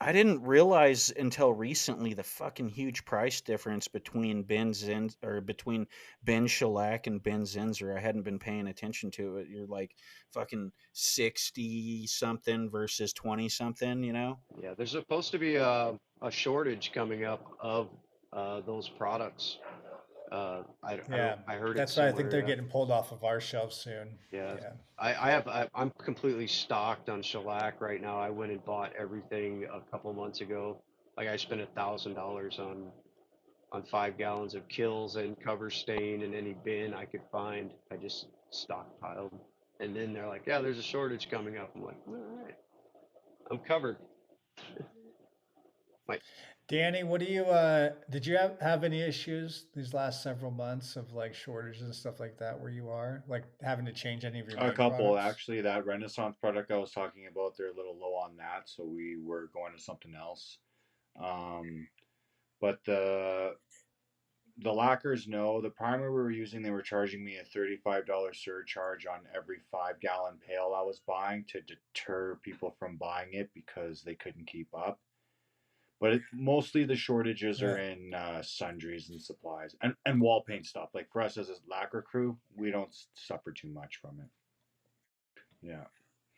I didn't realize until recently the fucking huge price difference between between Ben Shellac and Ben Zinzer. I hadn't been paying attention to it. You're like fucking 60 something versus 20 something, you know? Yeah, there's supposed to be a shortage coming up of those products. I don't Yeah. I heard it That's why I think they're somewhere. getting pulled off of our shelves soon. Yeah, Yeah. I'm completely stocked on shellac right now. I went and bought everything a couple months ago. Like I spent $1,000 on 5 gallons of kills and cover stain and any bin I could find. I just stockpiled. And then they're like, "Yeah, there's a shortage coming up." I'm like, "All right, I'm covered." My Danny, what do you did you have any issues these last several months of like shortages and stuff like that where you are? Like having to change any of your A main couple products? actually. That Renaissance product I was talking about, they're a little low on that, so we were going to something else. Um, but the lacquers, no. The primer we were using, they were charging me a $35 surcharge on every 5 gallon pail I was buying to deter people from buying it because they couldn't keep up. But mostly the shortages are Yeah. in sundries and supplies and wall paint stuff. Like for us as a lacquer crew, we don't suffer too much from it. Yeah,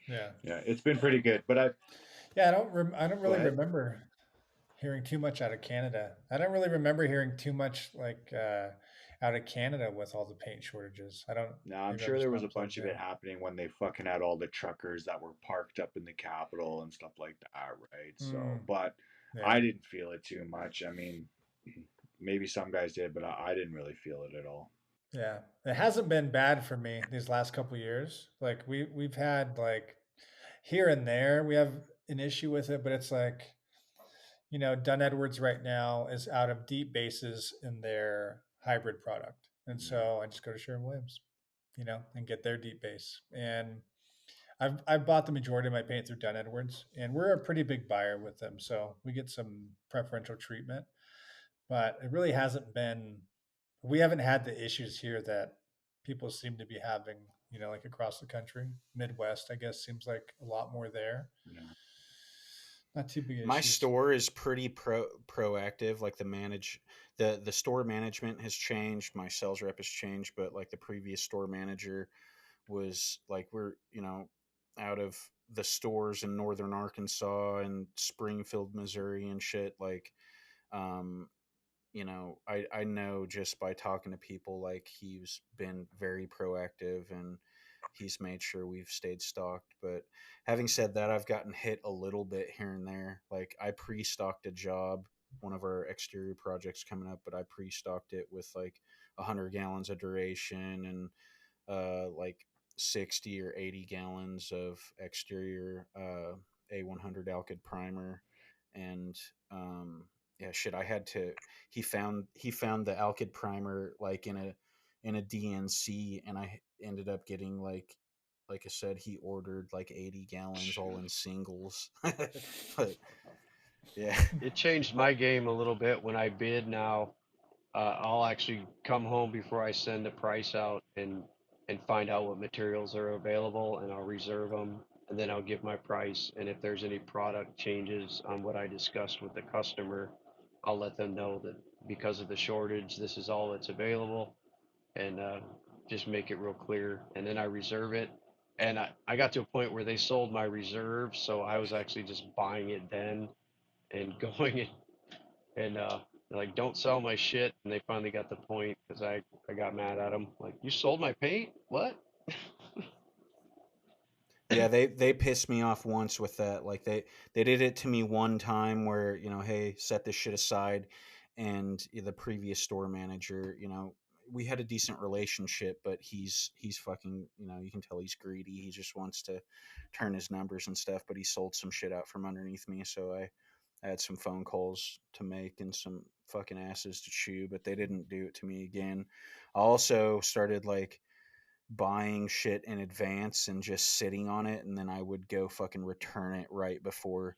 Yeah. yeah, it's been pretty good. But I Yeah, I don't go really ahead. remember hearing too much out of Canada. I don't really remember hearing too much like out of Canada with all the paint shortages. I don't. Now I'm Maybe I'm sure just there was a not bunch plugged of it in. happening when they fucking had all the truckers that were parked up in the Capitol and stuff like that, right? So, Mm, but I yeah, didn't feel it too much. I mean, maybe some guys did, but I didn't really feel it at all. yeah. It hasn't been bad for me these last couple years. Like we've had like here and there we have an issue with it, but it's like Dunn Edwards right now is out of deep bases in their hybrid product, and Yeah. so I just go to Sherwin Williams, and get their deep base and I've bought the majority of my paint through Dunn Edwards, and we're a pretty big buyer with them, so we get some preferential treatment. But it really hasn't been. We haven't had the issues here that people seem to be having. Like across the country, Midwest, I guess, seems like a lot more there. Yeah. Not too big My issues. store is pretty proactive. Like the store management has changed. My sales rep has changed, but like the previous store manager was like, we're out of the stores in northern Arkansas and Springfield, Missouri, and shit. Like, um, I know just by talking to people, like he's been very proactive and he's made sure we've stayed stocked. But having said that, I've gotten hit a little bit here and there. Like I pre-stocked a job, one of our exterior projects coming up, but I pre-stocked it with like 100 gallons of duration and like 60 or 80 gallons of exterior A100 alkyd primer. And yeah, shit, I had to. He found the alkyd primer like in a DNC, and I ended up getting like I said, he ordered like 80 gallons all in singles. But yeah, It changed my game a little bit when I bid now. I'll actually come home before I send the price out and find out what materials are available, and I'll reserve them, and then I'll give my price. And if there's any product changes on what I discussed with the customer, I'll let them know that because of the shortage, this is all that's available, and just make it real clear. And then I reserve it. And I got to a point where they sold my reserve, so I was actually just buying it then and going and like, don't sell my shit. And they finally got the point because I got mad at them. Like, you sold my paint? What? yeah, they pissed me off once with that. Like they did it to me one time where hey, set this shit aside, and the previous store manager, we had a decent relationship, but he's fucking, you can tell he's greedy. He just wants to turn his numbers and stuff, but he sold some shit out from underneath me, so I had some phone calls to make and some fucking asses to chew, but they didn't do it to me again. I also started like buying shit in advance and just sitting on it, and then I would go fucking return it right before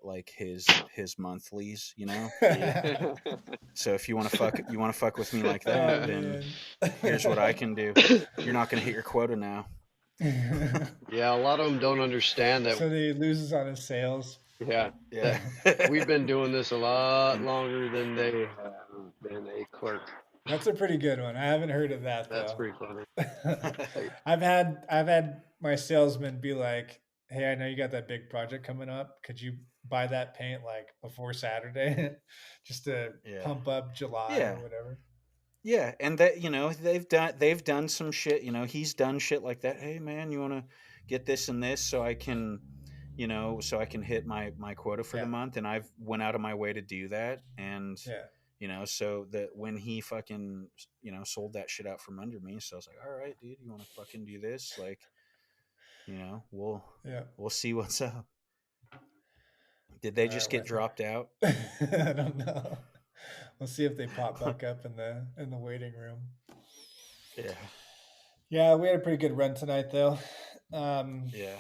like his monthlies, Yeah. So if you want to fuck with me like Oh that, then man. here's what I can do. You're not going to hit your quota now. Yeah, a lot of them don't understand that. So he loses on his sales. Yeah, Yeah. that we've been doing this a lot And longer than they have been a clerk. That's a pretty good one. I haven't heard of that That's though. pretty funny. Like, I've had my salesman be like, "Hey, I know you got that big project coming up. Could you buy that paint like before Saturday, just to yeah. pump up July Yeah. or whatever?" Yeah, and that they've done some shit. He's done shit like that. Hey man, you want to get this and this so I can hit my quota for the Yeah, month, and I've went out of my way to do that. And yeah, so that when he fucking sold that shit out from under me, so I was like, all right, dude, you want to fucking do this? Like, we'll yeah. we'll see what's up. Did All they right, just get dropped out? I don't know. We'll see if they pop back up in the waiting room. Yeah, Yeah, we had a pretty good run tonight, though. Um, yeah,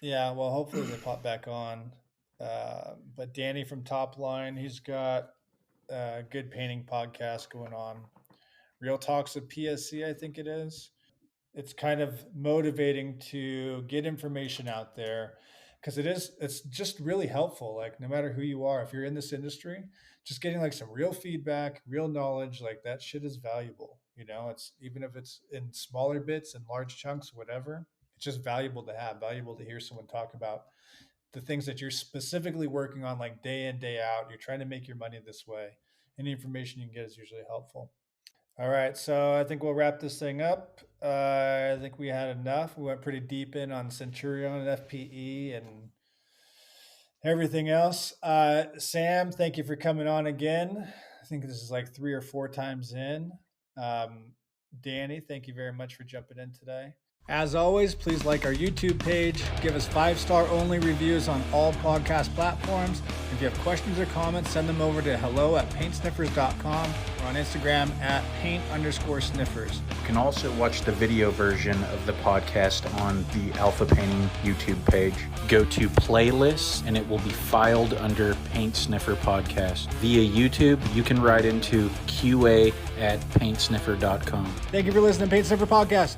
yeah, well, hopefully they pop back on. But Danny from Top Line, he's got a good painting podcast going on. Real Talks of PSC, I think it is. It's kind of motivating to get information out there because it's just really helpful. Like no matter who you are, if you're in this industry, just getting like some real feedback, real knowledge, like that shit is valuable. It's even if it's in smaller bits and large chunks, whatever, it's just valuable to have, valuable to hear someone talk about the things that you're specifically working on, like day in, day out. You're trying to make your money this way. Any information you can get is usually helpful. All right, so I think we'll wrap this thing up. I think we had enough. We went pretty deep in on Centurion and FPE and everything else. Sam, thank you for coming on again. I think this is like 3 or 4 times in. Um, Danny, thank you very much for jumping in today. As always, please like our YouTube page, give us 5-star only reviews on all podcast platforms. If you have questions or comments, send them over to hello@paintsniffers.com or on Instagram @paint_sniffers. You can also watch the video version of the podcast on the Alpha Painting YouTube page. Go to playlists and it will be filed under Paint Sniffer Podcast. Via YouTube, you can write into QA@paintsniffer.com. Thank you for listening to Paint Sniffer Podcast.